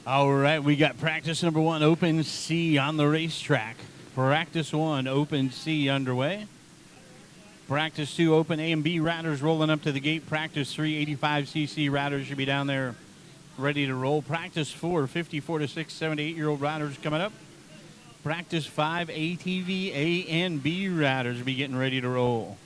All right, we got practice number 1, Open C on the racetrack. Practice 1, Open C underway. Practice 2, Open A and B riders rolling up to the gate. Practice 3, 85cc riders should be down there ready to roll. Practice 4, 54 to 6, 7 to 8-year-old riders coming up. Practice 5, ATV A and B riders will be getting ready to roll.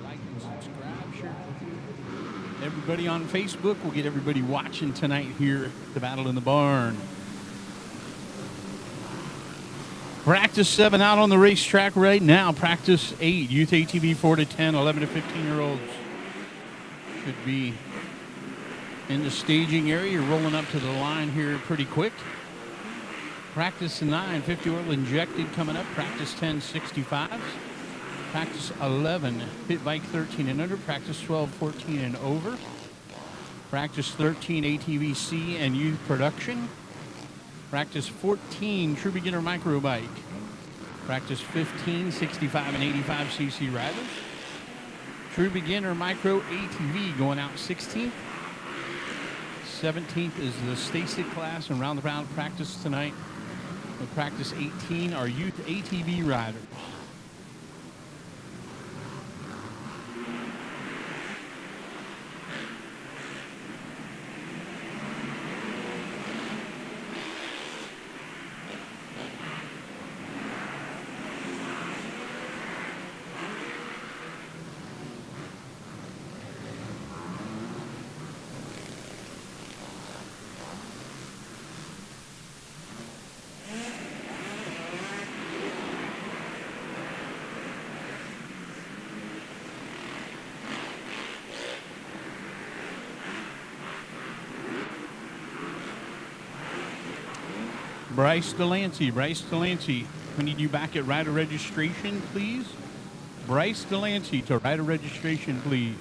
Like and subscribe, share everybody on Facebook. We'll get everybody watching tonight here at the Battle in the Barn. Practice 7 out on the racetrack right now. Practice 8, youth ATV 4 to 10, 11 to 15-year-olds. Should be in the staging area. You're rolling up to the line here pretty quick. Practice 9, 50 oil injected coming up. Practice 10, 65s. Practice 11, pit bike 13 and under. Practice 12, 14 and over. Practice 13, ATV C and youth production. Practice 14, true beginner micro bike. Practice 15, 65 and 85 cc riders. True beginner micro ATV going out 16th. 17th is the Stasic class and roundabout practice tonight. And practice 18 are youth ATV riders. Bryce Delancey, we need you back at rider registration, please. Bryce Delancey to rider registration, please.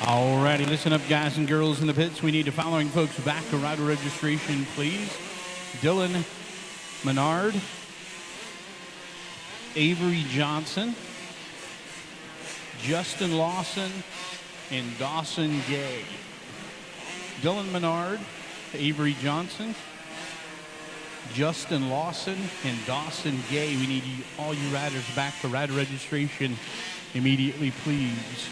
Alrighty, listen up, guys and girls in the pits. We need the following folks back to rider registration, please. Dylan Menard, Avery Johnson, Justin Lawson, and Dawson Gay. Dylan Menard, Avery Johnson, Justin Lawson, and Dawson Gay. We need all you riders back for rider registration immediately, please.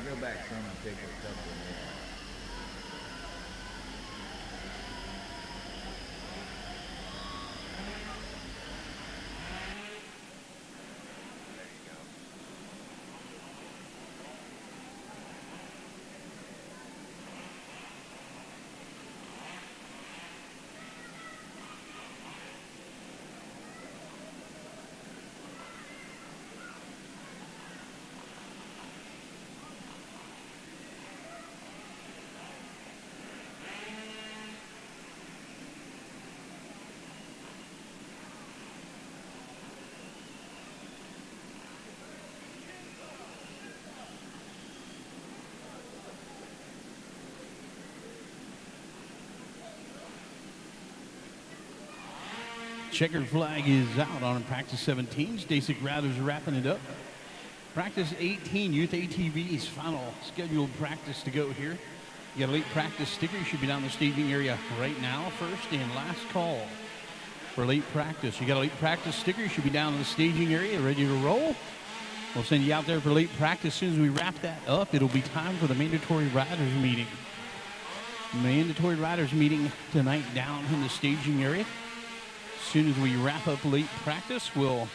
go back some and take a couple of minutes. Checkered flag is out on practice 17. Stasic Rather's wrapping it up. Practice 18, Youth ATV's final scheduled practice to go here. You got a late practice sticker. You should be down the staging area right now. First and last call for late practice. You got a late practice sticker. You should be down in the staging area ready to roll. We'll send you out there for late practice. As soon as we wrap that up, it'll be time for the mandatory riders meeting. Mandatory riders meeting tonight down in the staging area. As soon as we wrap up late practice, we'll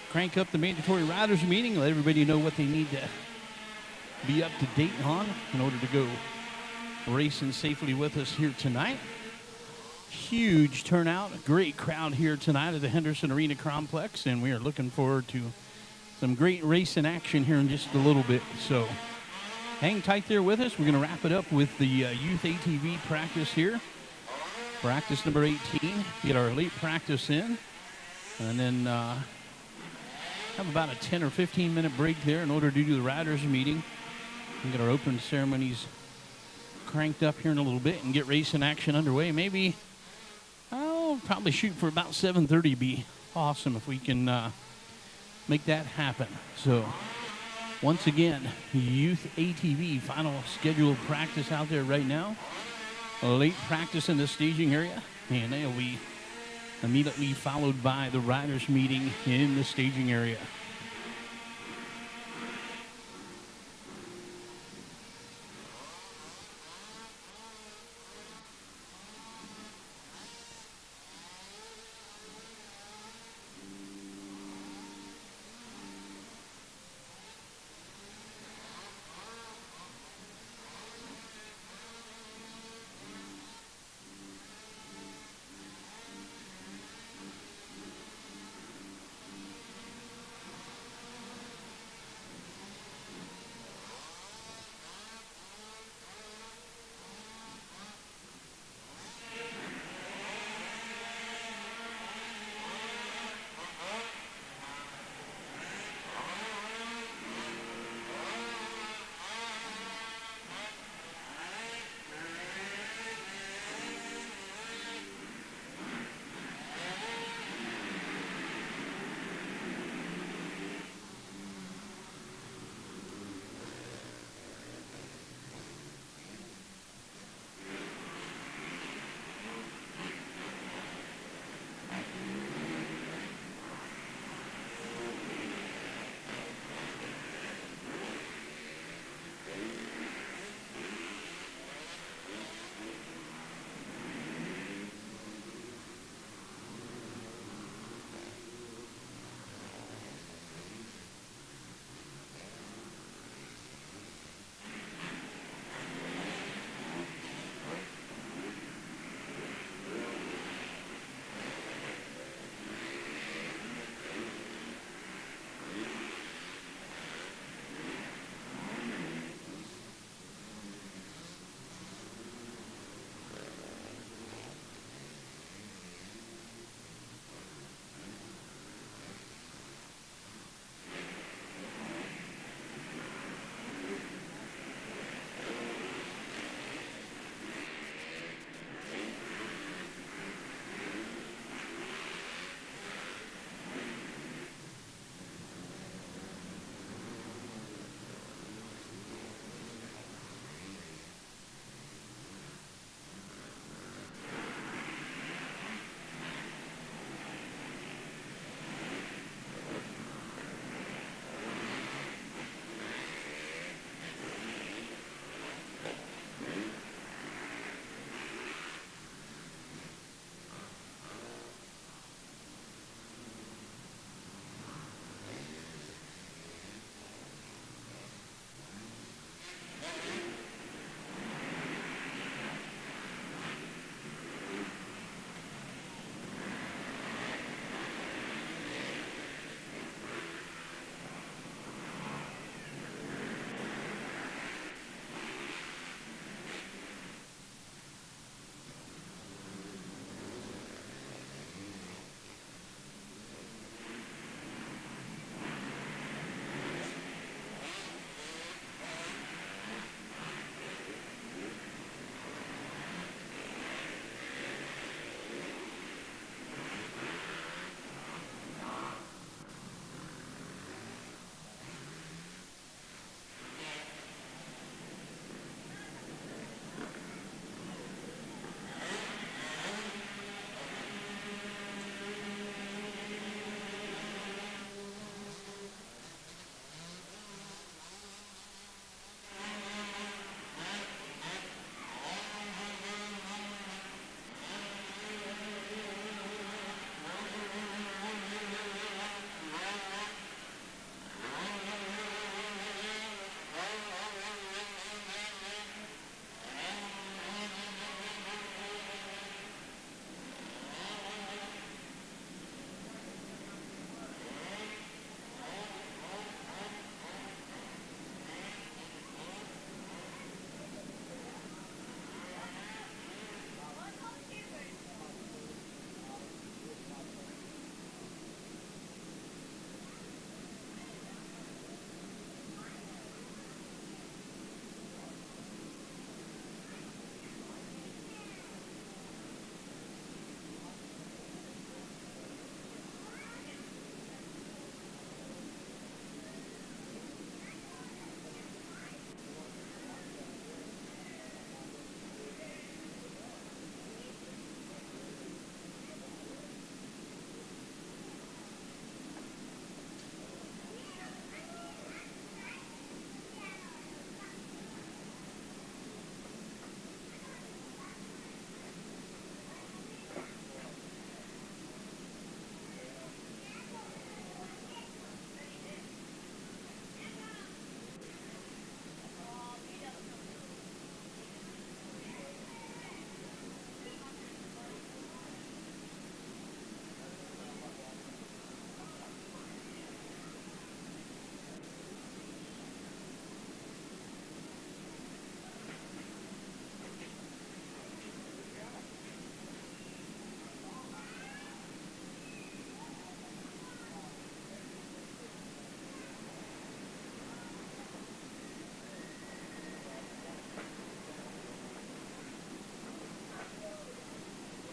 crank up the mandatory riders meeting, let everybody know what they need to be up to date on in order to go racing safely with us here tonight. Huge turnout, a great crowd here tonight at the Heendeerson Arena Complex, and we are looking forward to some great racing action here in just a little bit. So hang tight there with us. We're going to wrap it up with the Youth ATV practice here. Practice number 18, get our late practice in, and then have about a 10 or 15 minute break there in order to do the riders meeting. We'll get our open ceremonies cranked up here in a little bit and get racing action underway. Maybe I'll probably shoot for about 7:30. Be awesome if we can make that happen. So once again, Youth ATV final scheduled practice out there right now. A late practice in the staging area, and they'll be immediately followed by the riders meeting in the staging area.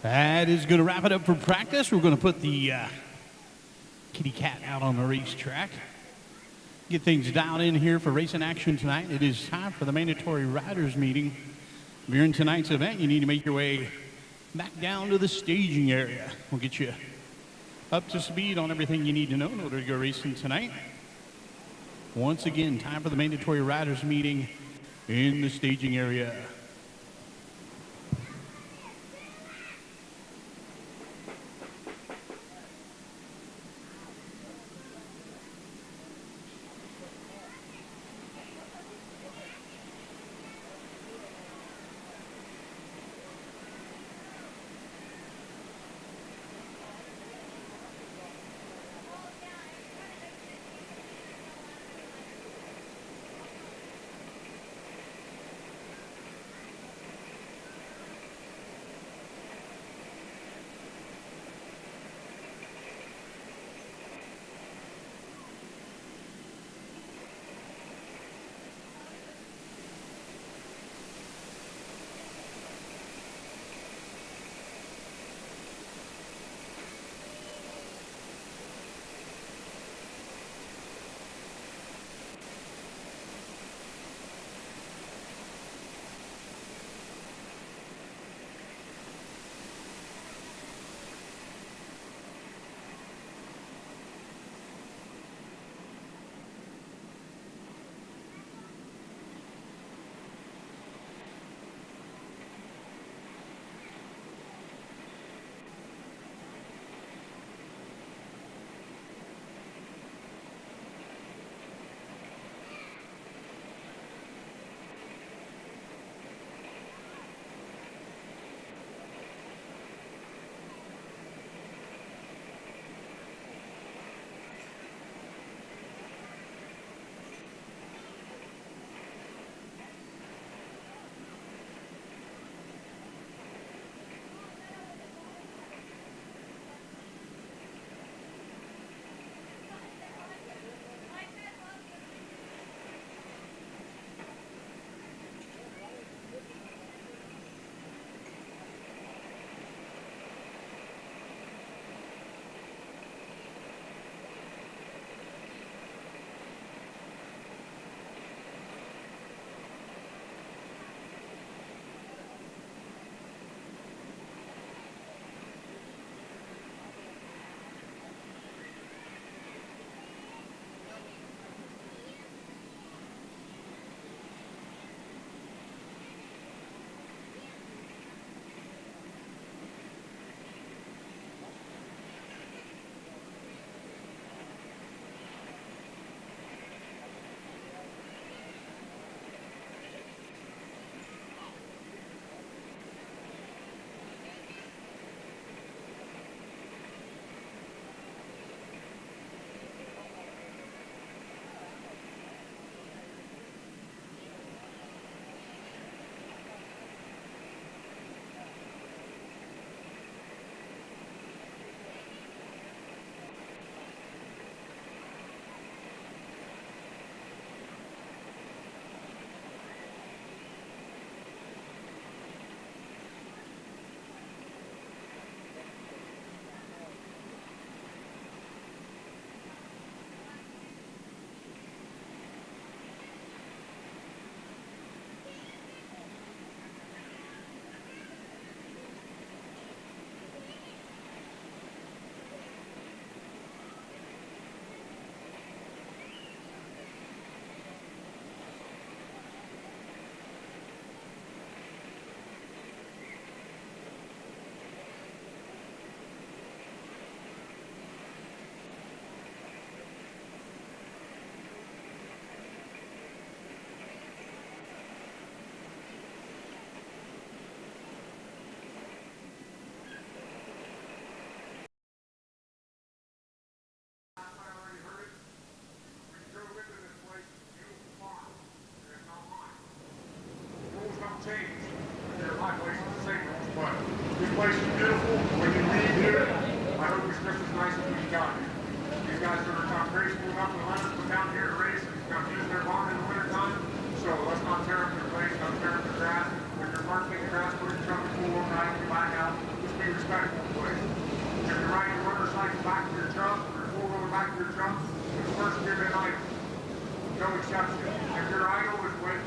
That is going to wrap it up for practice. We're going to put the kitty cat out on the racetrack. Get things dialed in here for racing action tonight. It is time for the mandatory riders meeting. If you're in tonight's event, you need to make your way back down to the staging area. We'll get you up to speed on everything you need to know in order to go racing tonight. Once again, time for the mandatory riders meeting in the staging area.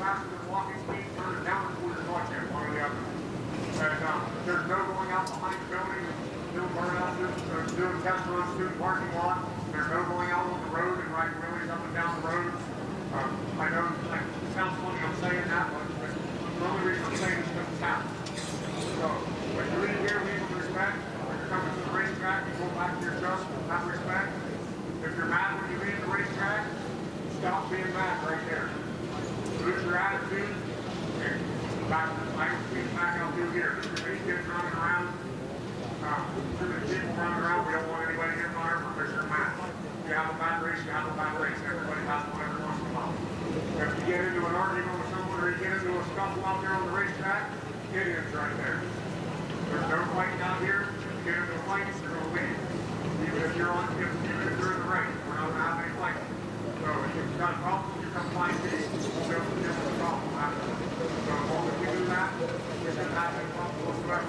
faster than walking speed, turn it down towards your watch at one or the other. And there's no going out behind the building and doing burnouts, doing test runs through the parking lot. There's no going out on the road and riding wheelies up and down the road. I know it sounds funny I'm saying that, but the only reason I'm saying it is because it's happening. So when you leave here, leave with respect. When you're coming to the racetrack, you go back to your truck, have respect. If you're mad when you leave the racetrack, stop being mad right there. Lose your attitude and back out through here. There's too many kids running around. Too many people running around. We don't want anybody getting on our because you're mad. If you have a bad race, you have a bad race. Everybody has one every once in a while. If you get into an argument with someone or you get into a scuffle out there on the racetrack, idiots right there. There's no fighting out here. If you get into a fight, you're going to leave. Even if you're in the race, we're not going to have any fighting. So if you've got problems, you come find me. We'll be able to deal with the problem after. So as long as we do that, we shouldn't have any problems whatsoever.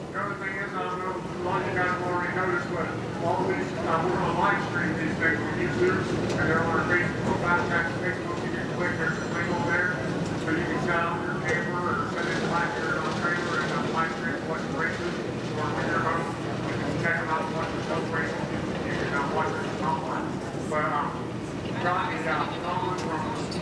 The other thing is, I don't know, a lot of you guys have already noticed, but all these, we're going to live stream these things on YouTube, and they're on our Facebook, Fast Traxx Facebook. You can click, there's a link over there, so you can set up your camera or set it back here on trailer and live stream watch the races, or when you're home, you can check them out and watch the show races. You can watch it online. But got the Colin from the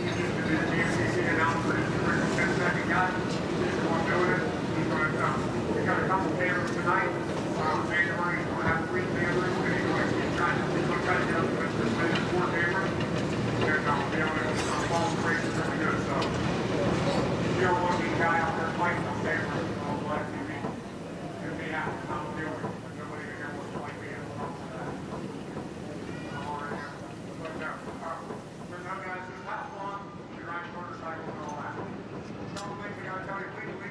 BCC announcer. He's a 10-second guy. He's the one doing it. We got a couple cameras tonight. He's going to have 3 cameras, and he's going to try to get up to this 4 cameras. And be able to follow the races really good. So if you don't want to be a guy out there fighting on camera on live TV, get me out. I'm dealing with it. Nobody in here wants to fight me. But no, guys, just have fun. You're riding motorcycles and all that. Some things we got to tell you legally.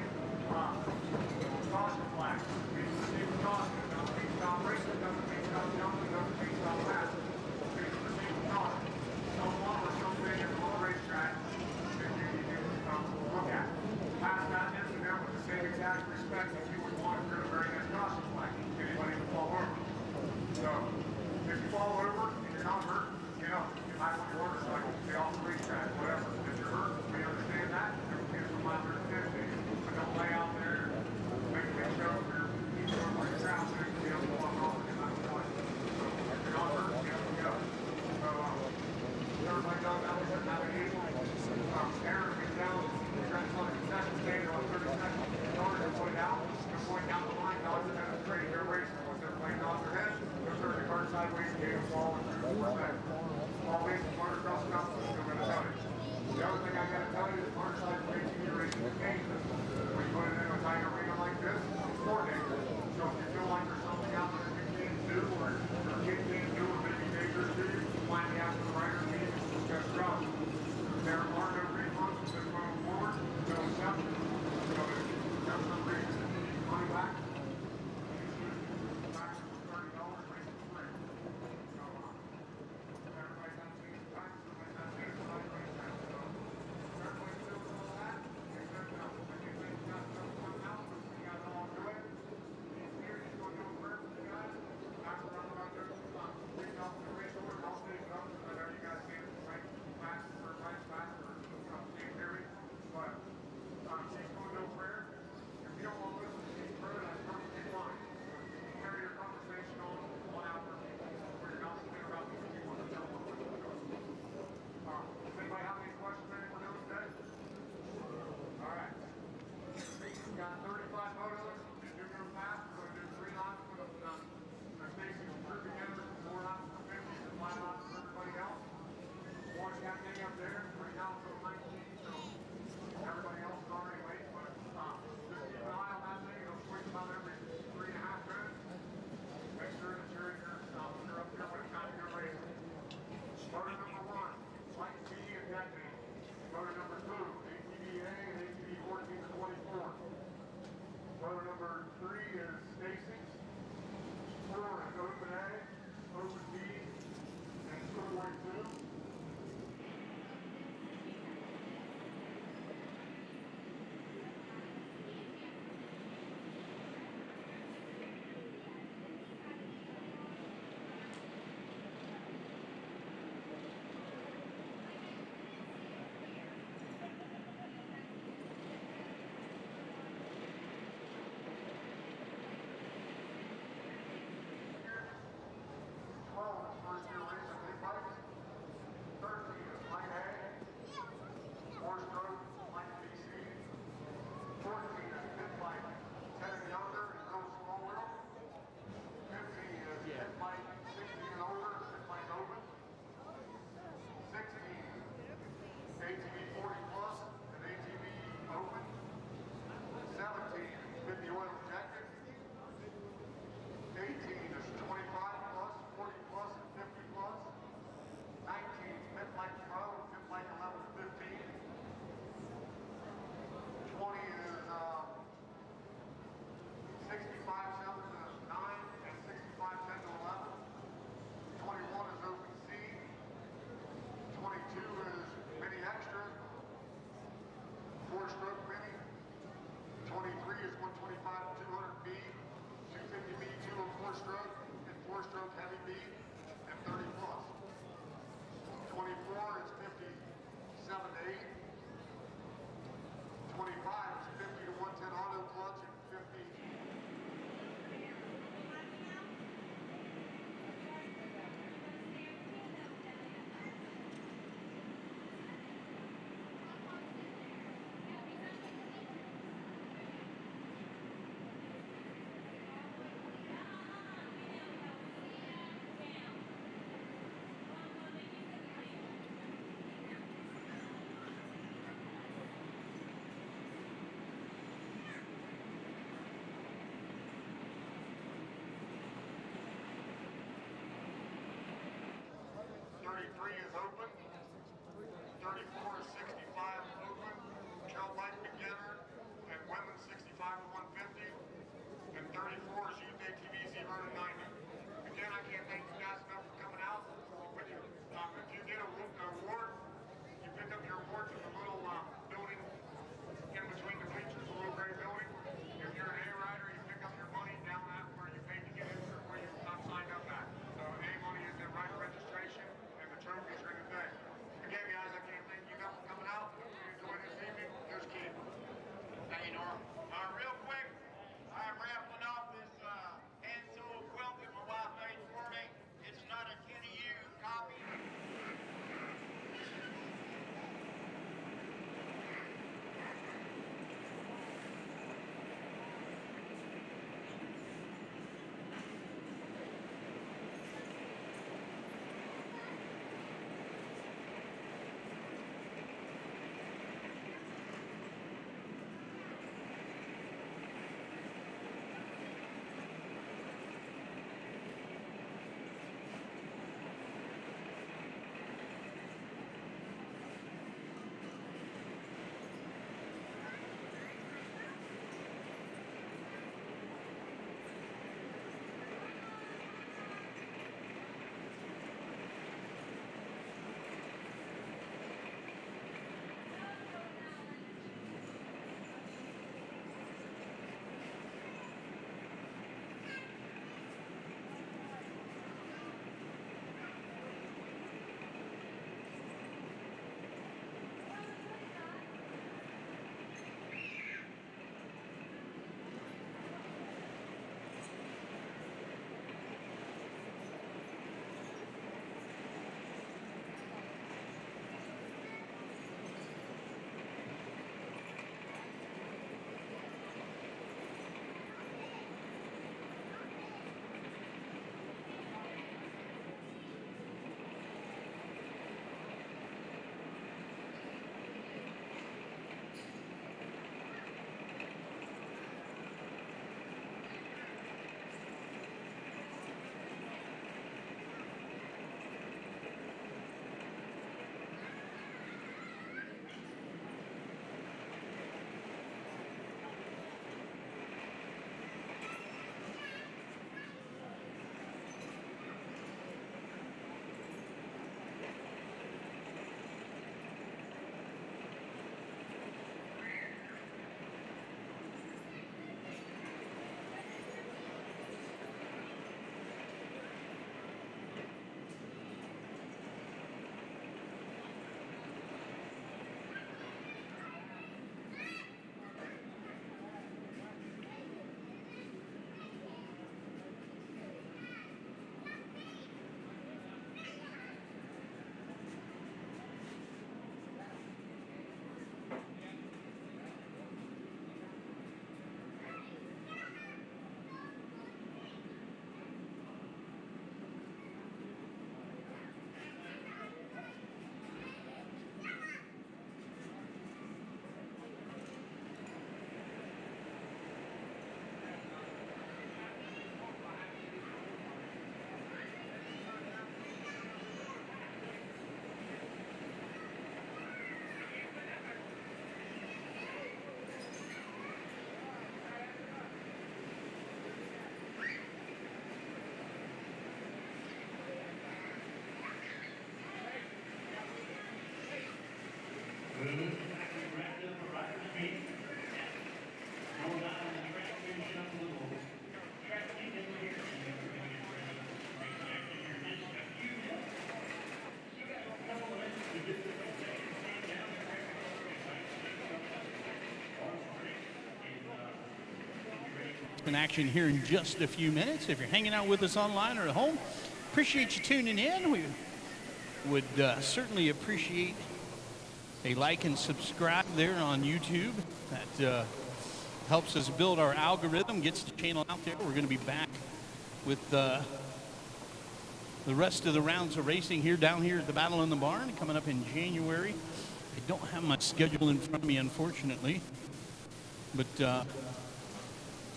Caution flags. Proceed with caution. It doesn't mean stop racing. It doesn't mean stop jumping. It doesn't mean stop passing. Please proceed with caution. Someone or something on the racetrack that you need to look at. Pass that incident with the same exact respect that you would want if you're to wearing that caution flag. Anybody can fall over. So, if you fall over and you're not hurt, get up. You might want your motorcycle, stay off the racetrack, whatever. If you're hurt, we understand that. Here's some minor attention. But don't lay out there, make a big show for your crowd so you can be able to walk off and get out of the way. So if you're not hurt, get up and go. So everybody knows that we shouldn't have an issue. Aaron gets down, he's trying to find a concession stand on 30 seconds. In order to point out the line, dodge it at a straight. They're racing. Once everybody nods their head, they'll turn the car sideways and get them falling through 4 seconds. All racing motocross stuff, I'm going to tell you. The other thing I got to tell you is motorcycle racing, you're racing with dangerous. When you put it in a tight arena like this, it's more dangerous. So if you feel like there's something out there that you can't do, or a kid can't do, or maybe dangerous to you, find the after the rider meeting and discuss drugs. There are no refunds from this point forward, no exceptions. So if for some reason you need money back, $30, racing free. So everybody's not seeing the time, everybody's not seeing the time, so everybody still doing all that, except if you think you got something out, you guys all do it. He's here, he's going to do a prayer for you guys. Not to run around there, reach off the race order, and I'll take it up, so that you guys can right fast or can't carry. But she's going to do a prayer. If you don't want to listen to she's prayer, that's perfectly fine. Carry your conversation on out there. Where you're not thinking about these people and tell them what to do. Does anybody have any questions anyone else today? All right. We've got 35 motos. Just do your fast. We're going to do 3 laps with Stacy will group together, 4 laps for 50 and 5 laps for everybody else. Watch that thing up there. Right now it's on 19, so everybody else is already late. But just keep an eye on that thing. It'll switch about every 3.5 minutes. Make sure that you're in your when you're up there when it's time to go racing. Motor number 1, light T and detonate. Motor number 2, ATVA and ATV 14 to 24. Motor number 3 is Stacy's. 4 is open A, open B, and schoolboy 2. In action here in just a few minutes. If you're hanging out with us online or at home, appreciate you tuning in. We would certainly appreciate a like and subscribe there on YouTube. That helps us build our algorithm, gets the channel out there. We're going to be back with the rest of the rounds of racing here down here at the Battle in the Barn coming up in January. I don't have my schedule in front of me, unfortunately, but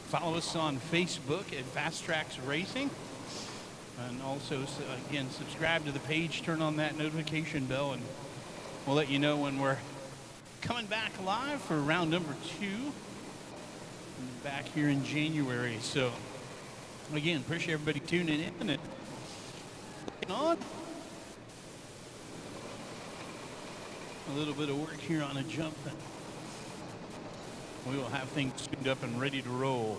follow us on Facebook at Fast Traxx Racing. And also, again, subscribe to the page, turn on that notification bell, and we'll let you know when we're coming back live for round number 2 back here in January. So, again, appreciate everybody tuning in and on. A little bit of work here on a jump. We will have things tuned up and ready to roll.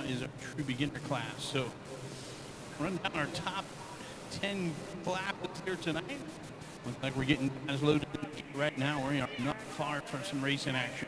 Is our true beginner class. So run down our top 10 classes here tonight. Looks like we're getting guys loaded right now. We are not far from some racing action.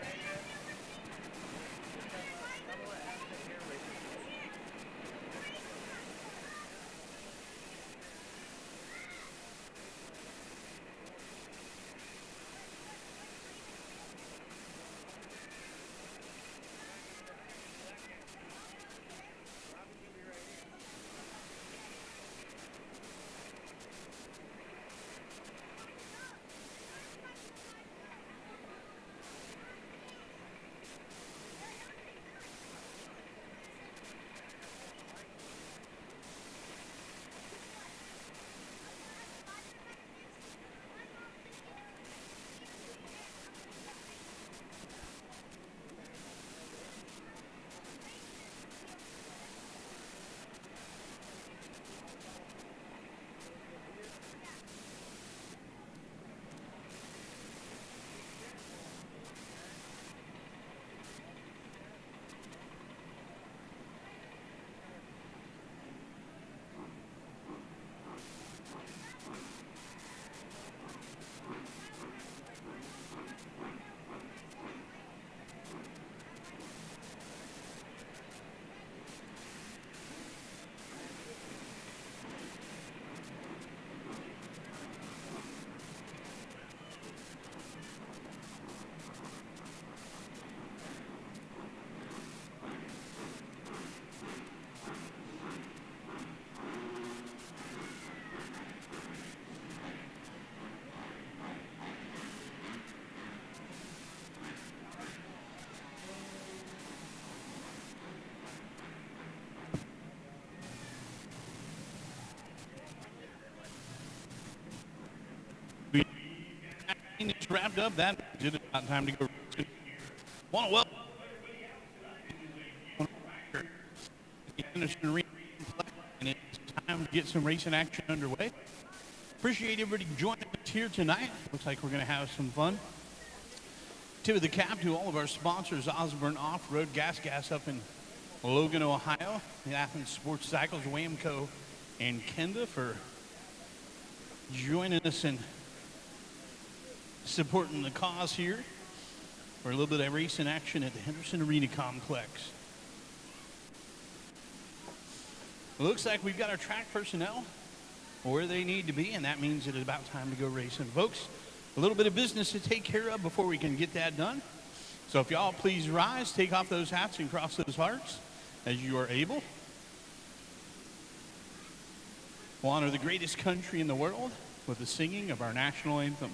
wrapped up. That did about time to go. Want to welcome the Heendeerson Arena, and it's time to get some racing action underway. Appreciate everybody joining us here tonight. Looks like we're going to have some fun. Tip of the cap to all of our sponsors: Osborne Off-Road, Gas up in Logan, Ohio, the Athens Sports Cycles, Wamco, and Kenda for joining us and supporting the cause here for a little bit of racing action at the Heendeerson Arena Complex. It looks like we've got our track personnel where they need to be, and that means it is about time to go racing. Folks, a little bit of business to take care of before we can get that done. So if y'all please rise, take off those hats and cross those hearts as you are able. We'll honor the greatest country in the world with the singing of our national anthem.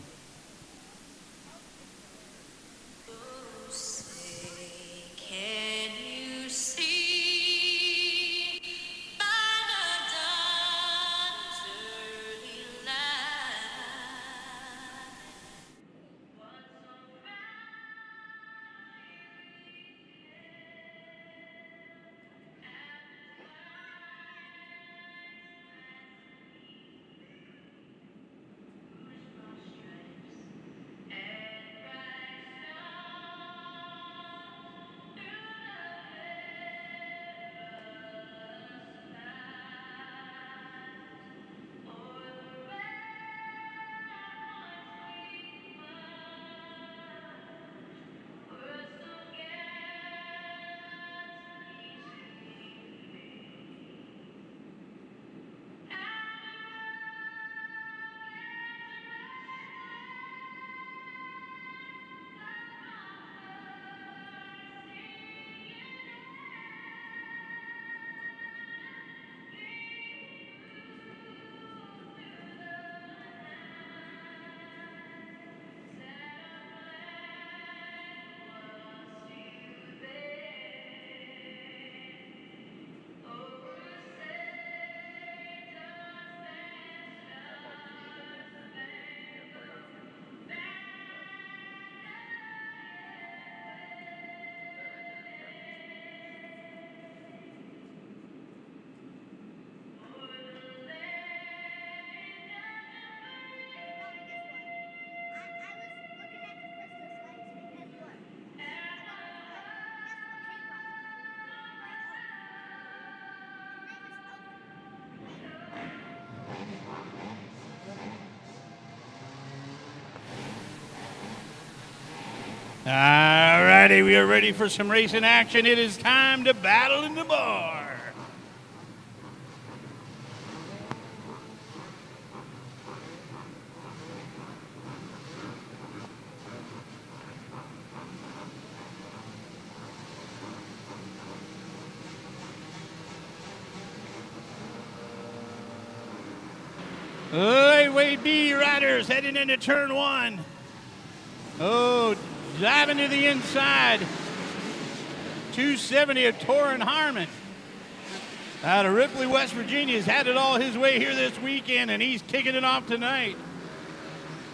All righty, we are ready for some racing action. It is time to battle in the bar. Lightweight B riders heading into turn one. Oh, diving to the inside. 270 of Torrin Harmon out of Ripley, West Virginia, has had it all his way here this weekend, and he's kicking it off tonight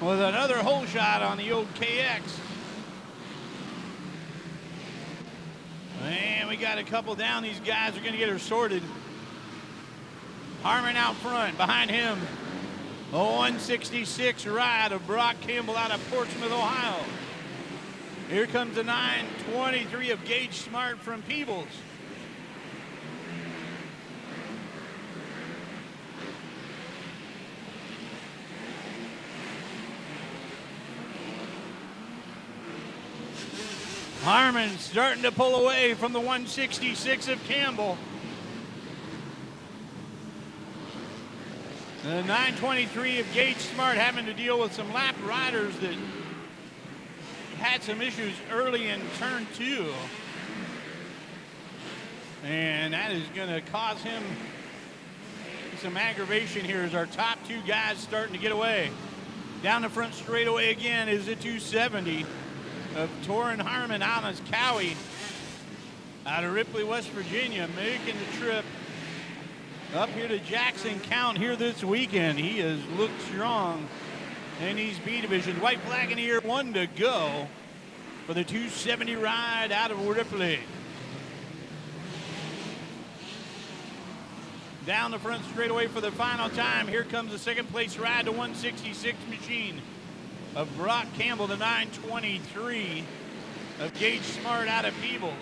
with another hole shot on the old KX. And we got a couple down. These guys are going to get her sorted. Harmon out front. Behind him, a 166 ride of Brock Campbell out of Portsmouth, Ohio. Here comes the 923 of Gage Smart from Peebles. Harmon starting to pull away from the 166 of Campbell. The 923 of Gage Smart having to deal with some lap riders that had some issues early in turn two. And that is going to cause him some aggravation here as our top two guys starting to get away. Down the front straightaway again is the 270 of Torrin Harmon out as Cowie out of Ripley, West Virginia, making the trip up here to Jackson Count here this weekend. He has looked strong in these B divisions. White flag in the air, 1 to go for the 270 ride out of Ripley. Down the front straightaway for the final time. Here comes the second place ride, the 166 machine of Brock Campbell, the 923 of Gage Smart out of Peebles.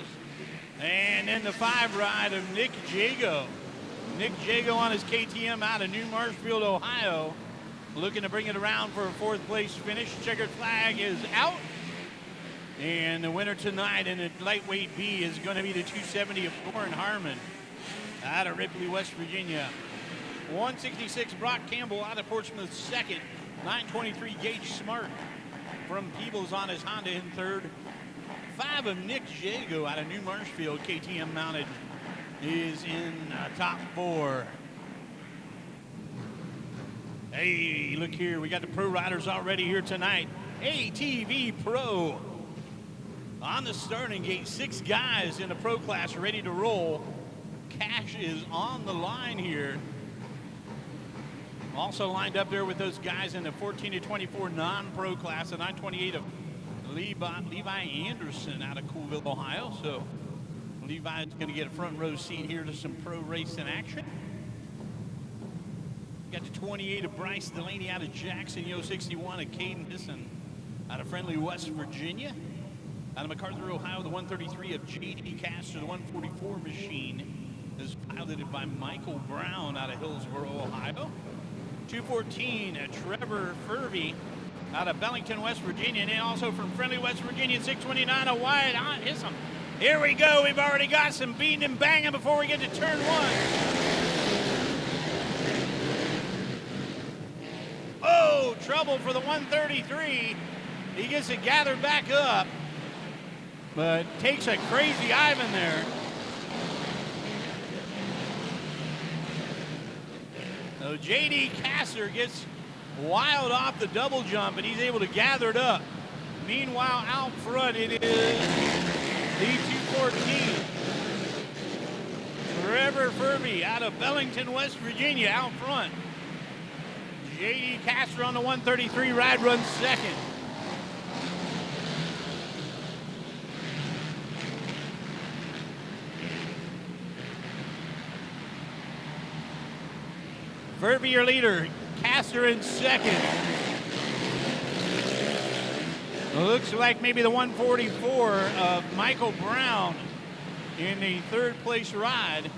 And then the 5 ride of Nick Jago. Nick Jago on his KTM out of New Marshfield, Ohio, looking to bring it around for a 4th place finish. Checkered flag is out. And the winner tonight in the lightweight B is going to be the 270 of Warren Harmon out of Ripley, West Virginia. 166 Brock Campbell out of Portsmouth, 2nd. 923 Gage Smart from Peebles on his Honda in 3rd. 5 of Nick Jago out of New Marshfield, KTM mounted, is in top 4. Hey, look here. We got the pro riders already here tonight. ATV Pro on the starting gate. 6 guys in the pro class ready to roll. Cash is on the line here. Also lined up there with those guys in the 14 to 24 non-pro class, the 928 of Levi Anderson out of Coolville, Ohio. So Levi's going to get a front row seat here to some pro racing action. Got the 28 of Bryce Delaney out of Jackson, Yo 61 of Caden Hisson out of Friendly, West Virginia. Out of MacArthur, Ohio, the 133 of J.D. Castor, the 144 machine is piloted by Michael Brown out of Hillsboro, Ohio. 214, Trevor Furby out of Bellington, West Virginia, and then also from Friendly, West Virginia, 629 of Wyatt Hissom. Here we go. We've already got some beating and banging before we get to turn 1. Oh, trouble for the 133. He gets it gathered back up, but takes a crazy Ivan there. So J.D. Casser gets wild off the double jump, and he's able to gather it up. Meanwhile, out front, it is the 214. Trevor Furby out of Bellington, West Virginia, out front. J.D. Casser on the 133 ride runs 2nd. Furby, your leader. Castor in 2nd. Looks like maybe the 144 of Michael Brown in the 3rd place ride.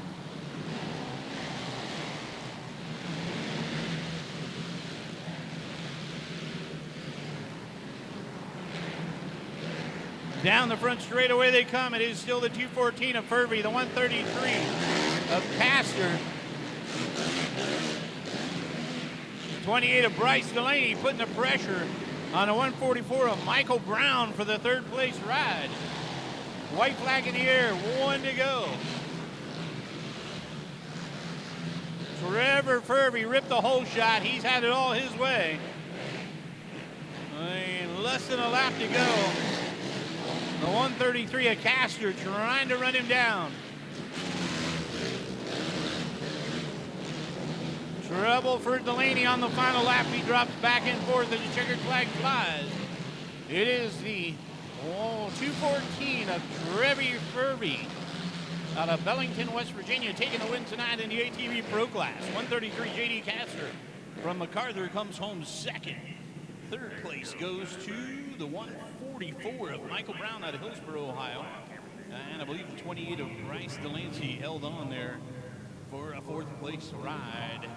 Down the front straightaway they come. It is still the 214 of Furby, the 133 of Castor. 28 of Bryce Delaney putting the pressure on a 144 of Michael Brown for the 3rd place ride. White flag in the air, 1 to go. Trevor Furby ripped the whole shot. He's had it all his way. And less than a lap to go. The 133 of Castor trying to run him down. Trouble for Delaney on the final lap. He drops back and forth as the checkered flag flies. It is the 214 of Trevor Furby out of Bellington, West Virginia, taking the win tonight in the ATV Pro Class. 133 J.D. Castor from MacArthur comes home 2nd. 3rd place goes to the 144 of Michael Brown out of Hillsboro, Ohio. And I believe the 28 of Bryce Delancey held on there for a 4th place ride.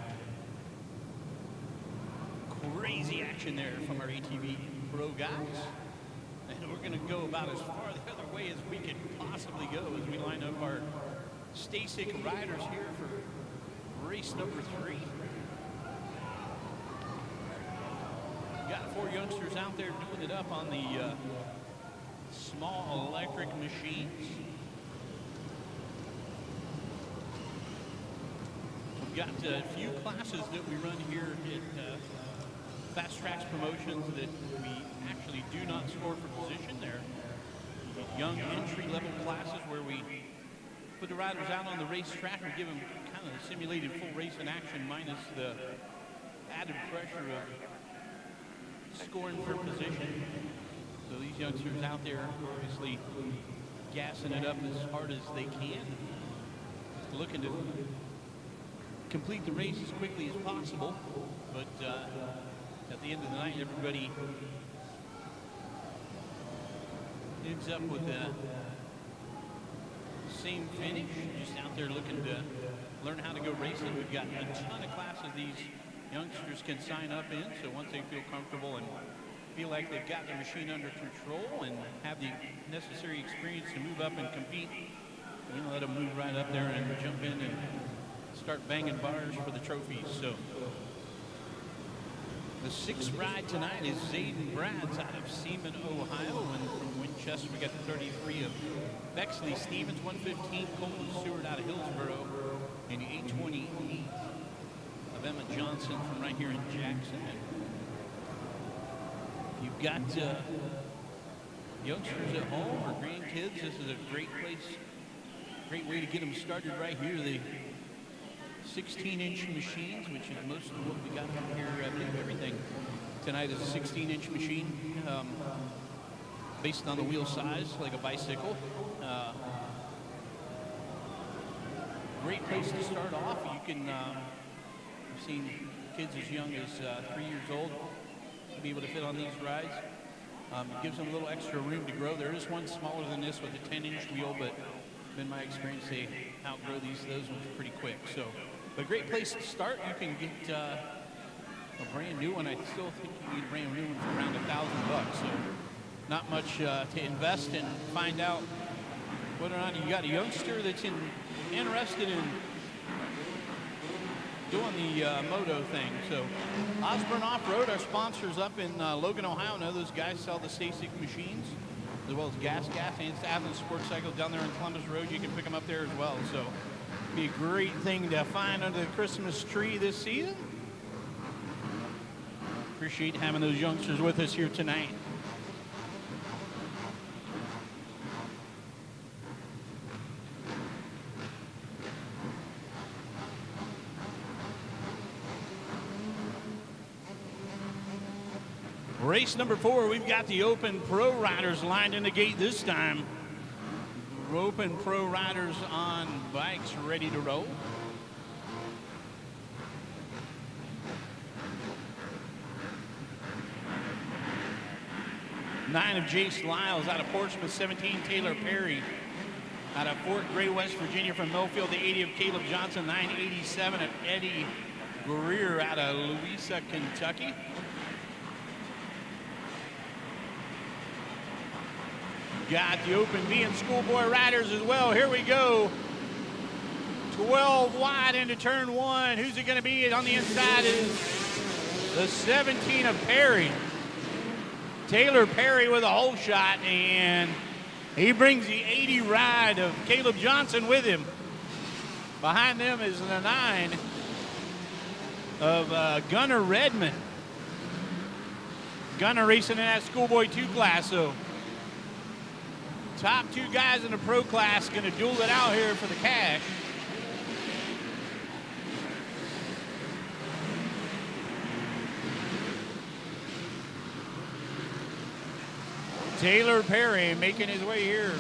Crazy action there from our ATV Pro guys. And we're going to go about as far the other way as we can possibly go as we line up our Stasic riders here for race number 3. Got 4 youngsters out there doing it up on the small electric machines. We've got a few classes that we run here at Fast Traxx Promotions that we actually do not score for position. They're young entry-level classes where we put the riders out on the racetrack and give them kind of simulated full race in action minus the added pressure of scoring for position. So these youngsters out there obviously gassing it up as hard as they can, looking to complete the race as quickly as possible. But at the end of the night, everybody ends up with the same finish, just out there looking to learn how to go racing. We've got a ton of classes these youngsters can sign up in, so once they feel comfortable and feel like they've got their machine under control and have the necessary experience to move up and compete, we can let them move right up there and jump in and start banging bars for the trophies. So the sixth ride tonight is Zayden Brads out of Seaman, Ohio, and from Winchester we got the 33 of Bexley Stevens, 115 Colton Stewart out of Hillsboro, and the 828 of Emma Johnson from right here in Jackson. And you've got youngsters at home or grandkids. This is a great place, great way to get them started right here. The 16-inch machines, which is most of what we got from here. I believe everything tonight is a 16-inch machine, based on the wheel size, like a bicycle. Great place to start off. You can, I've seen kids as young as 3 years old be able to fit on these rides. It gives them a little extra room to grow. There is one smaller than this with a 10-inch wheel, but in my experience, they outgrow those ones pretty quick. So, but a great place to start. You can get a brand new one. I still think you can get a brand new one for around $1,000. So, not much to invest and find out whether or not you got a youngster that's interested in doing the moto thing. So Osborne Off-Road, our sponsors up in Logan, Ohio. Know those guys sell the Stasic machines, as well as Gas, and Athens Sports Cycle down there on Columbus Road. You can pick them up there as well. So be a great thing to find under the Christmas tree this season. Appreciate having those youngsters with us here tonight. Race number 4, we've got the Open Pro Riders lined in the gate this time. Open Pro Riders on bikes ready to roll. Nine of Jace Lyles out of Portsmouth, 17 Taylor Perry out of Fort Gray, West Virginia from Millfield, the 80 of Caleb Johnson, 987 of Eddie Greer out of Louisa, Kentucky. Got the Open B and Schoolboy Riders as well. Here we go. 12 wide into turn 1. Who's it going to be? On the inside is the 17 of Perry. Taylor Perry with a hole shot, and he brings the 80 ride of Caleb Johnson with him. Behind them is the 9 of Gunnar Redmond. Gunnar racing in that Schoolboy 2 class, so top 2 guys in the pro class going to duel it out here for the cash. Taylor Perry making his way here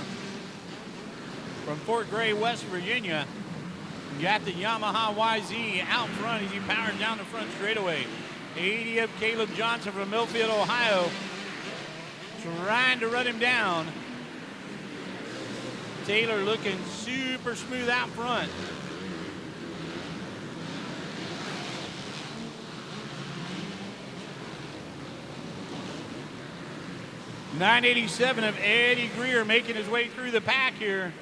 from Fort Gray, West Virginia. You got the Yamaha YZ out front as he powers down the front straightaway. 80 of Caleb Johnson from Millfield, Ohio, trying to run him down. Taylor looking super smooth out front. .987 of Eddie Greer making his way through the pack here.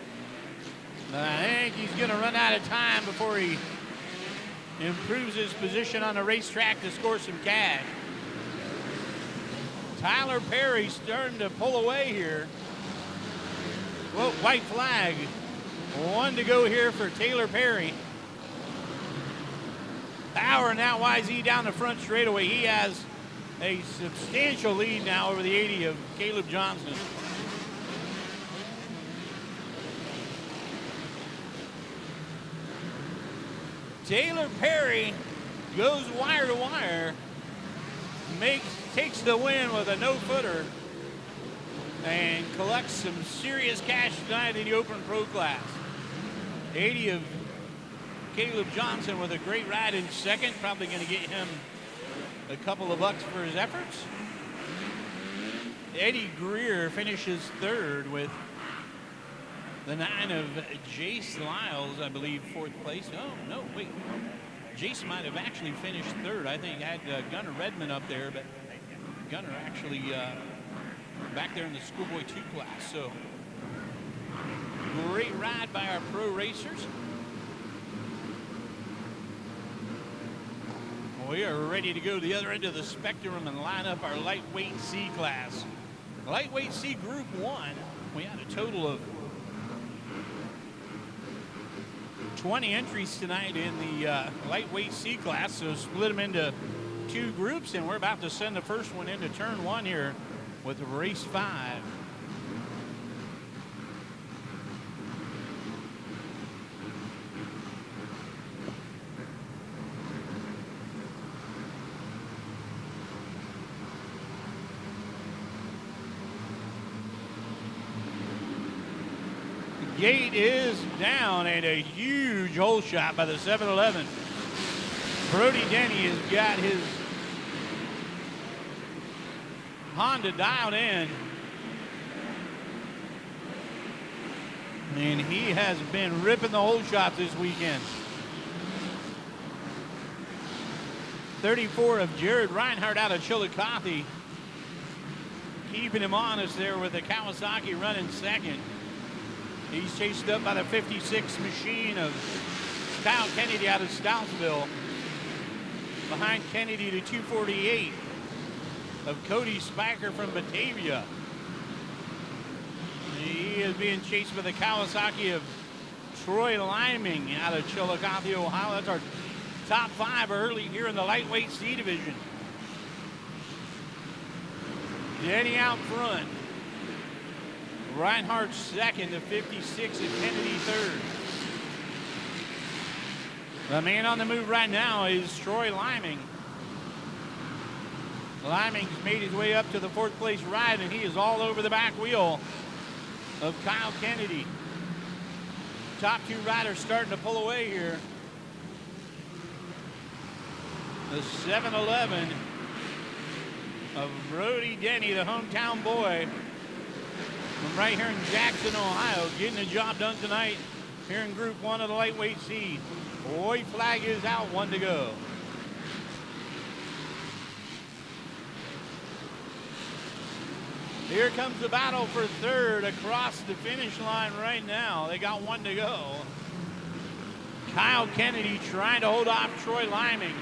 I think he's going to run out of time before he improves his position on the racetrack to score some cash. Tyler Perry starting to pull away here. Well, white flag. 1 to go here for Taylor Perry. Power now YZ down the front straightaway. He has a substantial lead now over the 80 of Caleb Johnson. Taylor Perry goes wire to wire. takes the win with a no-footer and collects some serious cash tonight in the Open Pro class. 80 of Caleb Johnson with a great ride in second, probably going to get him a couple of bucks for his efforts. Eddie Greer finishes third with the 9 of Jace Lyles, I believe, fourth place. Oh, no, wait. Jace might have actually finished third. I think I had Gunnar Redmond up there, but Gunnar actually back there in the Schoolboy 2 class. So great ride by our pro racers. We are ready to go to the other end of the spectrum and line up our lightweight C class. Lightweight C Group 1, we had a total of 20 entries tonight in the lightweight C class, so split them into 2 groups, and we're about to send the first one into turn 1 here with race 5. Gate is down, and a huge hole shot by the 7-Eleven. Brody Denny has got his Honda dialed in, and he has been ripping the hole shots this weekend. 34 of Jared Reinhardt out of Chillicothe, keeping him honest there with the Kawasaki running second. He's chased up by the 56 machine of Kyle Kennedy out of Stoutsville. Behind Kennedy to 248 of Cody Spiker from Batavia. He is being chased by the Kawasaki of Troy Liming out of Chillicothe, Ohio. That's our top 5 early here in the lightweight C division. Denny out front. Reinhardt second to 56 and Kennedy third. The man on the move right now is Troy Liming. Liming's made his way up to the 4th place ride, and he is all over the back wheel of Kyle Kennedy. Top 2 riders starting to pull away here. The 7-Eleven of Brody Denny, the hometown boy from right here in Jackson, Ohio, getting the job done tonight here in Group 1 of the lightweight C. White flag is out, 1 to go. Here comes the battle for third across the finish line right now. They got 1 to go. Kyle Kennedy trying to hold off Troy Liming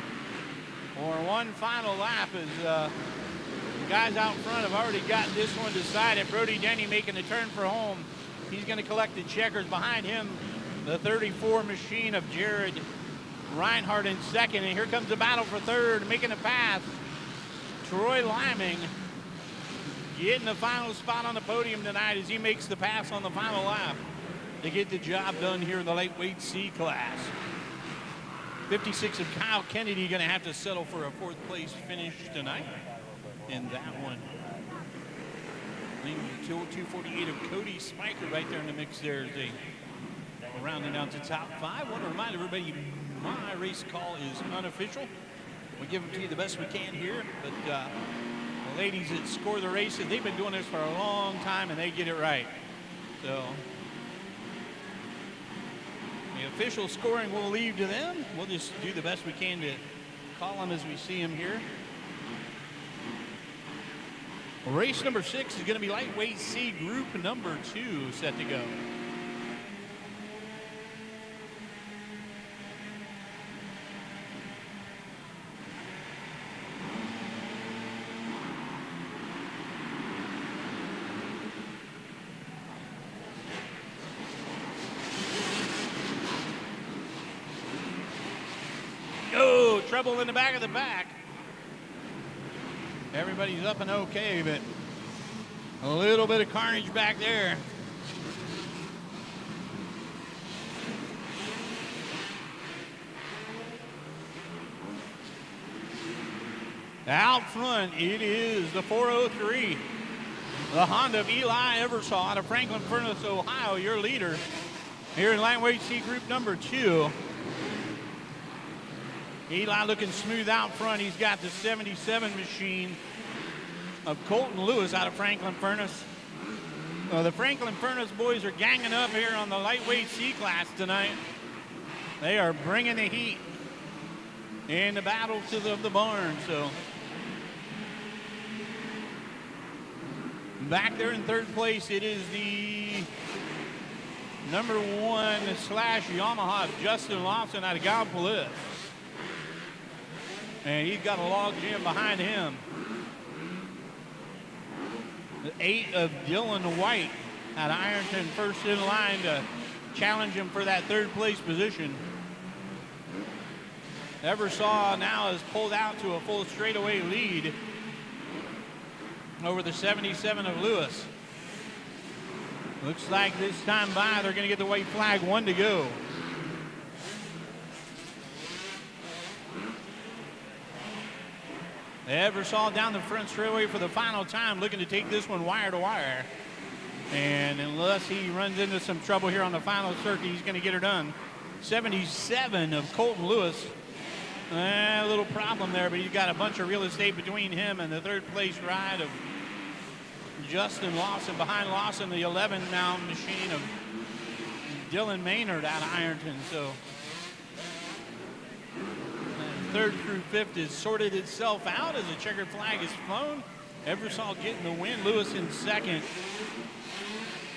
for one final lap as guys out front have already got this one decided. Brody Denny making the turn for home. He's going to collect the checkers. Behind him, the 34 machine of Jared Reinhardt in second. And here comes the battle for third, making a pass. Troy Liming getting the final spot on the podium tonight as he makes the pass on the final lap to get the job done here in the lightweight C class. 56 of Kyle Kennedy going to have to settle for a 4th place finish tonight in that one. 248 of Cody Spiker right there in the mix there as they rounding out to top 5. Want to remind everybody, my race call is unofficial. We give them to you the best we can here, but the ladies that score the race, they've been doing this for a long time and they get it right. So the official scoring we'll leave to them. We'll just do the best we can to call them as we see them here. Race number 6 is going to be lightweight C group number 2 set to go. Oh, trouble in the back of the pack. Everybody's up and okay, but a little bit of carnage back there. Out front, it is the 403. The Honda of Eli Eversaw out of Franklin Furnace, Ohio, your leader here in lightweight C group number 2. Eli looking smooth out front. He's got the 77 machine of Colton Lewis out of Franklin Furnace. The Franklin Furnace boys are ganging up here on the lightweight C class tonight. They are bringing the heat in the battle to the barn. So back there in third place, it is the number 1 slash Yamaha of Justin Lawson out of Galpolis. And he's got a log jam behind him. The 8 of Dylan White out of Ironton, first in line to challenge him for that third place position. Eversaw now has pulled out to a full straightaway lead over the 77 of Lewis. Looks like this time by they're going to get the white flag, 1 to go. Eversaw down the front straightaway for the final time, looking to take this one wire to wire. And unless he runs into some trouble here on the final circuit, he's going to get her done. 77 of Colton Lewis. A little problem there, but he's got a bunch of real estate between him and the third place ride of Justin Lawson. Behind Lawson, the 11 now machine of Dylan Maynard out of Ironton. So third through fifth has sorted itself out as a checkered flag is flown. Eversaw getting the win. Lewis in second.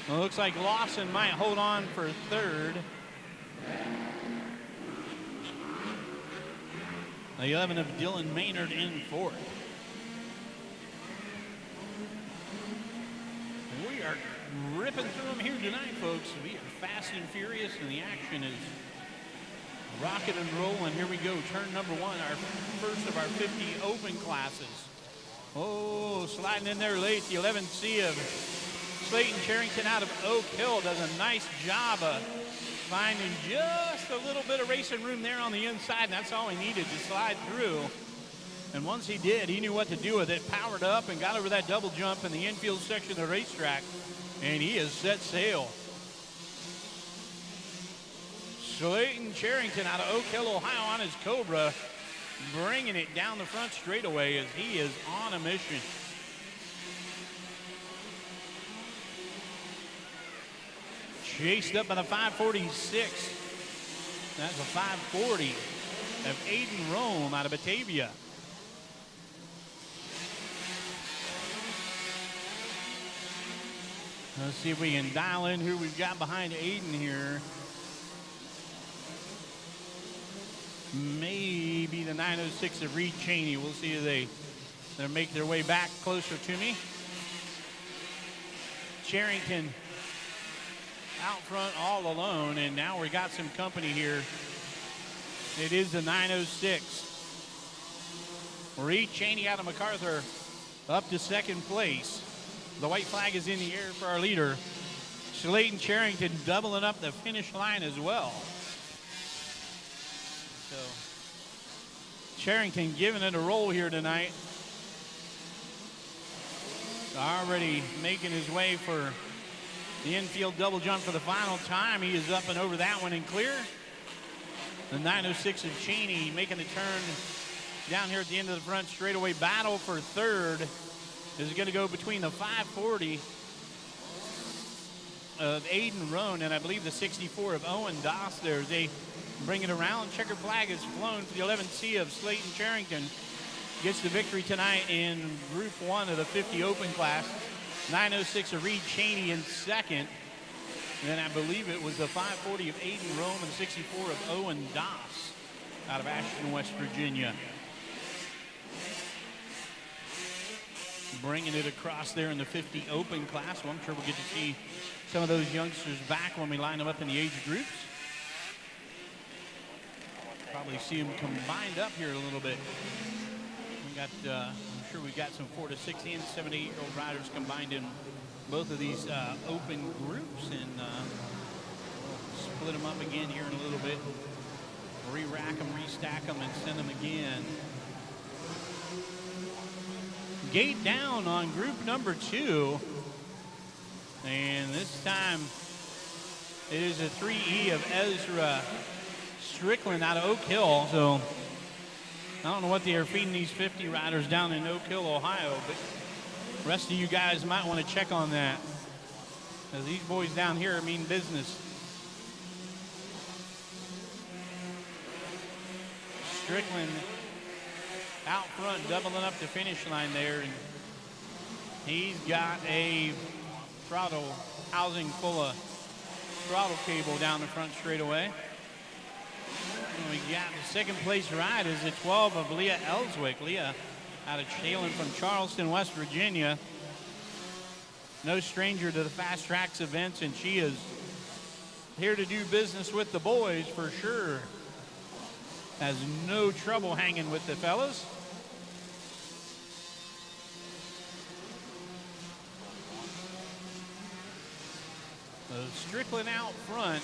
Well, it looks like Lawson might hold on for third. The 11 of Dylan Maynard in fourth. We are ripping through them here tonight, folks. We are fast and furious, and the action is rocking and rolling. Here we go, turn number 1, our first of our 50 open classes. Oh, sliding in there late, the 11C of Slayton Charrington out of Oak Hill does a nice job of finding just a little bit of racing room there on the inside, and that's all he needed to slide through. And once he did, he knew what to do with it, powered up and got over that double jump in the infield section of the racetrack, and he has set sail. Slayton Charrington out of Oak Hill, Ohio on his Cobra, bringing it down the front straightaway as he is on a mission. Chased up by the 546. That's a 540 of Aiden Rome out of Batavia. Let's see if we can dial in who we've got behind Aiden here. Maybe the 906 of Reed Cheney. We'll see if they make their way back closer to me. Charrington out front all alone, and now we got some company here. It is the 906. Reed Cheney out of MacArthur up to second place. The white flag is in the air for our leader. Slayton Charrington doubling up the finish line as well. So Charrington giving it a roll here tonight. Already making his way for the infield double jump for the final time. He is up and over that one and clear. The 906 of Cheney making the turn down here at the end of the front straightaway. Battle for third is going to go between the 540 of Aiden Roan and I believe the 64 of Owen Doss there. They bring it around. Checkered flag is flown for the 11C of Slayton Charrington. Gets the victory tonight in Group 1 of the 50 Open class. 906 of Reed Cheney in second. And then I believe it was the 540 of Aiden Rome and the 64 of Owen Doss out of Ashton, West Virginia. Bringing it across there in the 50 Open class. Well, I'm sure we'll get to see some of those youngsters back when we line them up in the age groups. Probably see them combined up here a little bit. We got, I'm sure we've got some 4 to 6 and 7 to 8-year-old riders combined in both of these open groups, and we'll split them up again here in a little bit. Re-rack them, restack them, and send them again. Gate down on group number 2. And this time it is a 3E of Ezra Strickland out of Oak Hill. So I don't know what they are feeding these 50 riders down in Oak Hill, Ohio, but the rest of you guys might want to check on that, because these boys down here mean business. Strickland out front, doubling up the finish line there, and he's got a throttle housing full of throttle cable down the front straightaway. And we got the second place ride is the 12 of Leah Ellswick. Leah out of Chalon from Charleston, West Virginia. No stranger to the Fast Traxx events, and she is here to do business with the boys for sure. Has no trouble hanging with the fellas. Strickland out front.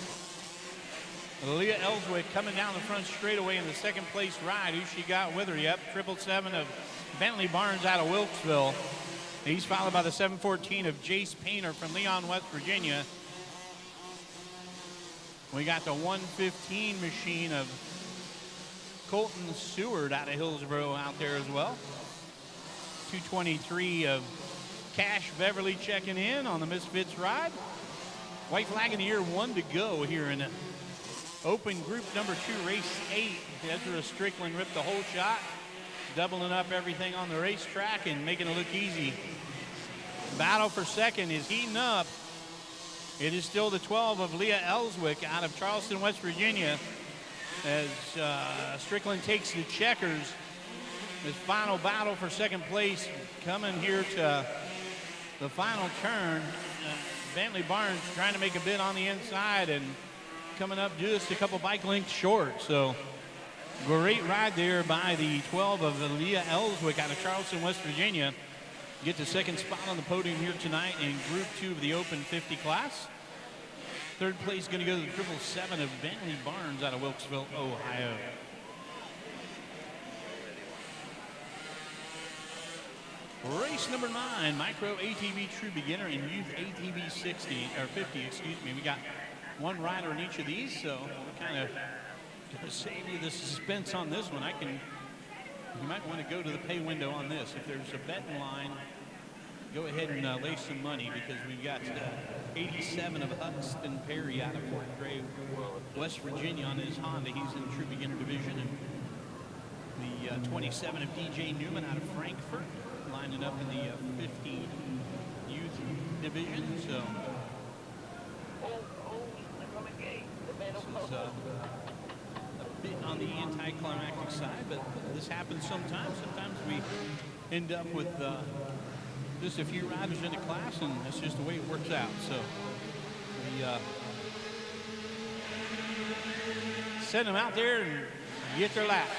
Leah Ellswick coming down the front straightaway in the second place ride. Who she got with her? Yep, 777 of Bentley Barnes out of Wilkesville. He's followed by the 714 of Jace Painter from Leon, West Virginia. We got the 115 machine of Colton Seward out of Hillsboro out there as well. 223 of Cash Beverly checking in on the Misfits ride. White flag in the air, 1 to go here in open group number 2, race 8. Ezra Strickland ripped the whole shot, doubling up everything on the racetrack and making it look easy. Battle for second is heating up. It is still the 12 of Leah Ellswick out of Charleston, West Virginia, as Strickland takes the checkers. This final battle for second place coming here to the final turn. Bentley Barnes trying to make a bid on the inside and coming up just a couple bike lengths short. So great ride there by the 12 of Leah Ellswick out of Charleston, West Virginia. Get the second spot on the podium here tonight in Group 2 of the Open 50 class. Third place going to go to the 777 of Bentley Barnes out of Wilkesville, Ohio. Race number 9, Micro ATV True Beginner and Youth ATV 60 or 50, excuse me. We got one rider in each of these, so we're kind of going to save you the suspense on this one. You might want to go to the pay window on this. If there's a bet in line, go ahead and lay some money, because we've got 87 of Huxton Perry out of Fort Gray, West Virginia on his Honda. He's in the True Beginner division. And the 27 of DJ Newman out of Frankfurt, lining up in the 50 youth division. So this is a bit on the anticlimactic side, but this happens sometimes. Sometimes we end up with just a few riders in the class, and that's just the way it works out. So we send them out there and get their laps.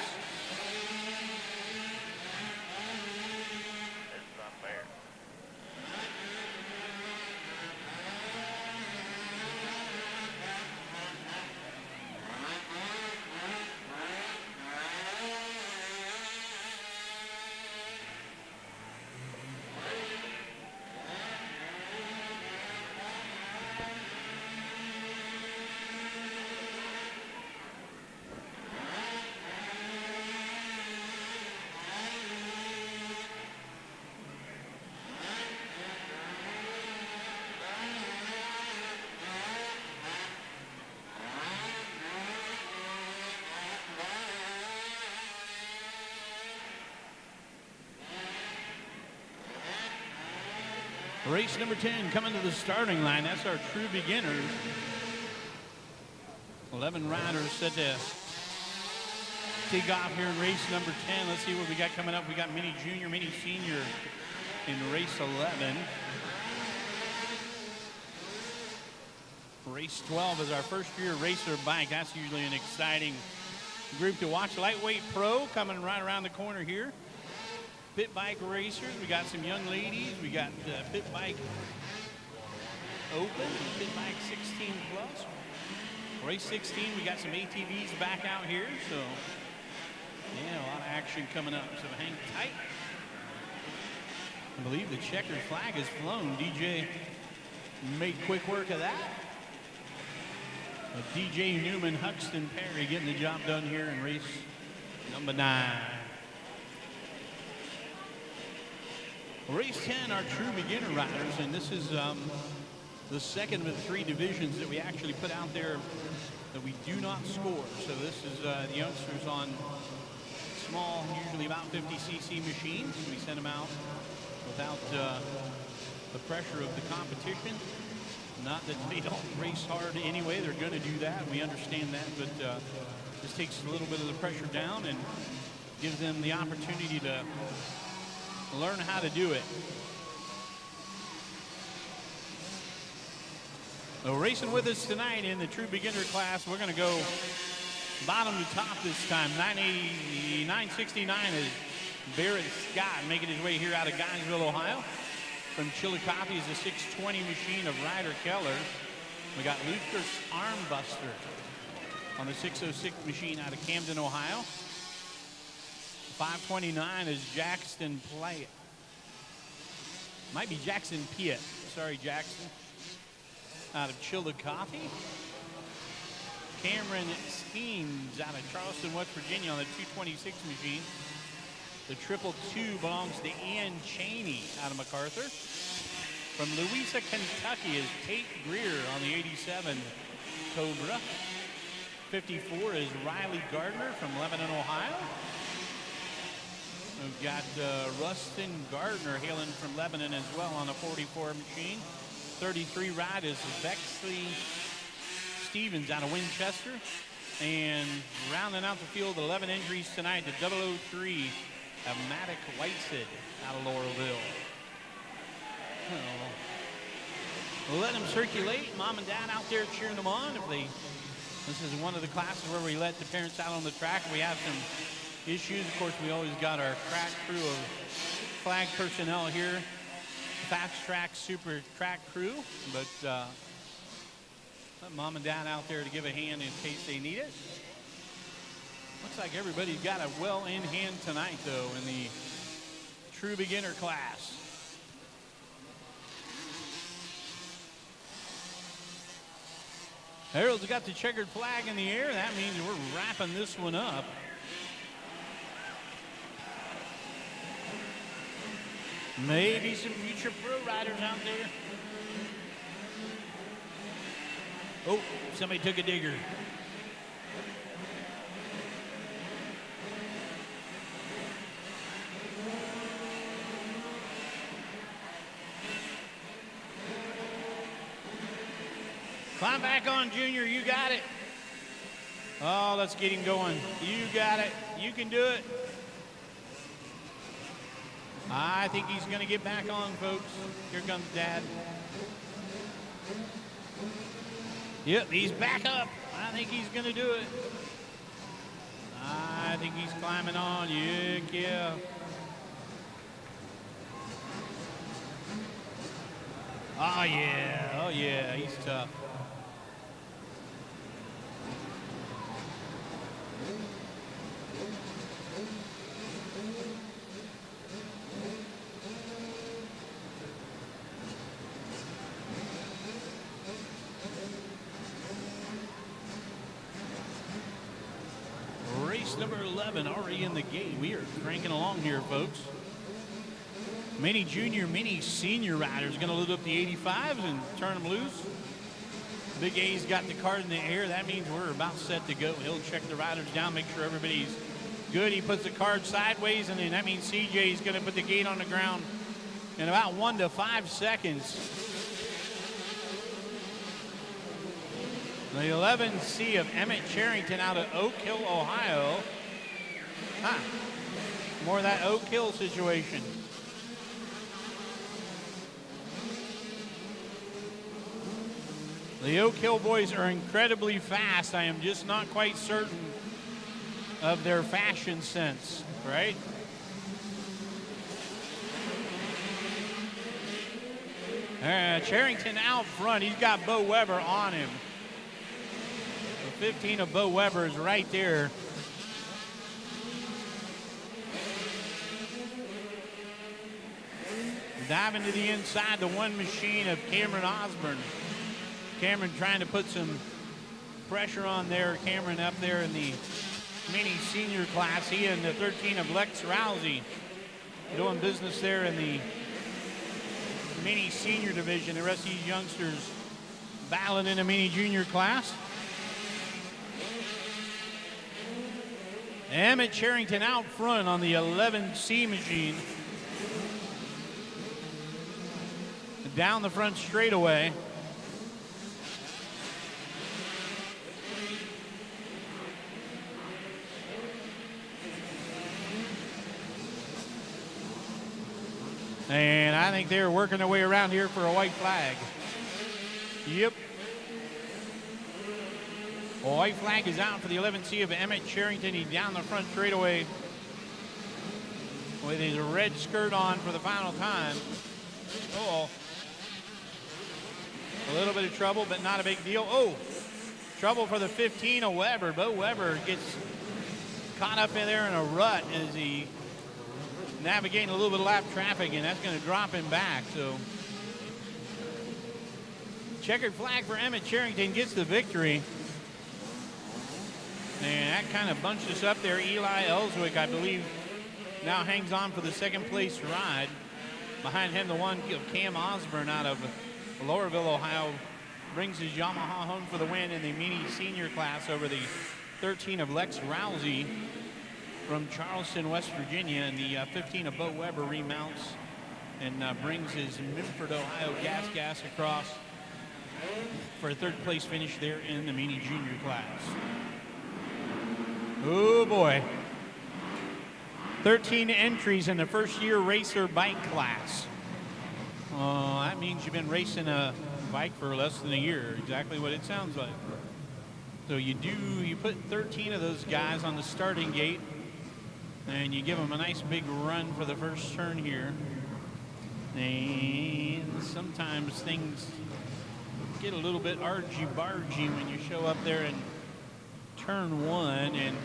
Race number 10 coming to the starting line. That's our True Beginners. 11 riders set to take off here in race number 10. Let's see what we got coming up. We got Mini Junior, Mini Senior in race 11. Race 12 is our first year racer bike. That's usually an exciting group to watch. Lightweight Pro coming right around the corner here. Pit bike racers, we got some young ladies, we got Pit Bike Open, Pit Bike 16 plus. Race 16, we got some ATVs back out here, so yeah, a lot of action coming up, so hang tight. I believe the checkered flag is flown. DJ made quick work of that. But DJ Newman, Huxton Perry getting the job done here in race number 9. Race 10, our true beginner riders, and this is the second of the 3 divisions that we actually put out there that we do not score. So this is the youngsters on small, usually about 50cc machines. We send them out without the pressure of the competition. Not that they don't race hard anyway, they're going to do that. We understand that, but this takes a little bit of the pressure down and gives them the opportunity to learn how to do it. So racing with us tonight in the true beginner class, we're going to go bottom to top this time. 969 is Barrett Scott making his way here out of Guysville, Ohio. From Chillicothe is a 620 machine of Ryder Keller. We got Lucas Armbuster on the 606 machine out of Camden, Ohio. 529 is Jackson Piet. Might be Jackson Piet. Sorry, Jackson. Out of Chillicothe. Cameron Skeens out of Charleston, West Virginia on the 226 machine. The 222 belongs to Ian Cheney out of MacArthur. From Louisa, Kentucky is Tate Greer on the 87 Cobra. 54 is Riley Gardner from Lebanon, Ohio. We've got Rustin Gardner hailing from Lebanon as well on a 44 machine. 33 ride is Bexley Stevens out of Winchester. And rounding out the field, 11 entries tonight, the 003 of Maddox Whitesid out of Laurelville. We'll let them circulate. Mom and Dad out there cheering them on. This is one of the classes where we let the parents out on the track. We have some issues. Of course, we always got our crack crew of flag personnel here. Fast Track Super Track crew. But let Mom and Dad out there to give a hand in case they need it. Looks like everybody's got it well in hand tonight, though, in the true beginner class. Harold's got the checkered flag in the air. That means we're wrapping this one up. Maybe some future pro riders out there. Oh, somebody took a digger. Climb back on, Junior. You got it. Oh, let's get him going. You got it. You can do it. I think he's going to get back on, folks. Here comes Dad. Yep, he's back up. I think he's going to do it. I think he's climbing on. Yeah. Oh, yeah. Oh, yeah. He's tough. Number 11 already in the gate. We are cranking along here, folks. Many junior, many senior riders going to load up the 85s and turn them loose. Big A's got the card in the air. That means we're about set to go. He'll check the riders down, make sure everybody's good. He puts the card sideways, and then that means CJ is going to put the gate on the ground in about 1 to 5 seconds. The 11C of Emmett Charrington out of Oak Hill, Ohio. More of that Oak Hill situation. The Oak Hill boys are incredibly fast. I am just not quite certain of their fashion sense, right? Charrington out front. He's got Bo Weber on him. 15 of Bo Weber is right there. Diving to the inside, the one machine of Cameron Osborne. Cameron trying to put some pressure on there. Cameron up there in the mini senior class. He and the 13 of Lex Rousey doing business there in the mini senior division. The rest of these youngsters battling in the mini junior class. Emmett Charrington out front on the 11C machine. Down the front straightaway. And I think they're working their way around here for a white flag. Yep. A white flag is out for the 11C of Emmett Charrington. He's down the front straightaway with his red skirt on for the final time. Uh-oh. A little bit of trouble, but not a big deal. Oh, trouble for the 15 of Weber. Bo Weber gets caught up in there in a rut as he navigating a little bit of lap traffic, and that's going to drop him back. So checkered flag for Emmett Charrington, gets the victory. And that kind of bunched us up there. Eli Ellswick, I believe, now hangs on for the second place ride. Behind him, the one of Cam Osborne out of Lowerville, Ohio, brings his Yamaha home for the win in the mini senior class over the 13 of Lex Rousey from Charleston, West Virginia. And the 15 of Bo Weber remounts and brings his Milford, Ohio gas across for a third place finish there in the mini junior class. Oh boy. 13 entries in the first year racer bike class. That means you've been racing a bike for less than a year. Exactly what it sounds like. So you put 13 of those guys on the starting gate, and you give them a nice big run for the first turn here. And sometimes things get a little bit argy-bargy when you show up there in turn one and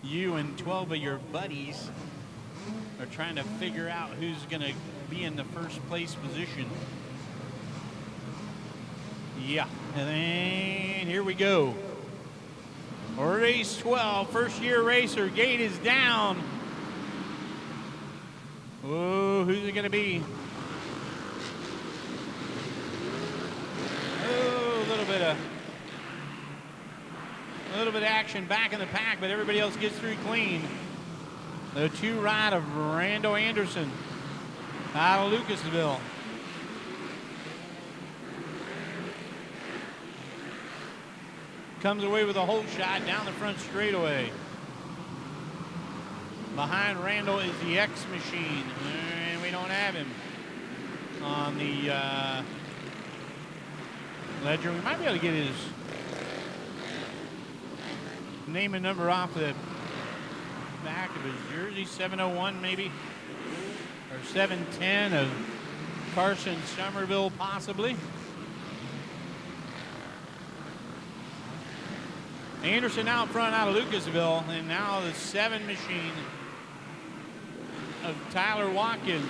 you and 12 of your buddies are trying to figure out who's going to be in the first place position. Yeah, and then here we go. Race 12, first year racer, gate is down. Oh, who's it going to be? Oh, a little bit of action back in the pack, but everybody else gets through clean. The two ride of Rando Anderson out of Lucasville. Comes away with a whole shot down the front straightaway. Behind Randall is the X machine, and we don't have him on the ledger. We might be able to get his name and number off the back of his jersey. 701 maybe, or 710 of Carson Somerville possibly. Anderson out front out of Lucasville, and now the 7 machine of Tyler Watkins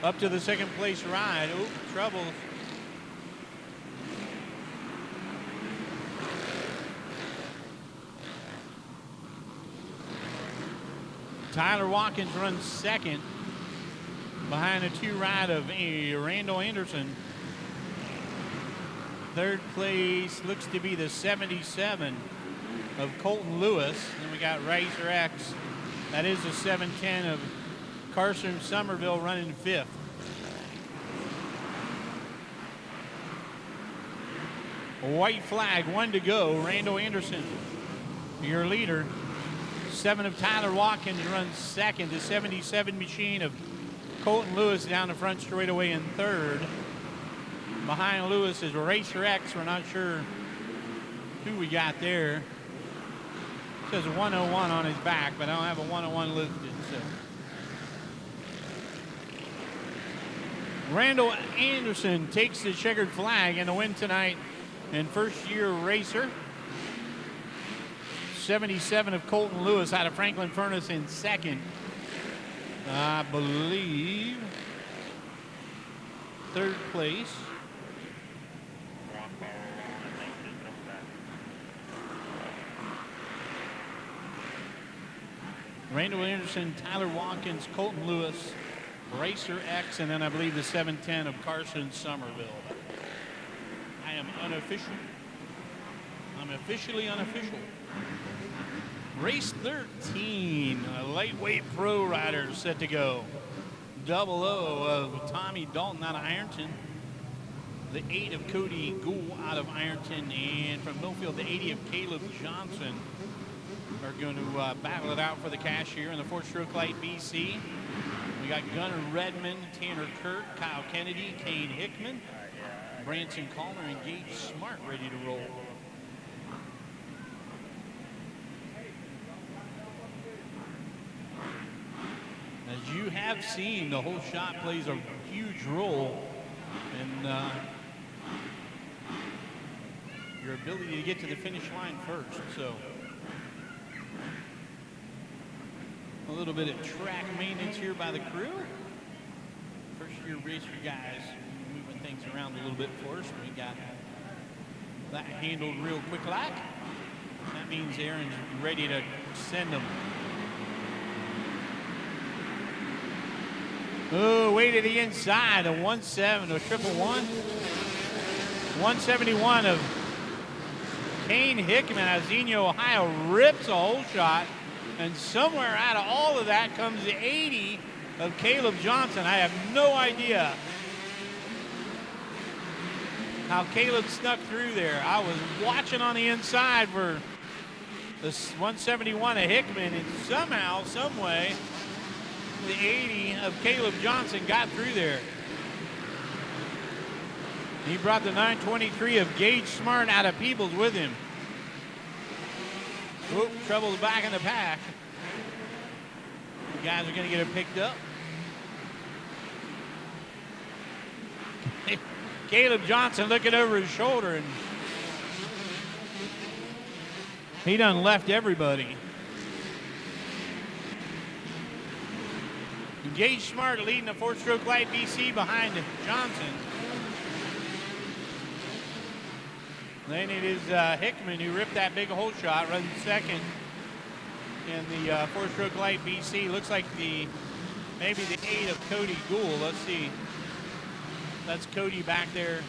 up to the second place ride. Oh, trouble. Tyler Watkins runs second behind a 2 ride of Randall Anderson. Third place looks to be the 77 of Colton Lewis. And we got Racer X. That is the 710 of Carson Somerville running 5th. White flag, 1 to go. Randall Anderson, your leader. 7 of Tyler Watkins runs 2nd. The 77 machine of Colton Lewis down the front straightaway in 3rd. Behind Lewis is Racer X. We're not sure who we got there. It says 101 on his back, but I don't have a 101 listed. So Randall Anderson takes the checkered flag and the win tonight in first year racer. 77 of Colton Lewis out of Franklin Furnace in 2nd. I believe third place. Randall Anderson, Tyler Watkins, Colton Lewis, Racer X, and then I believe the 710 of Carson Somerville. I am unofficial. I'm officially unofficial. Race 13, a lightweight pro rider set to go. 00 of Tommy Dalton out of Ironton. The 8 of Cody Gould out of Ironton. And from Millfield, the 80 of Caleb Johnson are going to battle it out for the cash here in the 4-stroke light BC. We got Gunnar Redmond, Tanner Kirk, Kyle Kennedy, Kane Hickman, Branson Calmer, and Gage Smart ready to roll. As you have seen, the whole shot plays a huge role in your ability to get to the finish line first. So a little bit of track maintenance here by the crew. First year racer guys moving things around a little bit for us. We got that handled real quick like. That means Aaron's ready to send them. Oh, way to the inside, a 1-7, a 111. 171 of Kane Hickman out of Xenia, Ohio, rips a hole shot. And somewhere out of all of that comes the 80 of Caleb Johnson. I have no idea how Caleb snuck through there. I was watching on the inside for this 171 of Hickman, and somehow, some way, the 80 of Caleb Johnson got through there. He brought the 923 of Gage Smart out of Peebles with him. Whoop, trouble back in the pack. The guys are going to get it picked up. Caleb Johnson looking over his shoulder, and he done left everybody. Gage Smart leading the 4-stroke light BC behind Johnson. Then it is Hickman who ripped that big hole shot, runs second in the 4-stroke light BC. Looks like maybe the 8 of Cody Gould. Let's see. That's Cody back there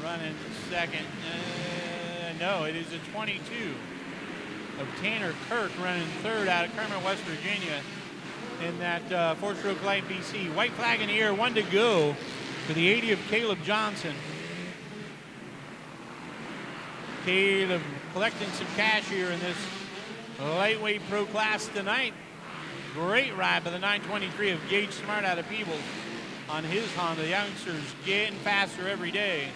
running second. No, it is a 22 of Tanner Kirk running third out of Kermit, West Virginia in that 4-stroke light BC. White flag in the air, 1 to go for the 80 of Caleb Johnson. Caleb collecting some cash here in this lightweight pro class tonight. Great ride by the 923 of Gage Smart out of Peebles on his Honda. The youngsters getting faster every day.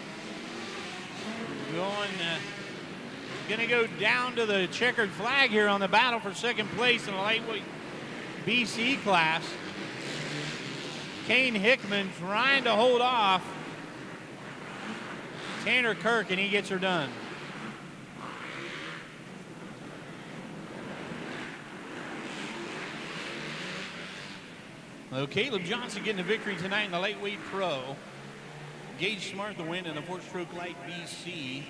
Gonna go down to the checkered flag here on the battle for second place in the lightweight BC class. Kane Hickman trying to hold off Tanner Kirk, and he gets her done. Well, Caleb Johnson getting the victory tonight in the lightweight pro. Gage Smart the win in the 4-stroke light BC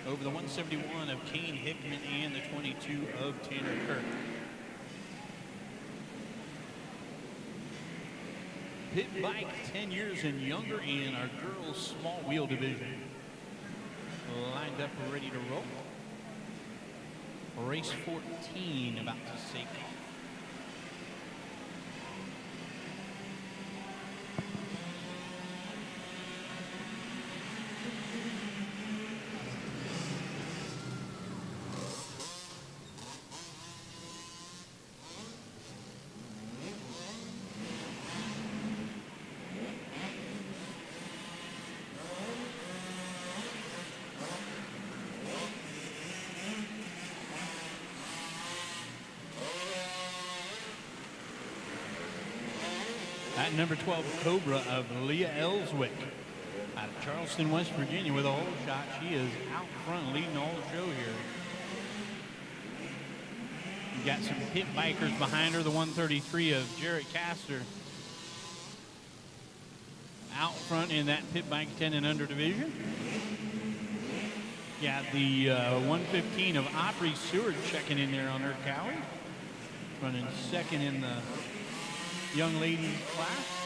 over the 171 of Kane Hickman and the 22 of Tanner Kirk. Pit bike 10 years and younger in our girls small wheel division. Lined up and ready to roll. Race 14 about to take off. At number 12, Cobra of Leah Ellswick out of Charleston, West Virginia with a hole shot. She is out front leading the whole show here. You got some pit bikers behind her. The 133 of Jarrett Castor out front in that pit bike 10 and under division. Got the 115 of Aubrey Seward checking in there on her Cowie. Running second in the young ladies class.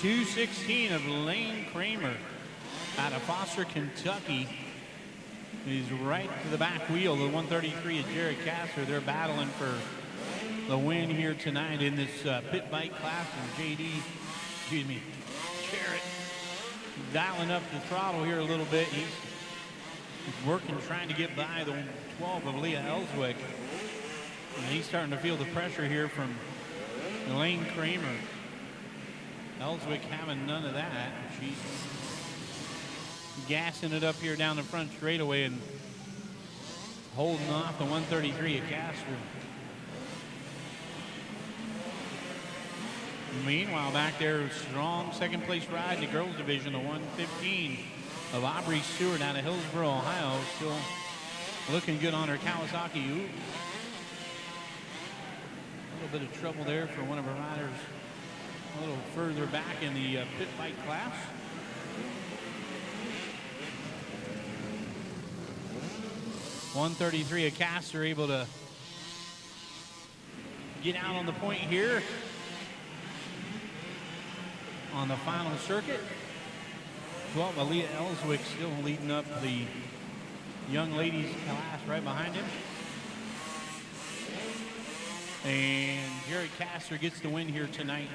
.216 of Lane Kramer out of Foster, Kentucky. He's right to the back wheel. The 133 is Jared Casser. They're battling for the win here tonight in this pit bike class. And Jared dialing up the throttle here a little bit. He's working, trying to get by the 12 of Leah Ellswick. And he's starting to feel the pressure here from Lane Kramer. Ellswick having none of that. She's gassing it up here down the front straightaway and holding off the 133 at Castor. Meanwhile, back there, strong second place ride in the girls division, the 115 of Aubrey Stewart out of Hillsboro, Ohio. Still looking good on her Kawasaki. Ooh. A little bit of trouble there for one of her riders a little further back in the pit bike class. .133 of Castor able to get out on the point here on the final circuit. 12 Aaliyah Ellswick still leading up the young ladies class right behind him. And Jared Castor gets the win here tonight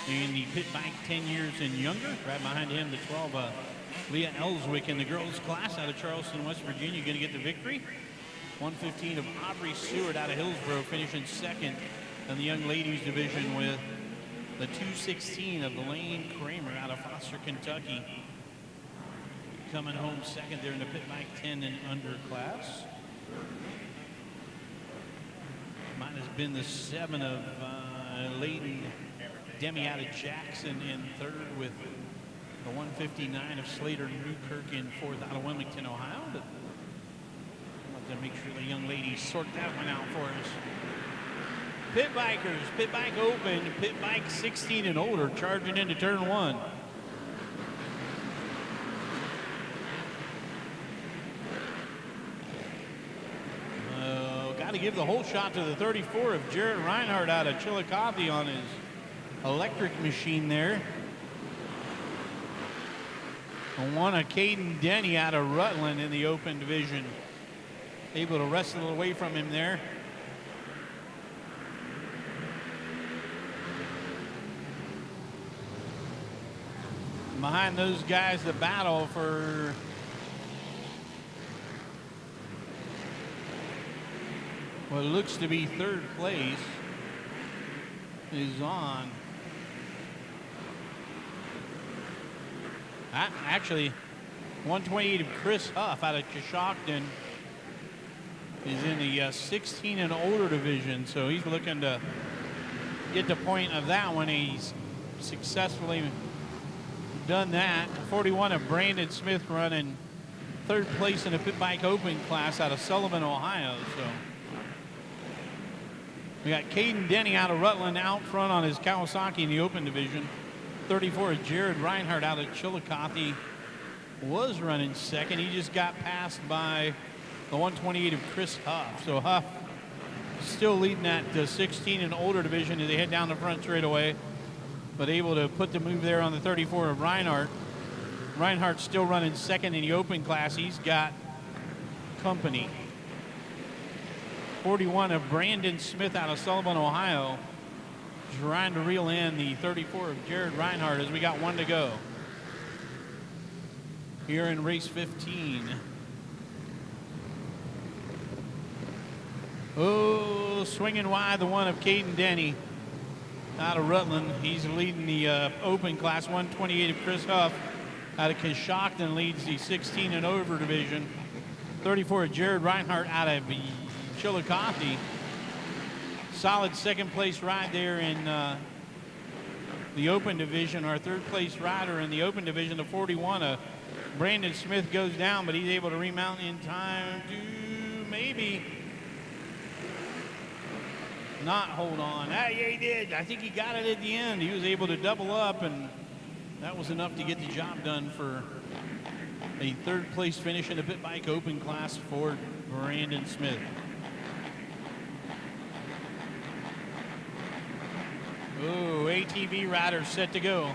in the pit bike 10 years and younger. Right behind him, the 12 Leah Ellswick in the girls class out of Charleston, West Virginia, going to get the victory. 115 of Aubrey Stewart out of Hillsboro finishing second in the young ladies division with the 216 of Lane Kramer out of Foster, Kentucky. Coming home second there in the pit bike 10 and under class. Might have been the 7 of Leighton Demi out of Jackson in third with the 159 of Slater Newkirk in fourth out of Wilmington, Ohio. But I'll have to make sure the young ladies sort that one out for us. Pit bikers, pit bike open, pit bike 16 and older, charging into turn one. Got to give the whole shot to the 34 of Jared Reinhardt out of Chillicothe on his electric machine there. And one of Caden Denny out of Rutland in the open division. Able to wrestle it away from him there. Behind those guys, the battle for what looks to be third place is on. Actually, 128 of Chris Huff out of Coshocton is in the 16 and older division, so he's looking to get the point of that one. He's successfully done that. 41 of Brandon Smith running third place in the pit bike open class out of Sullivan, Ohio. So we got Caden Denny out of Rutland out front on his Kawasaki in the open division. 34 of Jared Reinhardt out of Chillicothe was running second. He just got passed by the 128 of Chris Huff. So Huff still leading that 16 and older division as they head down the front straightaway, but able to put the move there on the 34 of Reinhardt. Reinhardt's still running second in the open class. He's got company. 41 of Brandon Smith out of Sullivan, Ohio, trying to reel in the 34 of Jared Reinhardt as we got one to go here in race 15. Oh, swinging wide, the one of Caden Denny out of Rutland. He's leading the open class. 128 of Chris Huff out of Coshocton leads the 16 and over division. 34 of Jared Reinhardt out of Chillicothe. Solid second place ride there in the open division, our third place rider in the open division, the 41, Brandon Smith goes down, but he's able to remount in time to maybe not hold on. Yeah, he did. I think he got it at the end. He was able to double up, and that was enough to get the job done for a third place finish in the pit bike open class for Brandon Smith. Oh, ATV riders set to go.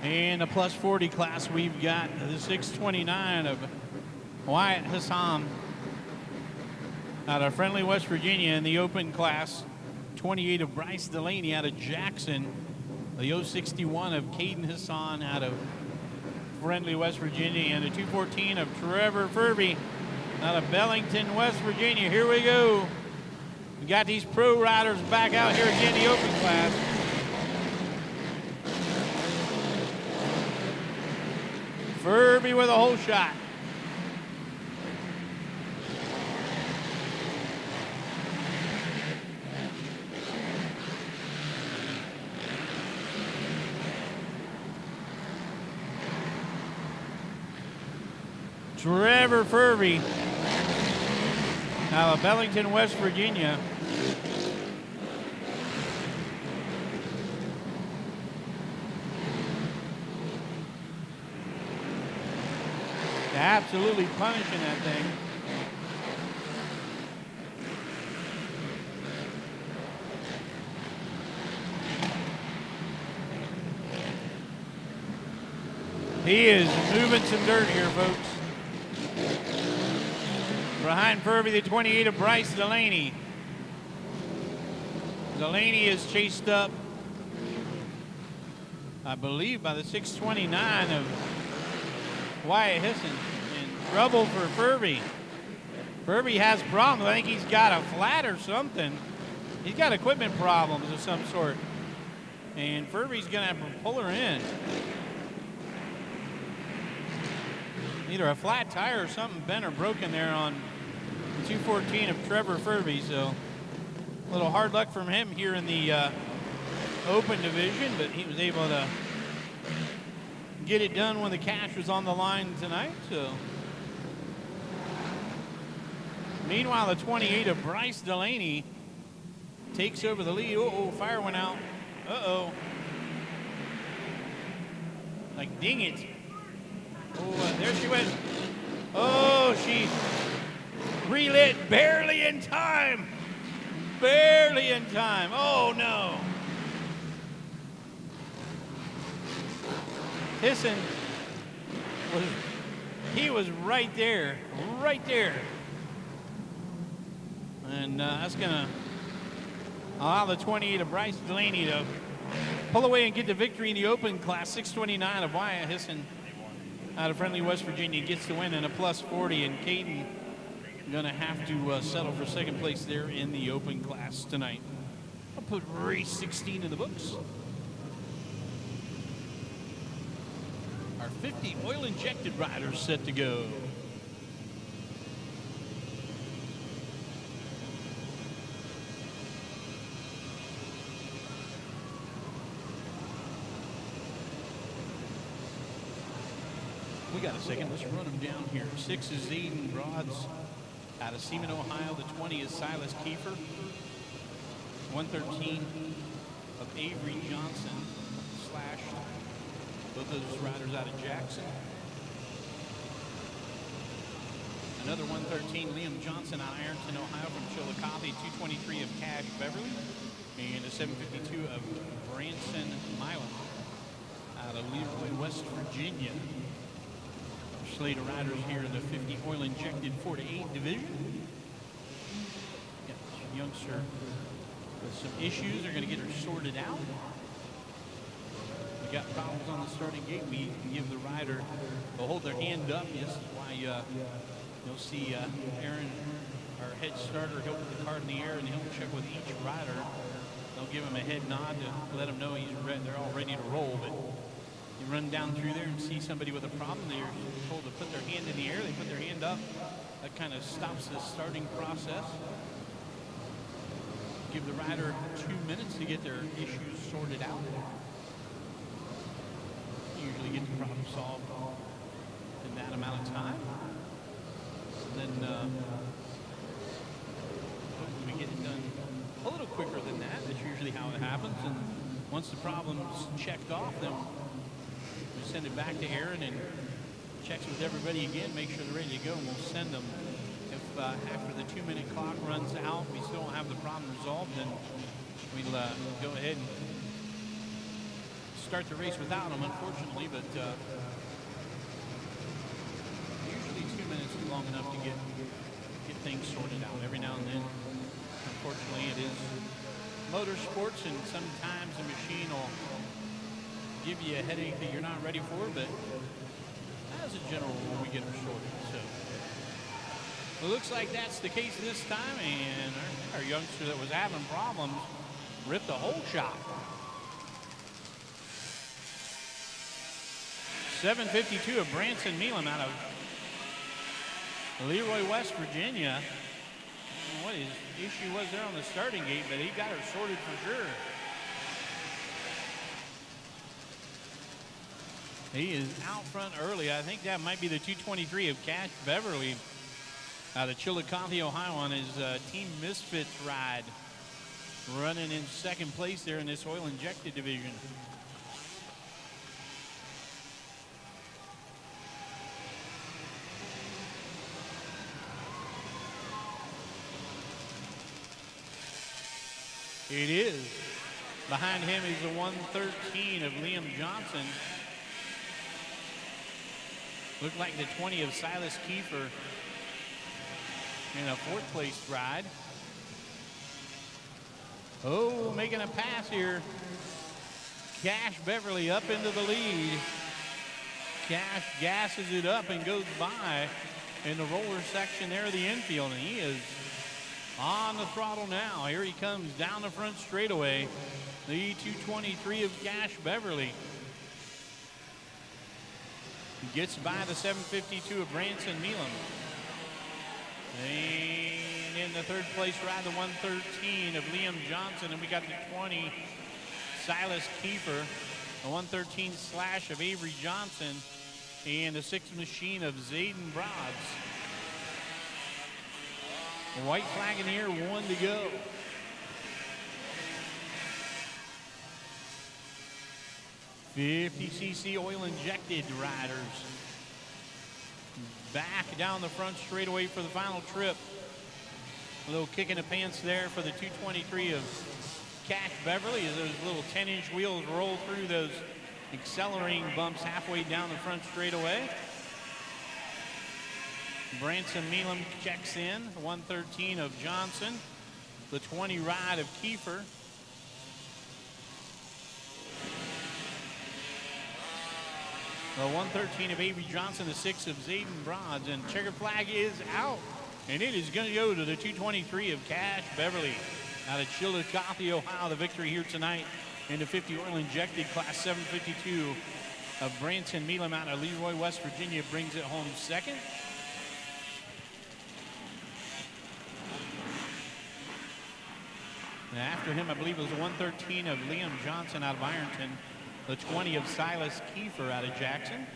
In the plus 40 class, we've got the 629 of Wyatt Hassan out of Friendly, West Virginia in the open class. 28 of Bryce Delaney out of Jackson. The 061 of Caden Hassan out of Friendly, West Virginia. And the 214 of Trevor Furby out of Bellington, West Virginia. Here we go. We got these pro riders back out here again in the open class. Furby with a hole shot. Trevor Furby out of Bellington, West Virginia. Absolutely punishing that thing. He is moving some dirt here, folks. Behind Furby, the 28 of Bryce Delaney. Delaney is chased up, I believe, by the 629 of Wyatt Hisson. In trouble for Furby. Furby has problems. I think he's got a flat or something. He's got equipment problems of some sort. And Furby's going to have to pull her in. Either a flat tire or something bent or broken there on the 214 of Trevor Furby. So a little hard luck from him here in the open division, but he was able to get it done when the cash was on the line tonight. So meanwhile, the 28 of Bryce Delaney takes over the lead. Uh-oh, fire went out. Uh-oh. Like, ding it. Oh, there she went. Oh, she relit barely in time. Barely in time. Oh, no. Hisson was right there. Right there. And that's going to allow the 28 of Bryce Delaney to pull away and get the victory in the open class. 629 of Wyatt Hisson out of Friendly, West Virginia gets the win in a plus 40, and Caden going to have to settle for second place there in the open class tonight. I'll put race 16 in the books. Our 50 oil-injected riders set to go. We got a second. Let's run them down here. 6 is Zayden Broads out of Seaman, Ohio. The 20 is Silas Kiefer. 113 of Avery Johnson, slashed. Both those riders out of Jackson. Another 113, Liam Johnson out of Ironton, Ohio from Chillicothe. 223 of Cash Beverly. And a 752 of Branson Milan out of Leroy, West Virginia. Slate of riders here in the 50 oil-injected 4-8 division. Got this youngster with some issues. They're going to get her sorted out. We got problems on the starting gate. We can give the rider, they'll hold their hand up. This is why you'll see Aaron, our head starter, he'll put the card in the air and he'll check with each rider. They'll give him a head nod to let him know he's ready. They're all ready to roll. But you run down through there and see somebody with a problem, they're told to put their hand in the air. They put their hand up. That kind of stops the starting process. Give the rider 2 minutes to get their issues sorted out. Usually get the problem solved in that amount of time. And then hopefully we get it done a little quicker than that. That's usually how it happens. And once the problem's checked off, then we send it back to Aaron and checks with everybody again, make sure they're ready to go, and we'll send them. If after the 2-minute clock runs out, we still don't have the problem resolved, then we'll go ahead and start the race without them, unfortunately, but usually 2 minutes is long enough to get things sorted out. Every now and then, unfortunately, it is motorsports, and sometimes the machine will give you a headache that you're not ready for, but as a general rule, we get them sorted. So it looks like that's the case this time, and our youngster that was having problems ripped a whole shot. 7:52 of Branson Meelam out of Leroy, West Virginia. I don't know what his issue was there on the starting gate, but he got her sorted for sure. He is out front early. I think that might be the 223 of Cash Beverly out of Chillicothe, Ohio, on his Team Misfits ride. Running in second place there in this oil-injected division. It is. Behind him is the 113 of Liam Johnson. Looked like the 20 of Silas Kiefer in a fourth place ride. Oh, making a pass here. Cash Beverly up into the lead. Cash gasses it up and goes by in the roller section there of the infield, and he is on the throttle now. Here he comes down the front straightaway. The 223 of Cash Beverly. He gets by the 752 of Branson Meelam. And in the third place ride, the 113 of Liam Johnson. And we got the 20, Silas Kiefer. The 113 slash of Avery Johnson. And the 6 machine of Zayden Broads. White flag in here, 1 to go. $50cc oil injected riders. Back down the front straightaway for the final trip. A little kick in the pants there for the 223 of Cash Beverly as those little 10-inch wheels roll through those accelerating bumps halfway down the front straightaway. Branson Meelam checks in, the 113 of Johnson, the 20 ride of Kiefer. The 113 of Avery Johnson, the 6 of Zayden Broads, and checker flag is out. And it is going to go to the 223 of Cash Beverly out of Chillicothe, Ohio. The victory here tonight in the 50 oil injected class 752 of Branson Meelam out of Leroy, West Virginia brings it home second. And after him, I believe it was the 113 of Liam Johnson out of Ironton, the 20 of Silas Kiefer out of Jackson,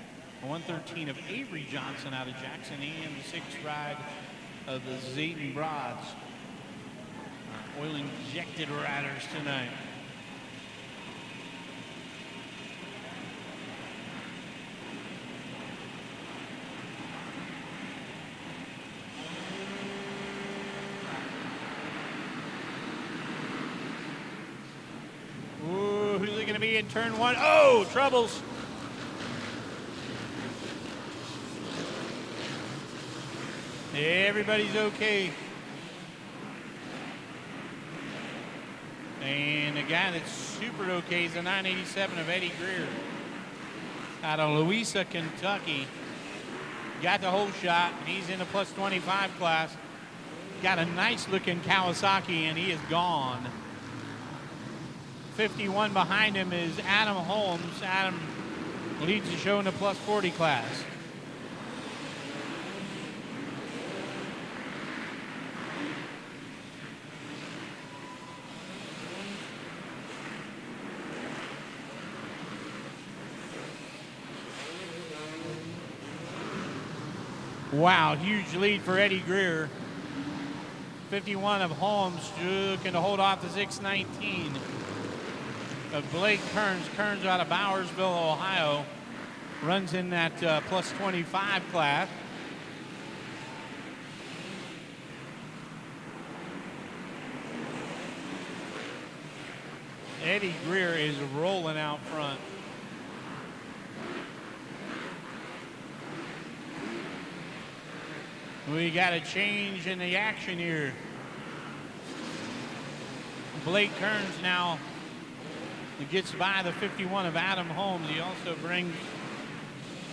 the 113 of Avery Johnson out of Jackson, and the 6th ride of the Zayden Broads. Oil-injected riders tonight. Who's it going to be in turn 1? Oh, troubles. Everybody's okay. And the guy that's super okay is the 987 of Eddie Greer out of Louisa, Kentucky. Got the whole shot. He's in the plus 25 class. Got a nice looking Kawasaki, and he is gone. 51 behind him is Adam Holmes. Adam leads the show in the plus 40 class. Wow, huge lead for Eddie Greer. 51 of Holmes looking to hold off the 619 of Blake Kearns. Kearns out of Bowersville, Ohio. Runs in that plus 25 class. Eddie Greer is rolling out front. We got a change in the action here. Blake Kearns now gets by the 51 of Adam Holmes. He also brings,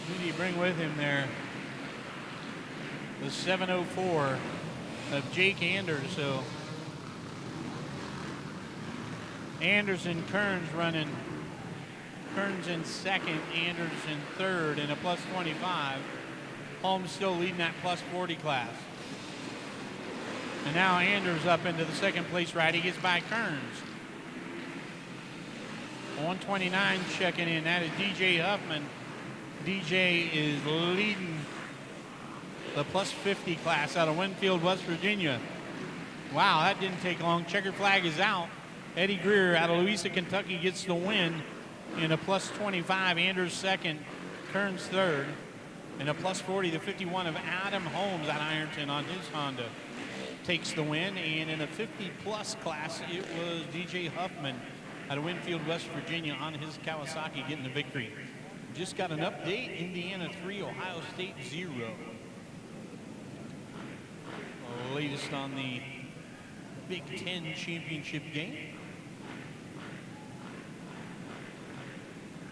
who did he bring with him there? The 704 of Jake Anders. So Anderson, Kearns running. Kearns in second, Anders in third in a plus 25. Holmes still leading that plus 40 class. And now Anders up into the second place ride. He gets by Kearns. 129 checking in. That is DJ Huffman. DJ is leading the plus 50 class out of Winfield, West Virginia. Wow, that didn't take long. Checkered flag is out. Eddie Greer out of Louisa, Kentucky gets the win in a plus 25. Anders second, Kearns third. In a plus 40, the 51 of Adam Holmes out of Ironton on his Honda takes the win. And in a 50-plus class, it was DJ Huffman out of Winfield, West Virginia on his Kawasaki getting the victory. Just got an update. Indiana 3, Ohio State 0. Latest on the Big Ten championship game.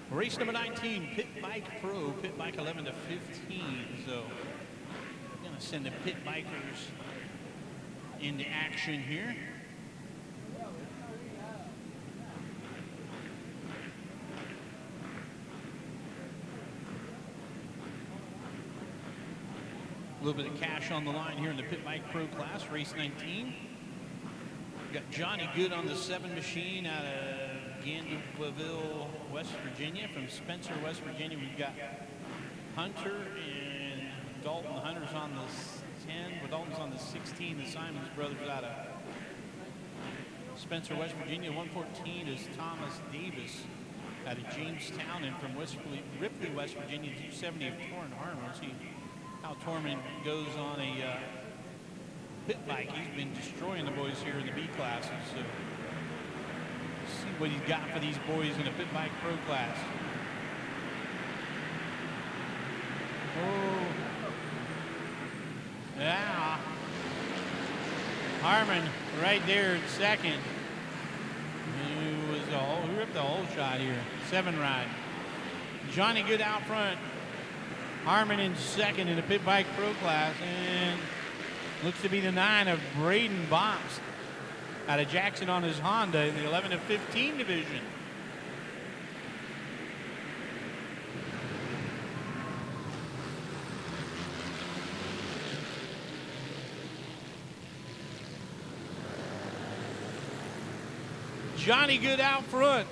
Race number 19, Pit Bike Pro, Pit Bike 11 to 15. So we're going to send the pit bikers into action here. A little bit of cash on the line here in the Pit Bike Pro class, race 19. We've got Johnny Good on the 7 machine out of Gandaville, West Virginia. From Spencer, West Virginia, we've got Hunter and Dalton. Hunter's on the 10, Dalton's on the 16. The Simons brothers out of Spencer, West Virginia. 114 is Thomas Davis out of Jamestown. And from Ripley, West Virginia, 270 of Torrin Harmon. We'll see how Torman goes on a pit bike. He's been destroying the boys here in the B classes. So see what he's got for these boys in a Pit Bike Pro class. Oh, yeah. Harmon right there at second. Who ripped the whole shot here? 7 ride. Johnny Good out front. Harmon in second in the Pit Bike Pro class, and looks to be the 9 of Braden Botts out of Jackson on his Honda in the 11 to 15 division. Johnny Good out front.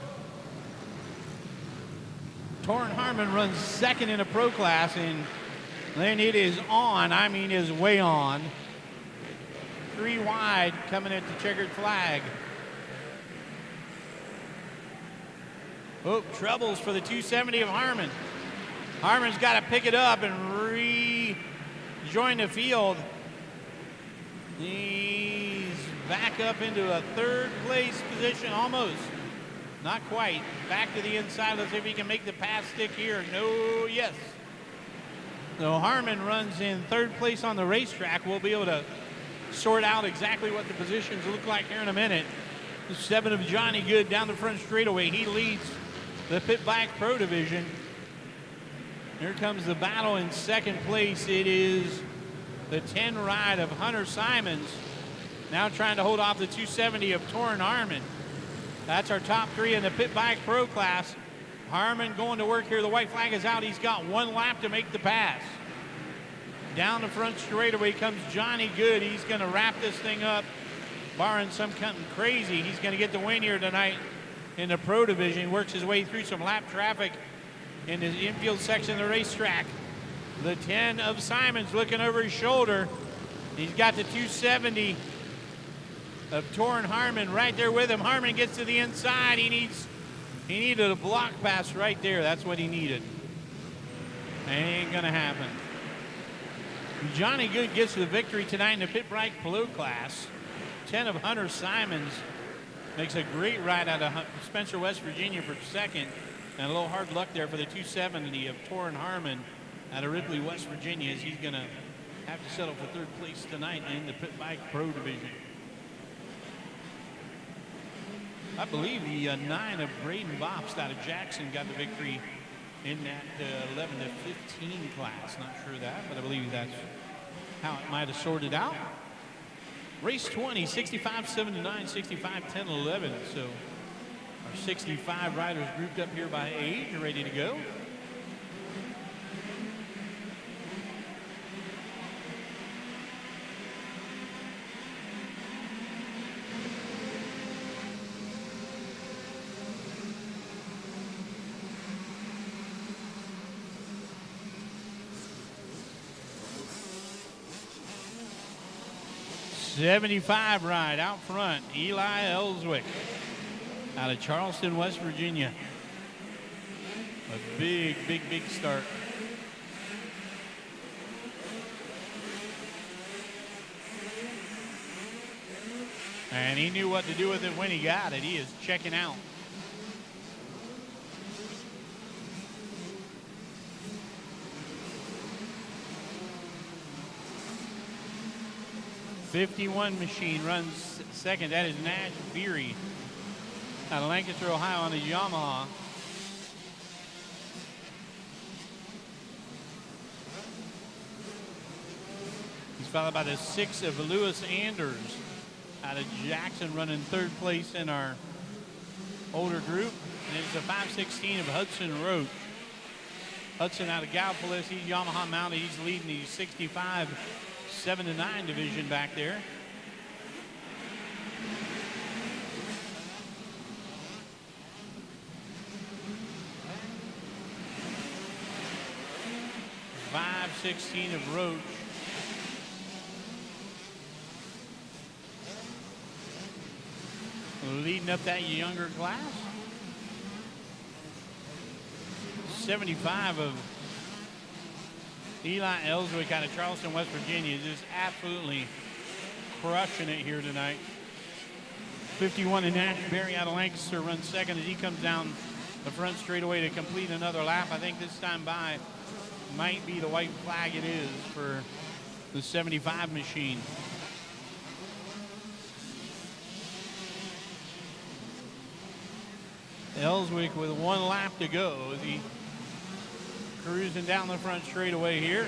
Torrin Harmon runs second in a pro class, and then it is on. I mean, is way on. 3 wide coming at the checkered flag. Oh, troubles for the 270 of Harmon. Harmon's got to pick it up and rejoin the field. He's back up into a 3rd place position, almost. Not quite. Back to the inside. Let's see if he can make the pass stick here. No, yes. So Harmon runs in 3rd place on the racetrack. We'll be able to sort out exactly what the positions look like here in a minute. The 7 of Johnny Good down the front straightaway. He leads the Pit Bike Pro division. Here comes the battle in 2nd place. It is the 10 ride of Hunter Simons. Now trying to hold off the 270 of Torrin Harmon. That's our top 3 in the Pit Bike Pro class. Harmon going to work here. The white flag is out. He's got 1 lap to make the pass. Down the front straightaway comes Johnny Good. He's going to wrap this thing up, barring something crazy. He's going to get the win here tonight in the Pro division. Works his way through some lap traffic in the infield section of the racetrack. The 10 of Simons looking over his shoulder. He's got the 270 of Torrin Harmon right there with him. Harmon gets to the inside. He needed a block pass right there. That's what he needed. Ain't gonna happen. Johnny Good gets the victory tonight in the Pit Bright Blue class. 10 of Hunter Simons makes a great ride out of Spencer, West Virginia for second. And a little hard luck there for the 270 of Torrin Harmon out of Ripley, West Virginia, as he's gonna have to settle for third place tonight in the Pit Bike Pro division. I believe the 9 of Braden Bops out of Jackson got the victory in that 11 to 15 class. Not sure of that, but I believe that's how it might have sorted out. Race 20, 65, 79, 65, 10, 11. So our 65 riders grouped up here by age are ready to go. '75 ride out front, Eli Ellswick out of Charleston, West Virginia. A big start. And he knew what to do with it when he got it. He is checking out. '51 machine runs second. That is Nash Beery out of Lancaster, Ohio on his Yamaha. He's followed by the 6 of Lewis Anders out of Jackson, running third place in our older group. And it's a 516 of Hudson Roach. Hudson out of Gallipolis, he's Yamaha mounted. He's leading the 65 7 to 9 division back there. .516 of Roach. Leading up that younger class. 75 of Eli Ellswick out of Charleston, West Virginia, just absolutely crushing it here tonight. 51 of Nash Berry out of Lancaster runs second as he comes down the front straightaway to complete another lap. I think this time by might be the white flag it is for the 75 machine. Ellswick with one lap to go as he cruising down the front straightaway here.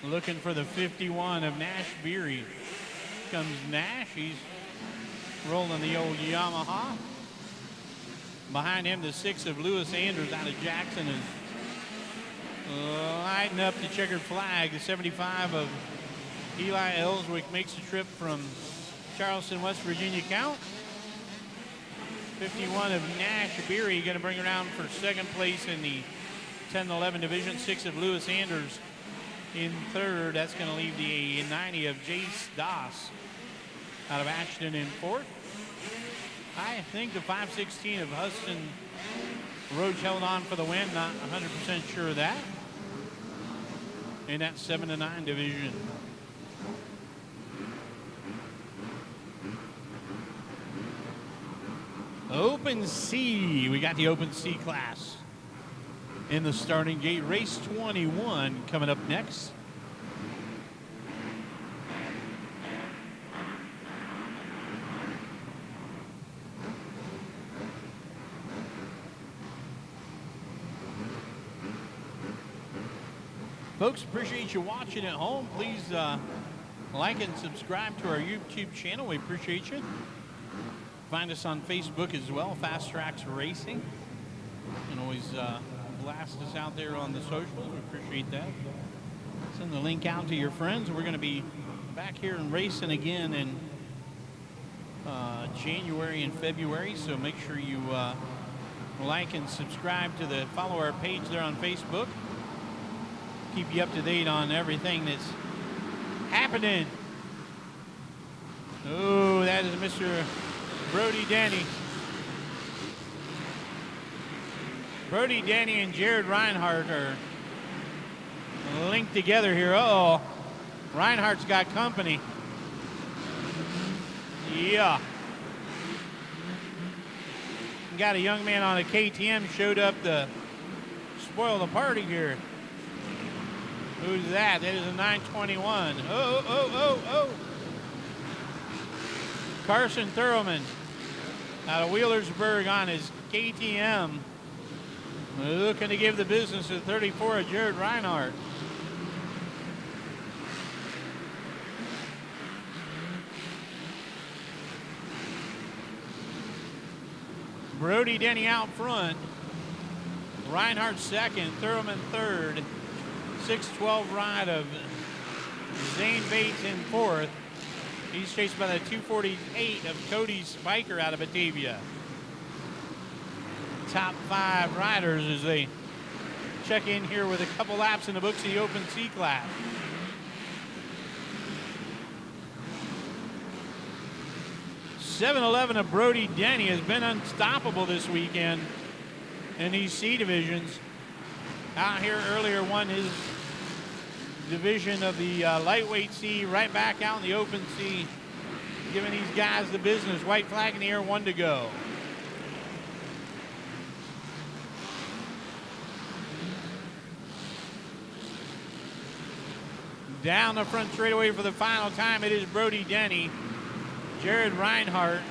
Looking for the 51 of Nash Beery. Comes Nash. He's rolling the old Yamaha. Behind him, the 6 of Lewis Anders out of Jackson is lighting up the checkered flag. The 75 of Eli Ellswick makes the trip from Charleston, West Virginia count. 51 of Nash Beery going to bring around for second place in the 10-11 division. 6 of Lewis Anders in third. That's going to leave the 90 of Jace Doss out of Ashton in fourth. I think the 516 of Hudson Roach held on for the win. Not 100% sure of that. In that 7 to 9 division. Open C. We got the Open C class in the starting gate. Race 21 coming up next. Folks, appreciate you watching at home. Please like and subscribe to our YouTube channel. We appreciate you. Find us on Facebook as well, Fast Traxx Racing. You can always blast us out there on the socials. We appreciate that. Send the link out to your friends. We're going to be back here and racing again in January and February, so make sure you like and subscribe to follow our page there on Facebook. keep you up to date on everything that's happening. Oh, that is Mr. Brody Denny. Brody Denny and Jared Reinhardt are linked together here. Uh-oh. Reinhardt's got company. Yeah. Got a young man on a KTM showed up to spoil the party here. Who's that? That is a 921. Oh. Carson Thurman out of Wheelersburg on his KTM. Looking to give the business to 34 of Jared Reinhardt. Brody Denny out front. Reinhardt second, Thurman third. 6-12 ride of Zane Bates in fourth. He's chased by the 248 of Cody Spiker out of Batavia. Top 5 riders as they check in here with a couple laps in the books of the Open C class. .711 of Brody Denny has been unstoppable this weekend in these C divisions. Out here earlier won his division of the lightweight C, right back out in the Open C, giving these guys the business. White flag in the air, 1 to go. Down the front straightaway for the final time, it is Brody Denny, Jared Reinhardt,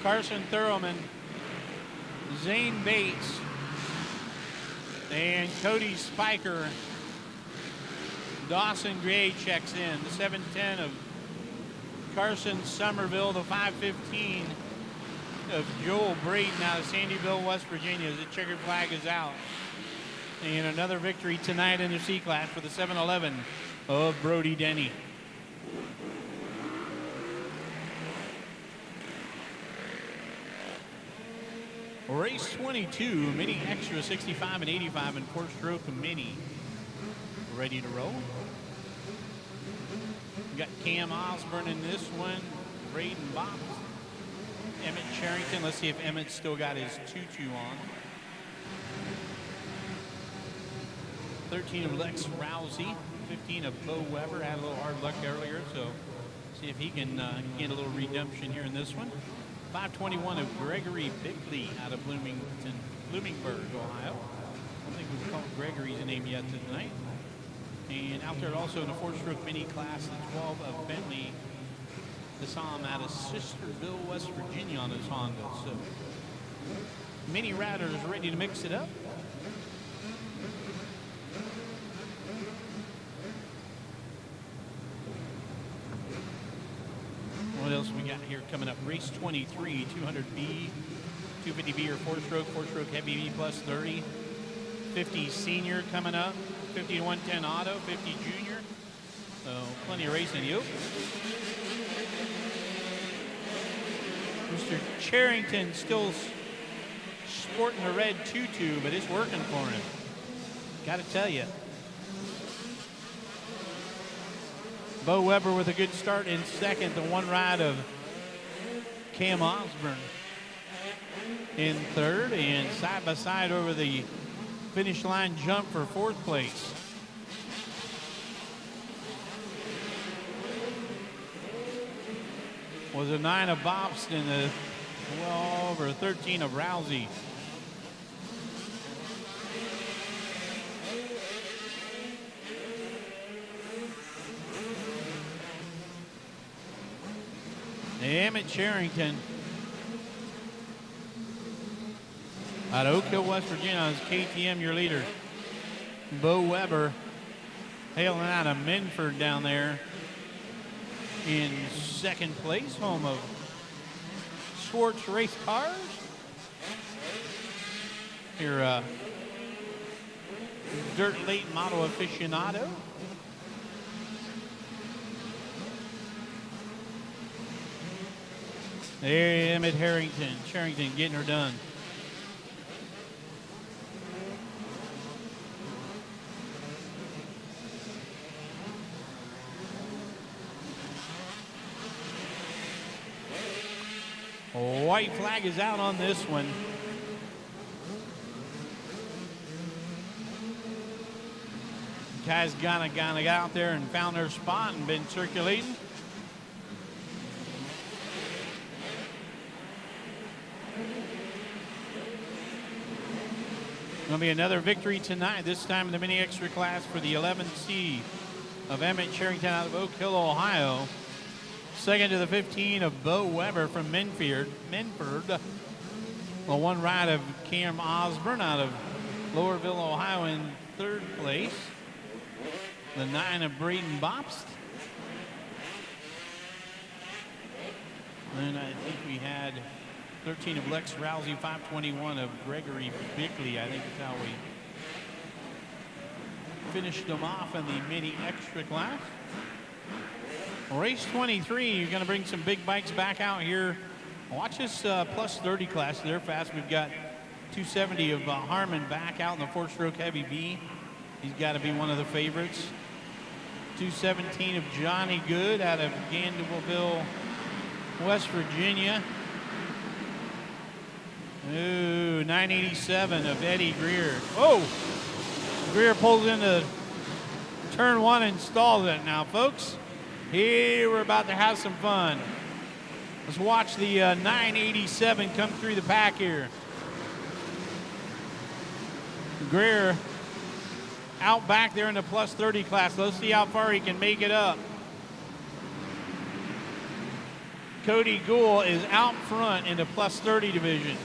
Carson Thurman, Zane Bates, and Cody Spiker. Dawson Gray checks in. The 710 of Carson Somerville, the 515 of Joel Braden out of Sandyville, West Virginia. The checkered flag is out. And another victory tonight in the C class for the 711 of Brody Denny. Race 22, mini extra 65 and 85 and 4-stroke mini. Ready to roll. We got Cam Osborne in this one. Braden Box. Emmett Charrington. Let's see if Emmett's still got his tutu on. 13 of Lex Rousey. 15 of Bo Weber. Had a little hard luck earlier, so see if he can get a little redemption here in this one. 521 of Gregory Bigley out of Bloomingburg, Ohio. I don't think we've called Gregory's name yet tonight. And out there also in the 4-stroke mini class, the 12 of Bentley Hassam out of Sisterville, West Virginia on his Honda. So mini riders ready to mix it up. What else we got here coming up? Race 23, 200B, 250B or 4-stroke heavy B plus 30. 50 senior coming up. 50 to 110 auto, 50 junior. So plenty of racing. Yep. Mr. Charrington still sporting a red tutu, but it's working for him. Got to tell you. Bo Weber with a good start in second. The 1 ride of Cam Osborne in third, and side by side over the finish line jump for 4th place. Was a 9 of Bobst and a well over 13 of Rousey. Emmett Charrington out of Oak Hill, West Virginia is KTM, your leader. Bo Weber hailing out of Minford down there in 2nd place, home of Schwartz Race Cars. Your dirt late model aficionado. There, Emmett Charrington getting her done. White flag is out on this one. Guys got out there and found their spot and been circulating. Going to be another victory tonight, this time in the mini extra class for the 11C of Emmett Charrington out of Oak Hill, Ohio. Second to the 15 of Bo Weber from Menford. Well, one ride of Cam Osborne out of Lowerville, Ohio in third place. The 9 of Braden Bobst. And I think we had 13 of Lex Rousey, 521 of Gregory Bickley. I think that's how we finished them off in the mini extra class. Race 23, you're going to bring some big bikes back out here. Watch this plus 30 class. They're fast. We've got 270 of Harmon back out in the 4-stroke heavy B. He's got to be one of the favorites. 217 of Johnny Good out of Gandalville, West Virginia. Ooh, 987 of Eddie Greer. Oh! Greer pulls into turn one and stalls it now, folks. Here we're about to have some fun. Let's watch the 987 come through the pack here. Greer out back there in the plus 30 class. Let's see how far he can make it up. Cody Gould is out front in the plus 30 division.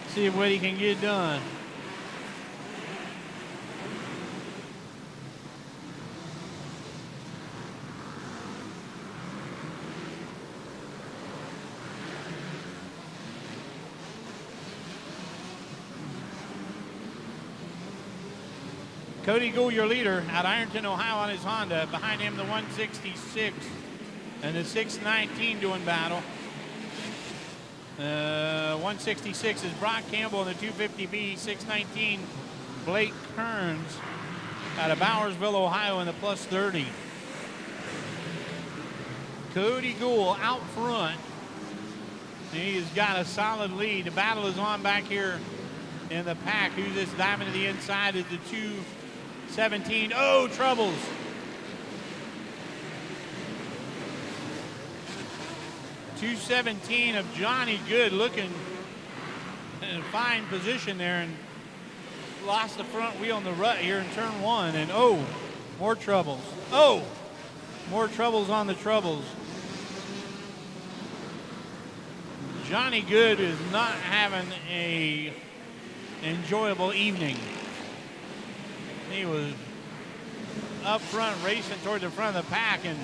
See what he can get done. Cody Gould, your leader, out Ironton, Ohio on his Honda. Behind him, the 166 and the 619 doing battle. 166 is Brock Campbell in the 250B. 619, Blake Kearns out of Bowersville, Ohio in the plus 30. Cody Gould out front. He's got a solid lead. The battle is on back here in the pack. Who's this diving to the inside is the 217. Oh, troubles. .217 of Johnny Good looking in a fine position there and lost the front wheel in the rut here in turn one. And oh, more troubles. Oh, more troubles on the troubles. Johnny Good is not having a enjoyable evening. He was up front racing toward the front of the pack and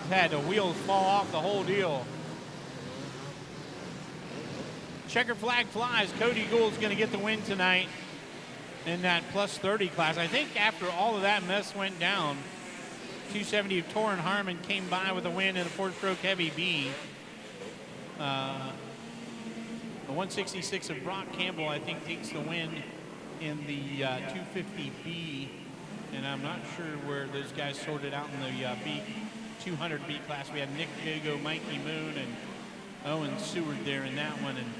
had the wheels fall off the whole deal. Checker flag flies. Cody Gould's going to get the win tonight in that plus 30 class. I think after all of that mess went down, 270 of Torrin Harmon came by with a win in the 4-stroke heavy B. The 166 of Brock Campbell, I think, takes the win in the 250B. And I'm not sure where those guys sorted out in the B. 200B class. We had Nick Jago, Mikey Moon, and Owen Seward there in that one, and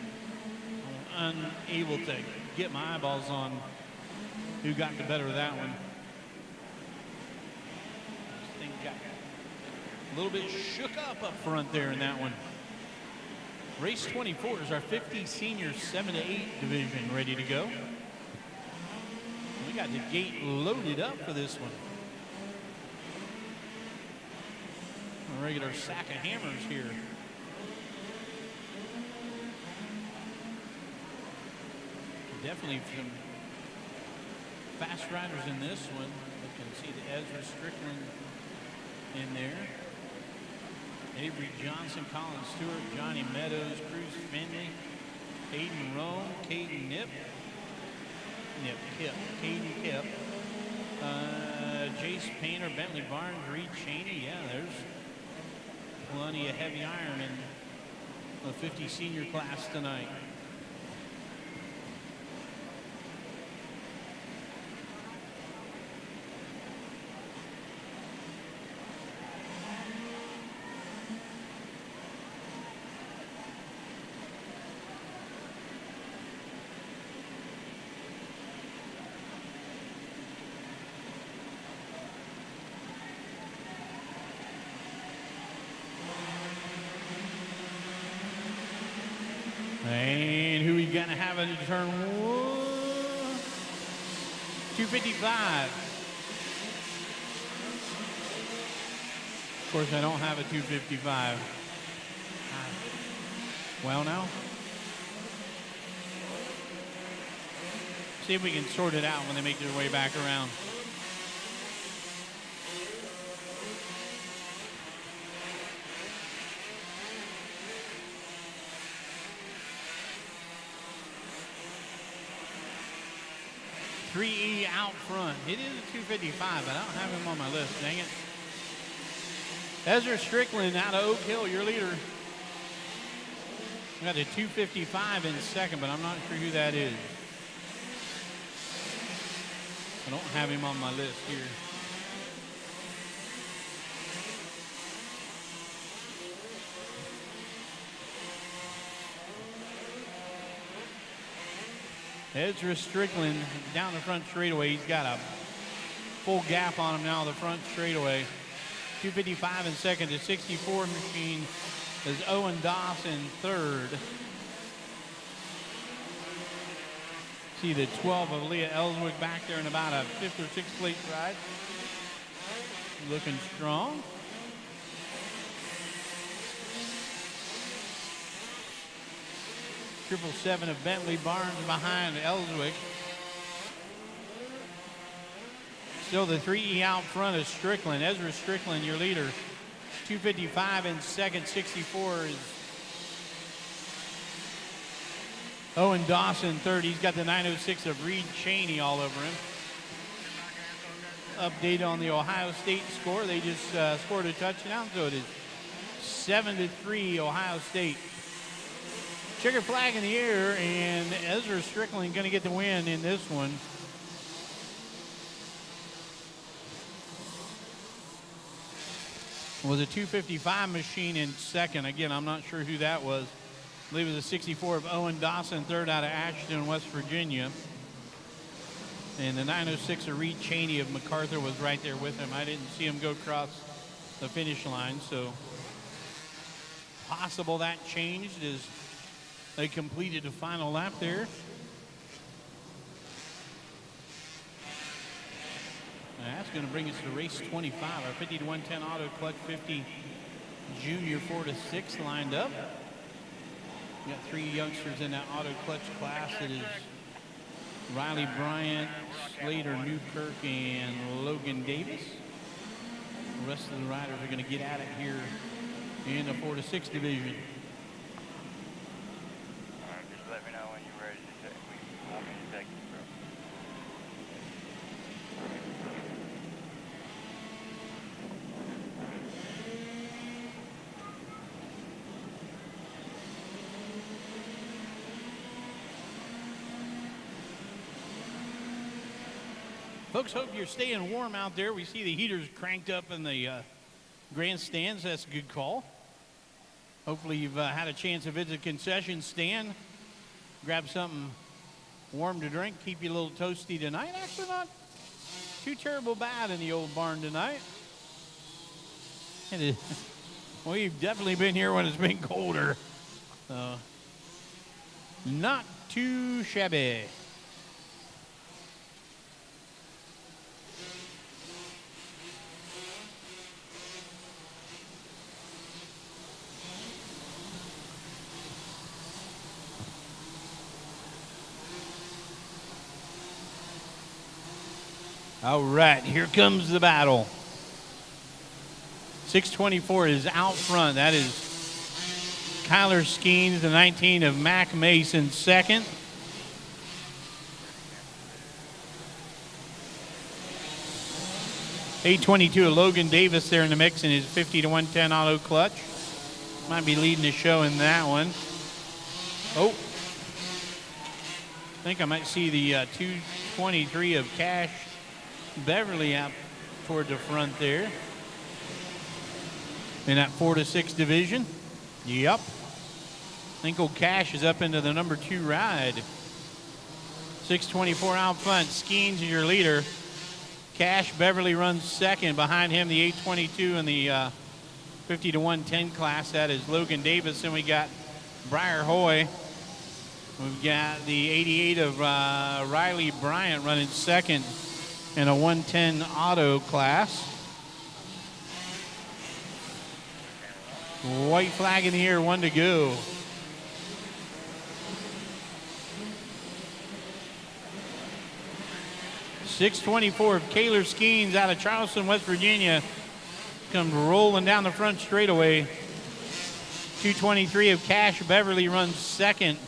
I'm unable to get my eyeballs on who got the better of that one. This thing got a little bit shook up front there in that one. Race 24 is our 50 senior 7 to 8 division ready to go. We got the gate loaded up for this one. A regular sack of hammers here. Definitely some fast riders in this one. You can see the Ezra Strickland in there. Avery Johnson, Colin Stewart, Johnny Meadows, Cruz Finley, Aiden Rome, Caden Kip, Jace Painter, Bentley Barnes, Reed Cheney. Yeah, there's plenty of heavy iron in the 50 senior class tonight. And who we gonna have in turn 255. Of course, I don't have a 255. Well, now. See if we can sort it out when they make their way back around. E out front. It is a 255, but I don't have him on my list. Dang it. Ezra Strickland out of Oak Hill, your leader. We got a 255 in second, but I'm not sure who that is. I don't have him on my list here. Ezra Strickland down the front straightaway. He's got a full gap on him now, the front straightaway. 255 in second. The 64 machine is Owen Dawson third. See the 12 of Leah Ellswick back there in about a 5th or 6th place ride. Looking strong. Triple 7 of Bentley Barnes behind Ellswick. Still the 3E out front is Strickland. Ezra Strickland, your leader. 255 in second. 64 is Owen Dawson third. He's got the 906 of Reed Cheney all over him. Update on the Ohio State score. They just scored a touchdown, so it is 7-3 Ohio State. Checker flag in the air, and Ezra Strickland going to get the win in this one. Was a 255 machine in second. Again, I'm not sure who that was. I believe it was a 64 of Owen Dawson, third out of Ashton, West Virginia. And the 906 of Reed Cheney of MacArthur was right there with him. I didn't see him go across the finish line, so possible that changed as they completed the final lap there. And that's going to bring us to race 25. Our 50 to 110 auto clutch 50 junior 4 to 6 lined up. We got 3 youngsters in that auto clutch class. It is Riley Bryant, Slater Newkirk, and Logan Davis. The rest of the riders are going to get at it here in the 4 to 6 division. Let me know when you're ready to take. How many seconds, bro? Folks, hope you're staying warm out there. We see the heaters cranked up in the grandstands. That's a good call. Hopefully you've had a chance to visit a concession stand. Grab something warm to drink, keep you a little toasty tonight. Actually not too terrible bad in the old barn tonight. We've definitely been here when it's been colder. Not too shabby. All right, here comes the battle. 624 is out front. That is Kyler Skeens, the 19 of Mac Mason, second. $822 of Logan Davis there in the mix in his 50 to 110 auto clutch. Might be leading the show in that one. Oh. I think I might see the 223 of Cash Beverly out toward the front there in that 4 to 6 division. Yep. I think old Cash is up into the number 2 ride. 624 out front. Skeens is your leader. Cash Beverly runs second. Behind him, the 822 in the 50 to 110 class. That is Logan Davis. And we got Briar Hoy We've got the 88 of Riley Bryant running second in a 110 auto class. White flag in the air, 1 to go. .624 of Kaylor Skeens out of Charleston, West Virginia, comes rolling down the front straightaway. 223 of Cash Beverly runs second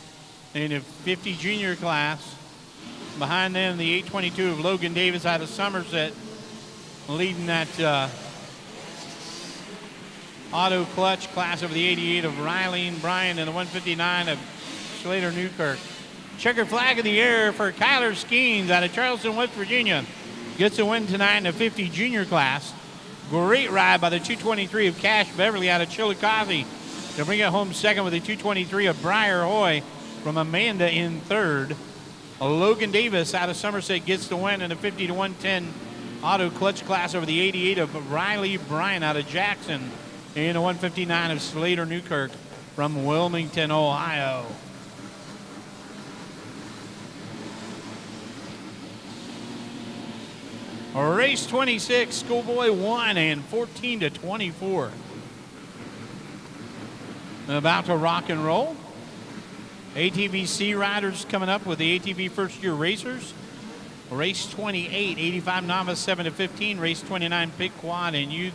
in a 50 junior class. Behind them, the 822 of Logan Davis out of Somerset, leading that auto clutch class of the 88 of Riley Bryant and the 159 of Slater Newkirk. Checker flag in the air for Kyler Skeens out of Charleston, West Virginia. Gets a win tonight in the 50 junior class. Great ride by the 223 of Cash Beverly out of Chillicothe to bring it home second with the 223 of Briar Hoy from Amanda in third. Logan Davis out of Somerset gets the win in the 50 to 110 auto clutch class over the 88 of Riley Bryant out of Jackson and the 159 of Slater Newkirk from Wilmington, Ohio. Race 26, Schoolboy 1 and 14 to 24. About to rock and roll. ATVC riders coming up with the ATV first year racers. Race 28, 85 novice 7 to 15. Race 29, big quad and youth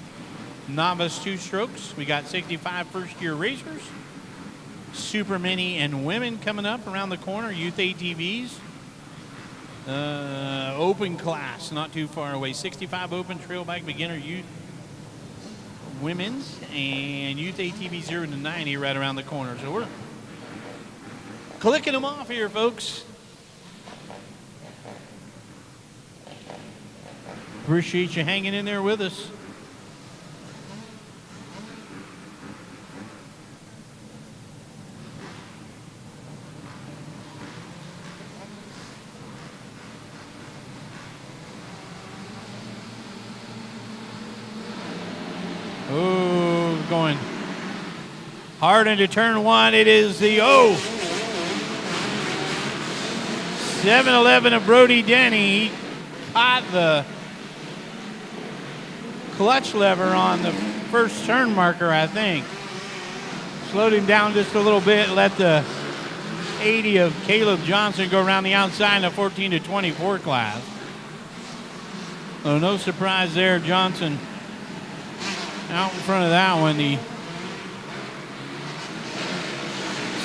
novice 2 strokes. We got 65 first year racers. Super mini and women coming up around the corner. Youth ATVs. Open class, not too far away. 65 open trail bike beginner youth women's and youth ATV 0 to 90 right around the corner. So we're clicking them off here, folks. Appreciate you hanging in there with us. Oh, going hard into turn 1. It is the 7-11 of Brody Denny. He caught the clutch lever on the first turn marker, I think. Slowed him down just a little bit. Let the 80 of Caleb Johnson go around the outside in the 14 to 24 class. So no surprise there. Johnson out in front of that one. The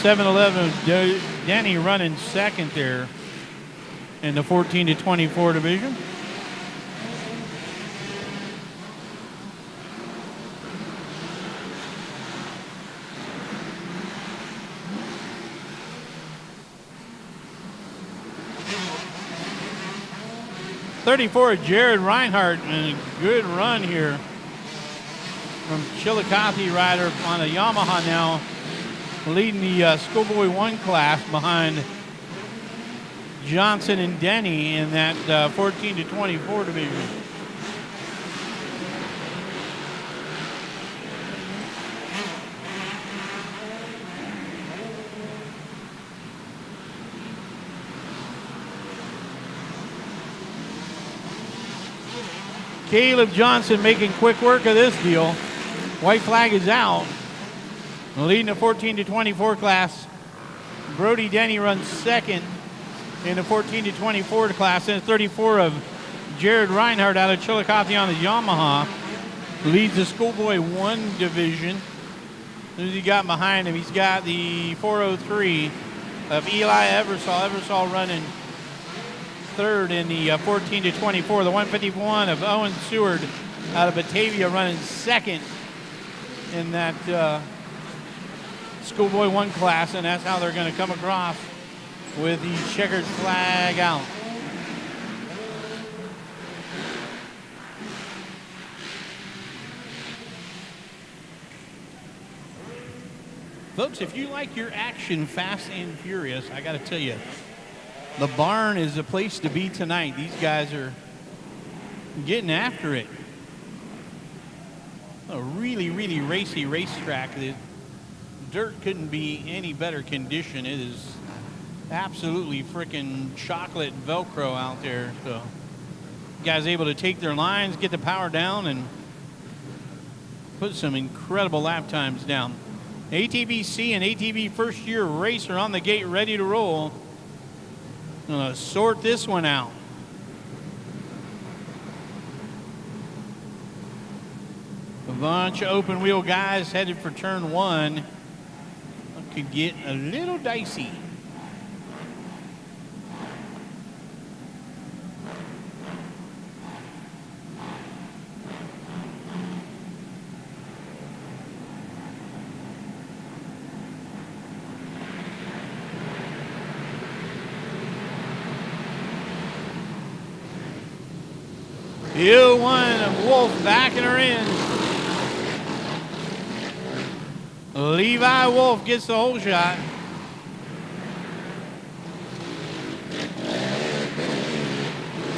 7-11 of Denny running second there in the 14 to 24 division. .34 Jared Reinhardt, and a good run here from Chillicothe rider on a Yamaha now, leading the Schoolboy 1 class behind Johnson and Denny in that 14 to 24 division. Caleb Johnson making quick work of this deal. White flag is out. Leading the 14 to 24 class. Brody Denny runs second in the 14 to 24 class. And 34 of Jared Reinhardt out of Chillicothe on the Yamaha leads the Schoolboy 1 division. Who's he got behind him? He's got the 403 of Eli Eversole. Eversole running third in the 14 to 24. The 151 of Owen Seward out of Batavia running second in that Schoolboy 1 class, and that's how they're going to come across with the checkered flag out. Folks, if you like your action fast and furious, I got to tell you, the barn is the place to be tonight. These guys are getting after it. A really, really racy racetrack. The dirt couldn't be any better condition. It is absolutely freaking chocolate Velcro out there. So guys able to take their lines, get the power down, and put some incredible lap times down. ATVC and ATV first year racer on the gate, ready to roll. Gonna sort this one out. A bunch of open wheel guys headed for turn one. It could get a little dicey. Hill one of Wolf backing her in. Levi Wolf gets the whole shot.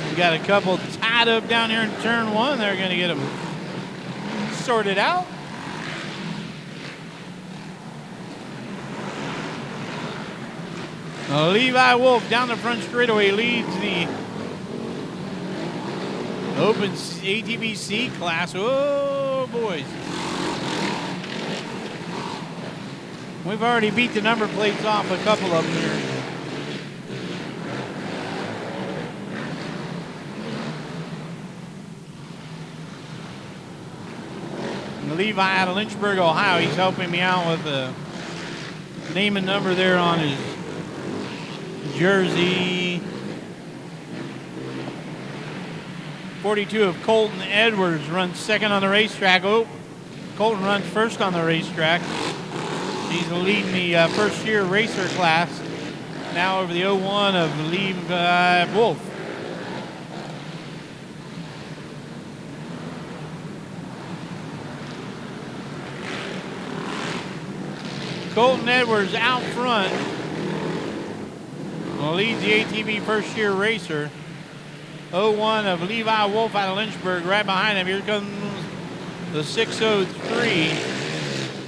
We got a couple tied up down here in turn one. They're going to get them sorted out. Levi Wolf down the front straightaway leads the Open ATVC class. Oh, boys. We've already beat the number plates off a couple of them here. And Levi out of Lynchburg, Ohio. He's helping me out with the name and number there on his jersey. 42 of Colton Edwards runs second on the racetrack. Oh, Colton runs first on the racetrack. He's leading the first year racer class. Now over the 01 of Levi Wolf. Colton Edwards out front leads the ATV first year racer. 01 of Levi Wolf out of Lynchburg right behind him. Here comes the 603.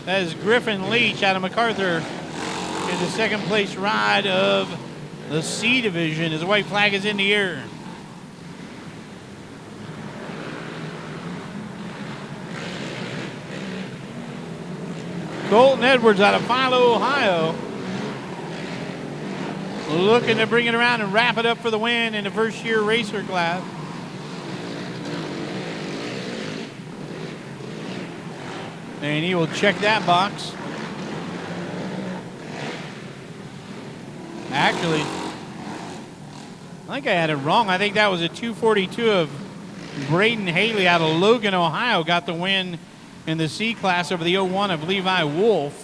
That is Griffin Leach out of MacArthur in the second place ride of the C division as the white flag is in the air. Colton Edwards out of Philo, Ohio, looking to bring it around and wrap it up for the win in the first year racer class. And he will check that box. Actually, I think I had it wrong. I think that was a 242 of Braden Haley out of Logan, Ohio, got the win in the C class over the 01 of Levi Wolf.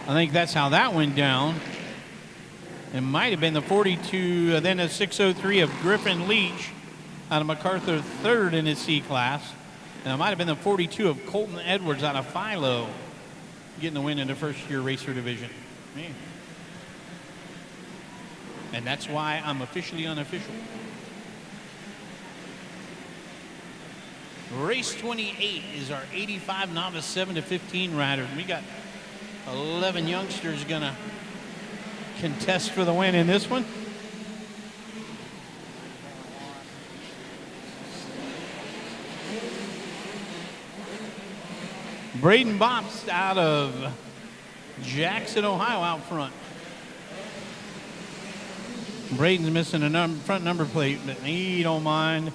I think that's how that went down. It might have been the 42, then a 603 of Griffin Leach out of MacArthur, third in his C class. And it might have been the 42 of Colton Edwards out of Philo, getting the win in the first year racer division. Man. And that's why I'm officially unofficial. Race 28 is our 85 novice 7 to 15 rider. We got 11 youngsters gonna contest for the win in this one. Braden Bops out of Jackson, Ohio out front. Braden's missing a front number plate, but he don't mind.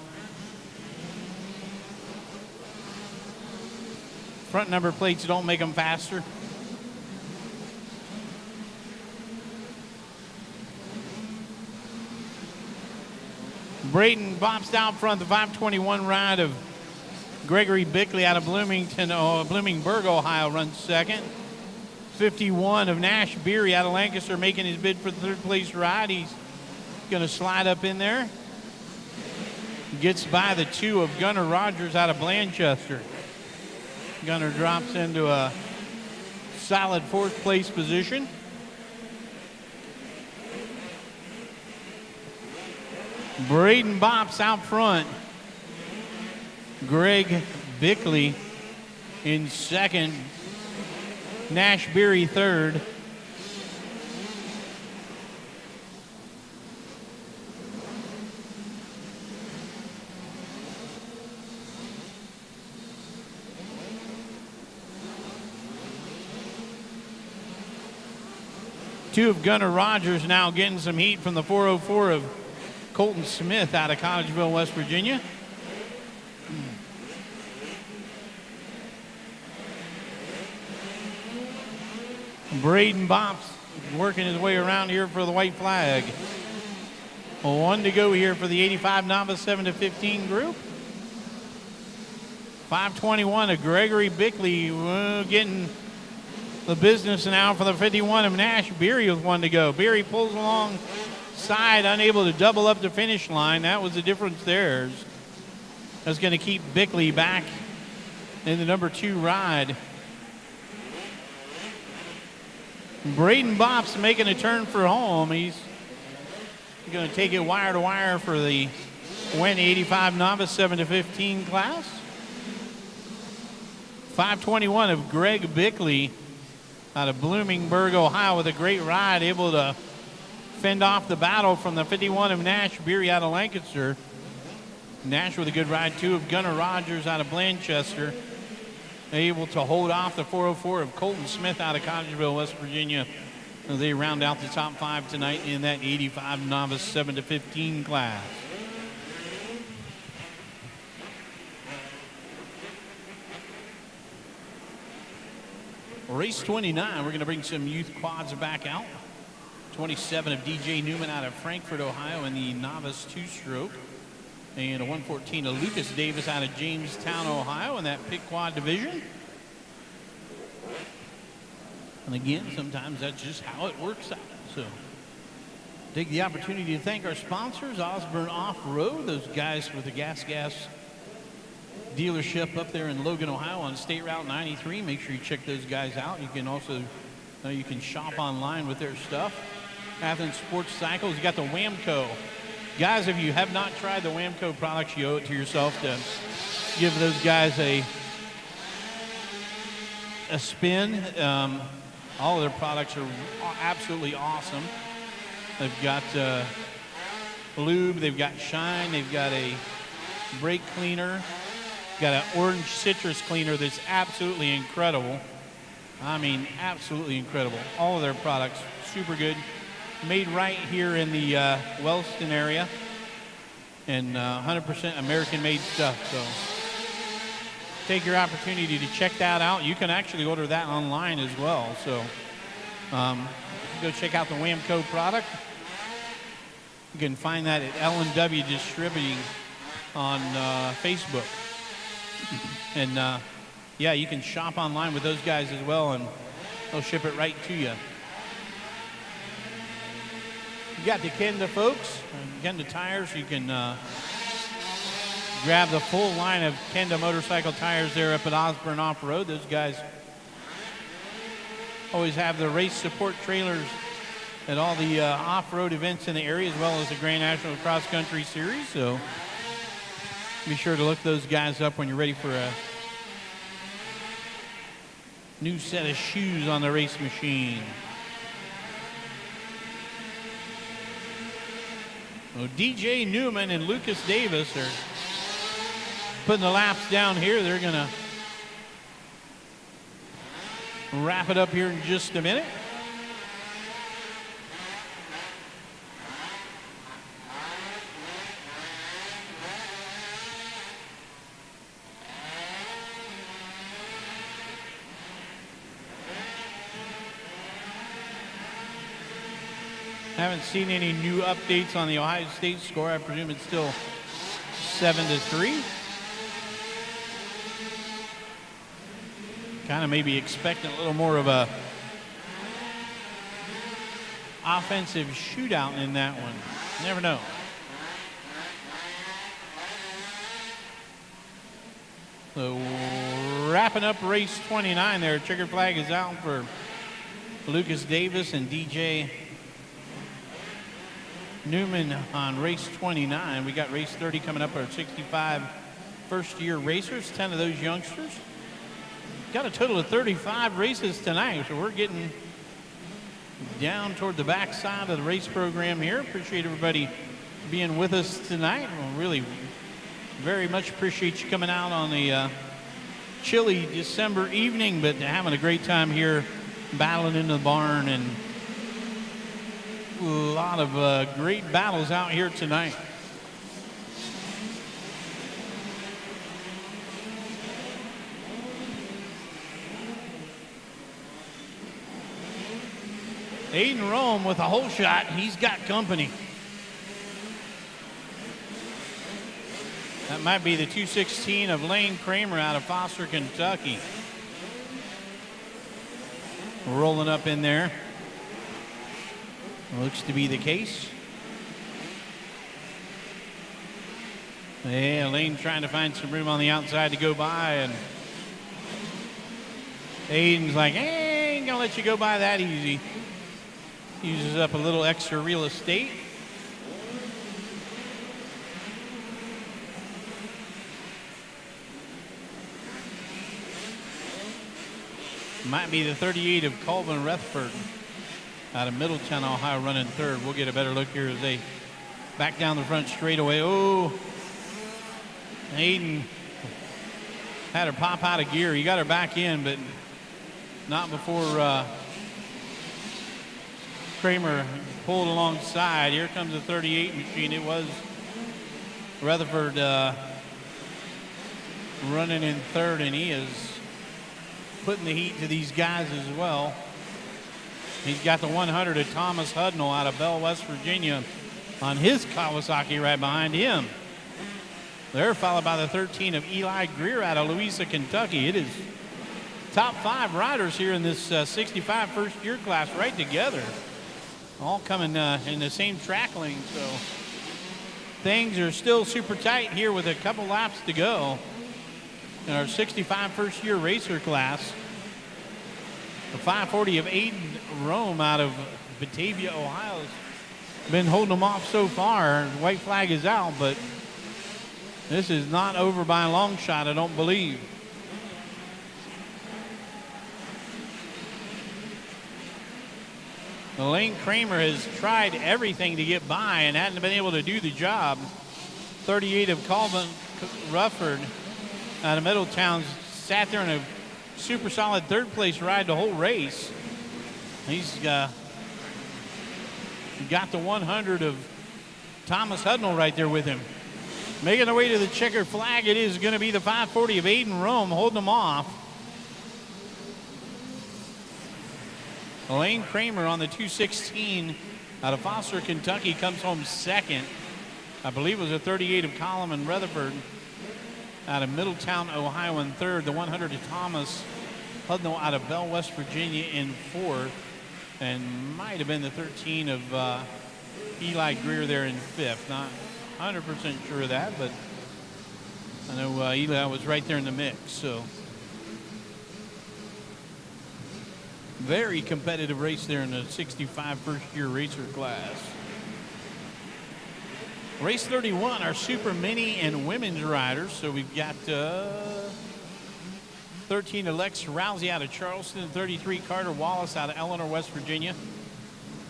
Front number plates don't make them faster. Braden bops out front, the 521 ride of Gregory Bickley out of Bloomingburg, Ohio runs second. 51 of Nash Beery out of Lancaster making his bid for the third place ride. He's going to slide up in there. Gets by the 2 of Gunnar Rogers out of Blanchester. Gunnar drops into a solid fourth place position. Braden Bops out front. Greg Bickley in second. Nash Beery third. Two of Gunnar Rogers now getting some heat from the 404 of Colton Smith out of Cottageville, West Virginia. Braden Bops working his way around here for the white flag. One to go here for the 85 novice 7 to 15 group. 521 of Gregory Bickley getting the business now for the 51 of Nash Beery with one to go. Beery pulls alongside, unable to double up the finish line. That was the difference there. That's going to keep Bickley back in the number 2 ride. Braden Bops making a turn for home. He's going to take it wire to wire for the WEN 85 novice 7 to 15 class. 521 of Greg Bickley out of Bloomingburg, Ohio, with a great ride, able to fend off the battle from the 51 of Nash Beery out of Lancaster. Nash with a good ride, too, of Gunnar Rogers out of Blanchester, able to hold off the 404 of Colton Smith out of Cottageville, West Virginia. They round out the top 5 tonight in that 85 novice 7 to 15 class. Race 29, we're going to bring some youth quads back out. 27 of DJ Newman out of Frankfort, Ohio in the novice 2-stroke. And a 114 of Lucas Davis out of Jamestown, Ohio in that pit quad division. And again, sometimes that's just how it works out. So take the opportunity to thank our sponsors, Osborne Off-Road, those guys with the Gas dealership up there in Logan, Ohio on State Route 93. Make sure you check those guys out. You can also you can shop online with their stuff. Athens Sports Cycles, you got the Whamco. Guys, if you have not tried the Whamco products, you owe it to yourself to give those guys a spin. All of their products are absolutely awesome. They've got lube, they've got shine, they've got a brake cleaner, got an orange citrus cleaner that's absolutely incredible. I mean, absolutely incredible. All of their products, super good. Made right here in the Wellston area, and 100% American-made stuff. So take your opportunity to check that out. You can actually order that online as well. So go check out the Whamco product. You can find that at L&W Distributing on Facebook. And yeah, you can shop online with those guys as well, and they'll ship it right to you. You got the Kenda folks, Kenda tires. You can grab the full line of Kenda motorcycle tires there up at Osborne Off-Road. Those guys always have the race support trailers at all the off-road events in the area, as well as the Grand National Cross Country Series. So be sure to look those guys up when you're ready for a new set of shoes on the race machine. Well, DJ Newman and Lucas Davis are putting the laps down here. They're going to wrap it up here in just a minute. Haven't seen any new updates on the Ohio State score. I presume it's still 7-3. Kind of maybe expecting a little more of a offensive shootout in that one. Never know. So wrapping up race 29 there. Trigger flag is out for Lucas Davis and DJ Newman on race 29. We got race 30 coming up, our 65 first-year racers, 10 of those youngsters. got a total of 35 races tonight, so we're getting down toward the back side of the race program here. Appreciate everybody being with us tonight. Well, really very much appreciate you coming out on the chilly December evening, but having a great time here battling in the barn, and a lot of great battles out here tonight. Aiden Rome with a hole shot. He's got company. That might be the 216 of Lane Kramer out of Foster, Kentucky. Rolling up in there. Looks to be the case. Yeah, Lane trying to find some room on the outside to go by, and Aiden's like, hey, ain't gonna let you go by that easy. Uses up a little extra real estate. Might be the 38 of Colvin Rutherford out of Middletown, Ohio, running third. We'll get a better look here as they back down the front straightaway. Oh, Aiden had her pop out of gear. He got her back in, but not before Kramer pulled alongside. Here comes the 38 machine. It was Rutherford running in third, and he is putting the heat to these guys as well. He's got the 100 of Thomas Hudnall out of Bell, West Virginia on his Kawasaki right behind him. They're followed by the 13 of Eli Greer out of Louisa, Kentucky. It is top 5 riders here in this 65 first year class right together. All coming in the same track lane, so things are still super tight here with a couple laps to go in our 65 first year racer class. The 540 of Aiden Rome out of Batavia, Ohio, has been holding them off so far. White flag is out, but this is not over by a long shot, I don't believe. Lane Kramer has tried everything to get by and hadn't been able to do the job. 38 of Colvin Rufford out of Middletown sat there in a super solid third place ride the whole race. He's got the 100 of Thomas Hudnall right there with him. Making their way to the checkered flag, it is going to be the 540 of Aiden Rome holding them off. Lane Kramer on the 216 out of Foster, Kentucky comes home second. I believe it was a 38 of Coleman Rutherford out of Middletown, Ohio in third. The 100 of Thomas Hudnall out of Bell, West Virginia in fourth. And might have been the 13 of Eli Greer there in fifth. Not 100% sure of that, but I know Eli was right there in the mix. So very competitive race there in the 65 first year racer class. Race 31, our super mini and women's riders. So we've got 13 Alex Rousey out of Charleston, 33 Carter Wallace out of Eleanor, West Virginia.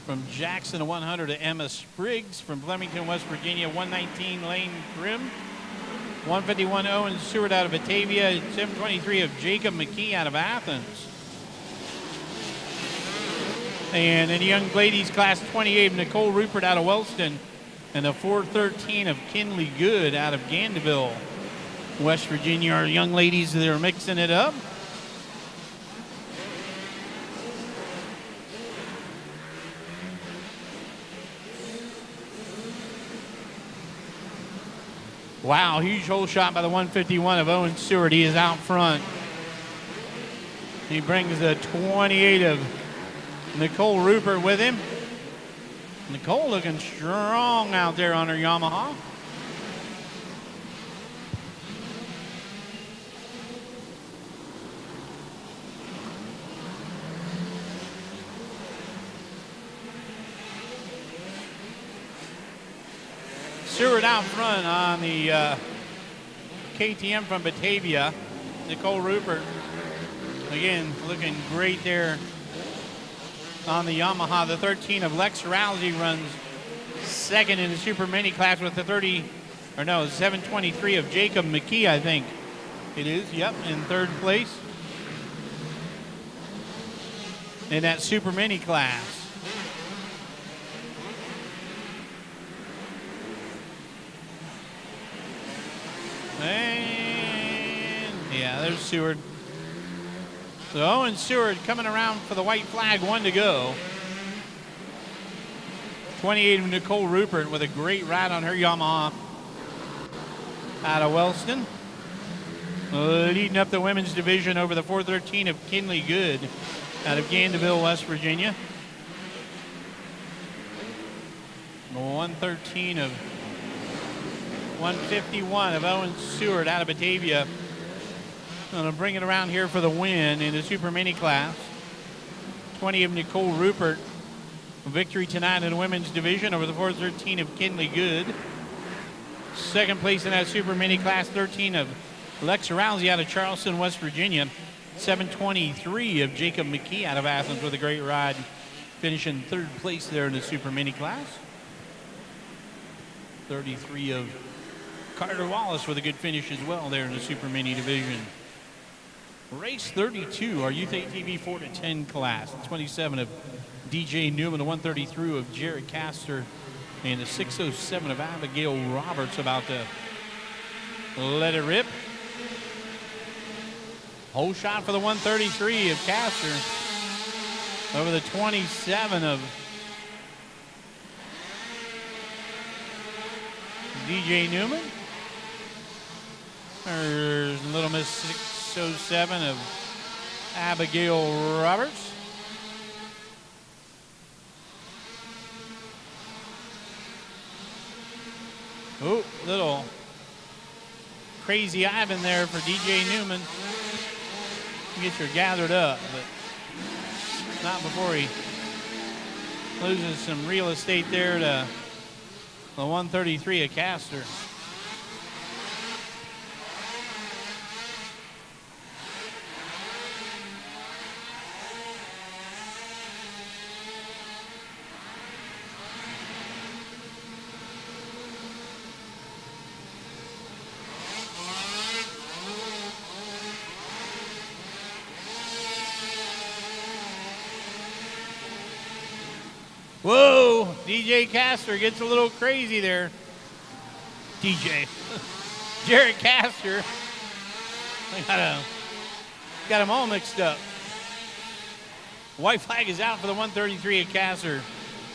From Jackson, a 100 to Emma Spriggs. From Flemington, West Virginia, 119 Lane Grimm. 151 Owen Stewart out of Batavia. 723 of Jacob McKee out of Athens. And in the young ladies class, 28 Nicole Rupert out of Wellston. And the 413 of Kinley Good out of Gandeville, West Virginia. Our young ladies, they're mixing it up. Wow, huge hole shot by the 151 of Owen Stewart. He is out front. He brings the 28 of Nicole Rupert with him. Nicole looking strong out there on her Yamaha. Stewart out front on the KTM from Batavia. Nicole Rupert Again, looking great there on the Yamaha. The 13 of Lex Rousey runs second in the Super Mini class with the 723 of Jacob McKee, I think it is. Yep, in third place in that Super Mini class. And yeah, there's Seward. So Owen Seward coming around for the white flag, 1 to go. 28 of Nicole Rupert with a great ride on her Yamaha out of Wellston. Leading up the women's division over the 413 of Kinley Good out of Gandeville, West Virginia. 113 of 151 of Owen Seward out of Batavia. Going to bring it around here for the win in the Super Mini class. 20 of Nicole Rupert. Victory tonight in the women's division over the 413 of Kinley Good. Second place in that Super Mini class, 13 of Lex Rousey out of Charleston, West Virginia. 723 of Jacob McKee out of Athens with a great ride, finishing third place there in the Super Mini class. 33 of Carter Wallace with a good finish as well there in the Super Mini division. Race 32, our Youth ATV 4 to 10 class. 27 of DJ Newman, the 133 of Jared Castor, and the 607 of Abigail Roberts about to let it rip. Whole shot for the 133 of Castor over the 27 of DJ Newman. There's Little Miss 607 of Abigail Roberts. Oh, little crazy Ivan there for DJ Newman. Get her gathered up, but not before he loses some real estate there to the 133 of Castor. Whoa, DJ Castor gets a little crazy there. DJ. Jared Castor. I got him all mixed up. White flag is out for the 133 of Castor.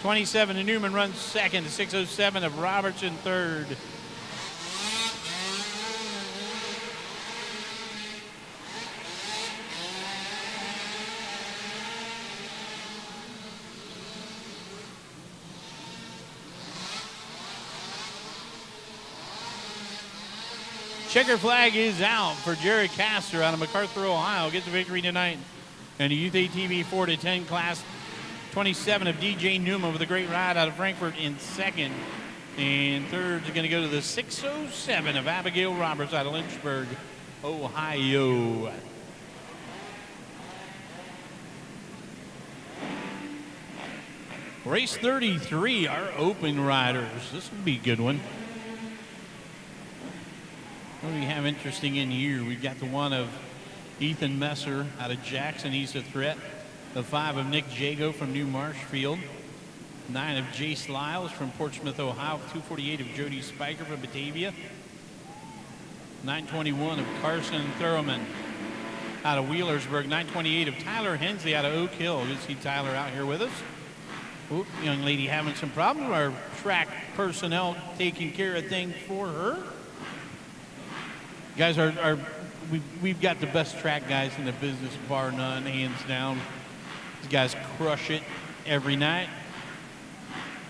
27 of Newman runs second. The 607 of Robertson third. Checker flag is out for Jared Castor out of MacArthur, Ohio. Gets the victory tonight in the Youth ATV 4 to 10 class. 27 of DJ Newman with a great ride out of Frankfurt in second. And third is going to go to the 607 of Abigail Roberts out of Lynchburg, Ohio. Race 33, our open riders. This will be a good one. What do we have interesting in here? We've got the one of Ethan Messer out of Jackson. He's a threat. The 5 of Nick Jago from New Marshfield. 9 of Jace Lyles from Portsmouth, Ohio. 248 of Jody Spiker from Batavia. 921 of Carson Thurman out of Wheelersburg. 928 of Tyler Hensley out of Oak Hill. Good to see Tyler out here with us. Oop, young lady having some problems. Our track personnel taking care of things for her. Guys, we've got the best track guys in the business, bar none, hands down. These guys crush it every night.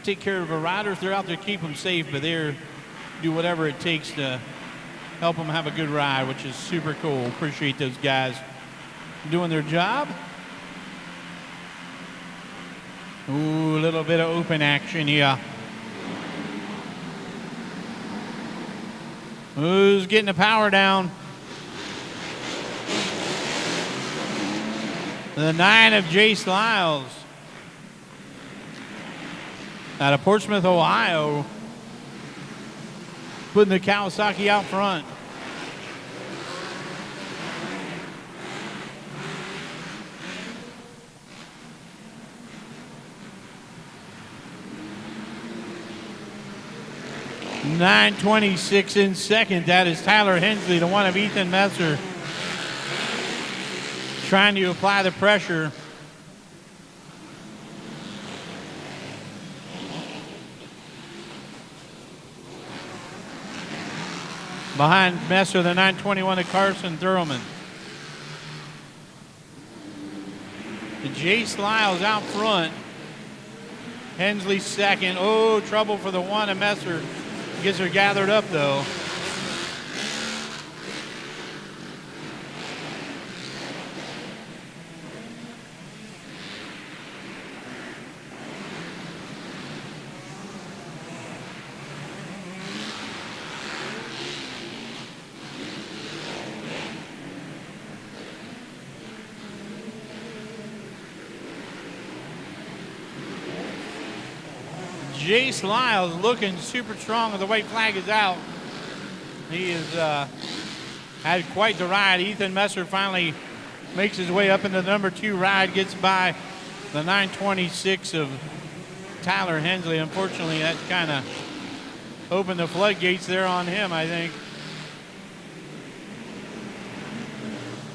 Take care of our riders. They're out there, keep them safe, but they do whatever it takes to help them have a good ride, which is super cool. Appreciate those guys doing their job. Ooh, a little bit of open action here. Who's getting the power down? The 9 of Jace Lyles out of Portsmouth, Ohio, putting the Kawasaki out front. .926 in second. That is Tyler Hensley, the one of Ethan Messer, trying to apply the pressure. Behind Messer, the 921 of Carson Thurman. Jace Lyles out front. Hensley second. Oh, trouble for the one of Messer. Gets her gathered up though. Jace Lyles looking super strong and the white flag is out. He has had quite the ride. Ethan Messer finally makes his way up into the number 2 ride, gets by the 926 of Tyler Hensley. Unfortunately, that kind of opened the floodgates there on him, I think.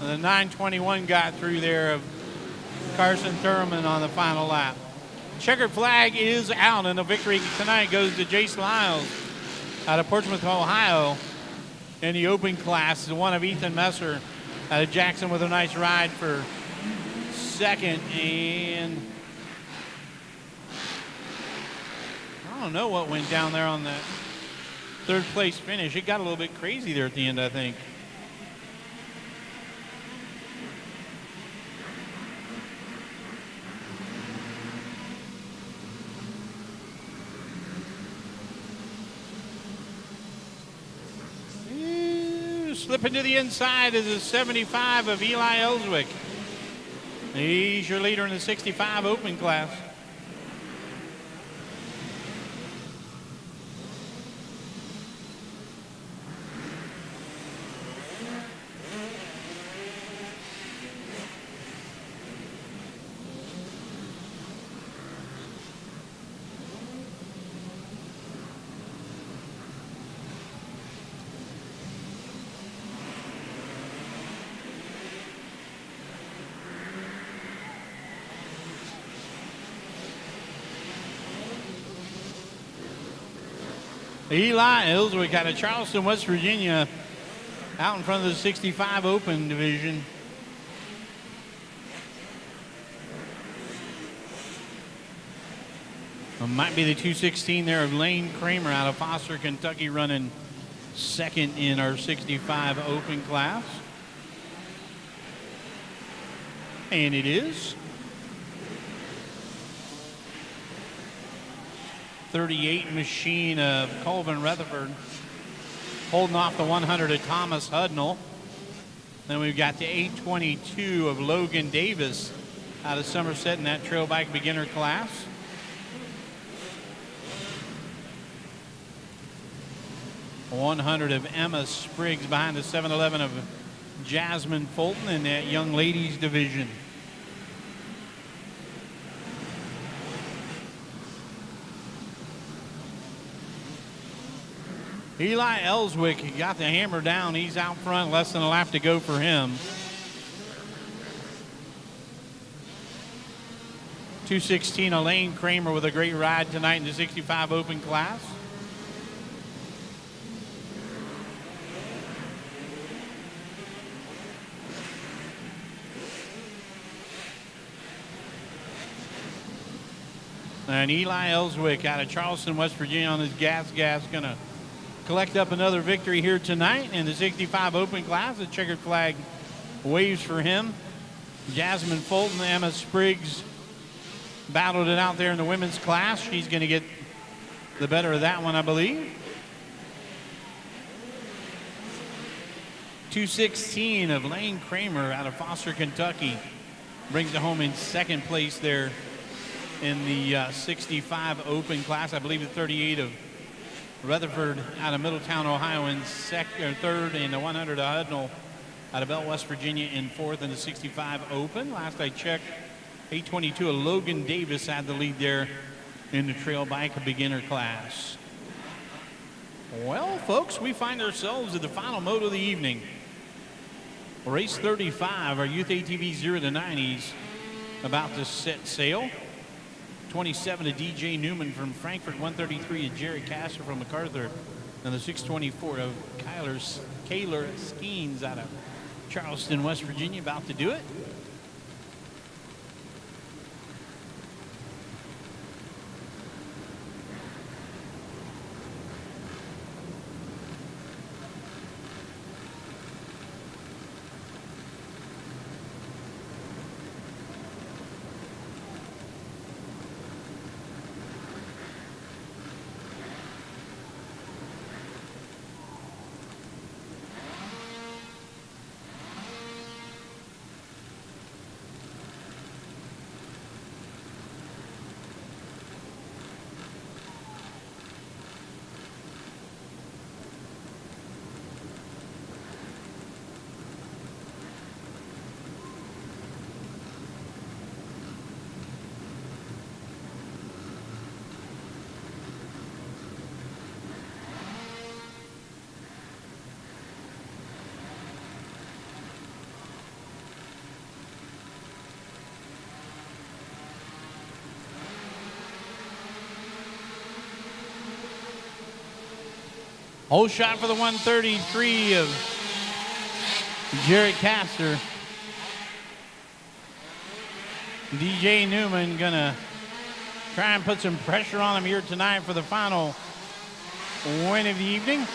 The 921 got through there of Carson Thurman on the final lap. Checkered flag is out, and the victory tonight goes to Jace Lyles out of Portsmouth, Ohio, in the open class. The one of Ethan Messer out of Jackson with a nice ride for second. And I don't know what went down there on that third place finish. It got a little bit crazy there at the end, I think. Slipping to the inside is a 75 of Eli Ellswick. He's your leader in the 65 open class. Eli Ellswick out of Charleston, West Virginia, out in front of the 65 open division. Might be the 216 there of Lane Kramer out of Foster, Kentucky, running second in our 65 open class. And it is. 38 machine of Colvin Rutherford, holding off the 100 of Thomas Hudnall. Then we've got the 822 of Logan Davis out of Somerset in that trail bike beginner class. .100 of Emma Spriggs behind the 711 of Jasmine Fulton in that young ladies division. Eli Ellswick got the hammer down. He's out front, less than a lap to go for him. 216, Elaine Kramer with a great ride tonight in the 65 open class. And Eli Ellswick out of Charleston, West Virginia on his gas gonna collect up another victory here tonight in the 65 open class. The checkered flag waves for him. Jasmine Fulton, Emma Spriggs battled it out there in the women's class. She's going to get the better of that one, I believe. 216 of Lane Kramer out of Foster, Kentucky brings it home in second place there in the 65 open class. I believe the 38 of Rutherford out of Middletown, Ohio in third, and the 100 of Hudnall out of Bell, West Virginia in fourth in the 65 open. Last I checked, 822 of Logan Davis had the lead there in the trail bike beginner class. Well, folks, we find ourselves at the final moto of the evening. Race 35, our youth ATV 0 to 90s, about to set sail. 27 of DJ Newman from Frankfurt, 133 of Jerry Casser from MacArthur, and the 624 of Kaylor Skeens out of Charleston, West Virginia, about to do it. Whole shot for the 133 of Jared Castor. DJ Newman gonna try and put some pressure on him here tonight for the final win of the evening.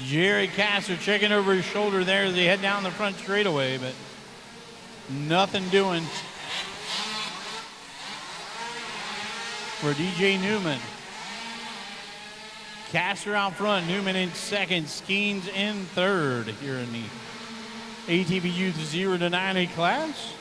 Jerry Castor checking over his shoulder there as they head down the front straightaway, but nothing doing for DJ Newman. Castor out front, Newman in second, Skeens in third here in the ATV Youth 0 to 90 class.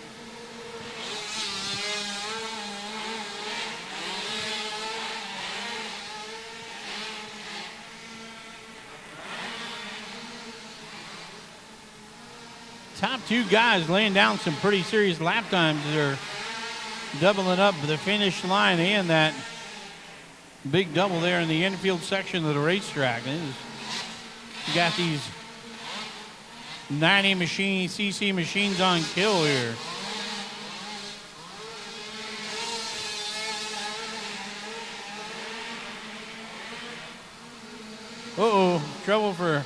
Top two guys laying down some pretty serious lap times. They're doubling up the finish line and that big double there in the infield section of the racetrack. You got these 90 cc machines on kill here. Uh-oh, trouble for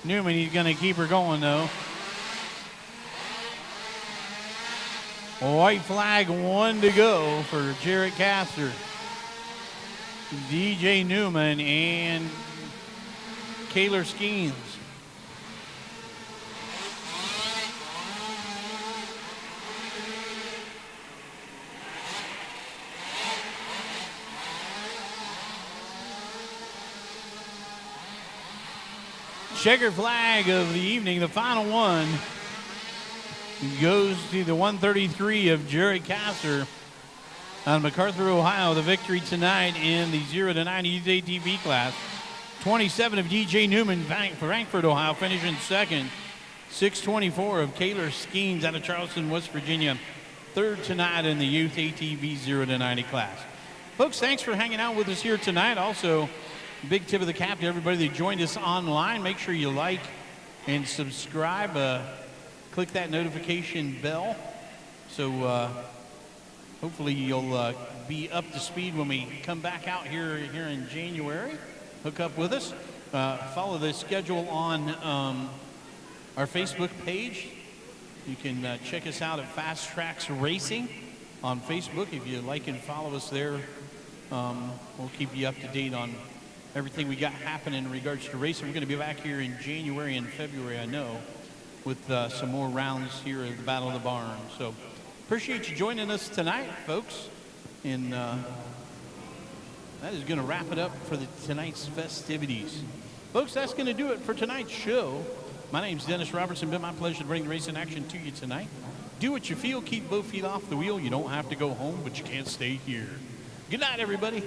Newman. He's going to keep her going, though. White flag, one to go for Jarrett Castor, DJ Newman, and Kaylor Skeens. Checker flag of the evening, the final one, goes to the 133 of Jerry Castor on MacArthur, Ohio. The victory tonight in the 0 to 90 ATV class. 27 of DJ Newman, Frankfurt, Ohio, finishing second. 624 of Kaylor Skeens out of Charleston, West Virginia, third tonight in the youth ATV 0 to 90 class. Folks, thanks for hanging out with us here tonight. Also, big tip of the cap to everybody that joined us online. Make sure you like and subscribe. Click that notification bell, so hopefully you'll be up to speed when we come back out here in January. Hook up with us. Follow the schedule on our Facebook page. You can check us out at Fast Traxx Racing on Facebook. If you like and follow us there, we'll keep you up to date on everything we got happening in regards to racing. We're going to be back here in January and February, I know. with some more rounds here at the Battle of the Barn. So appreciate you joining us tonight, folks. And that is going to wrap it up for tonight's festivities. Folks, that's going to do it for tonight's show. My name's Dennis Robertson. Been my pleasure to bring the racing action to you tonight. Do what you feel. Keep both feet off the wheel. You don't have to go home, but you can't stay here. Good night, everybody.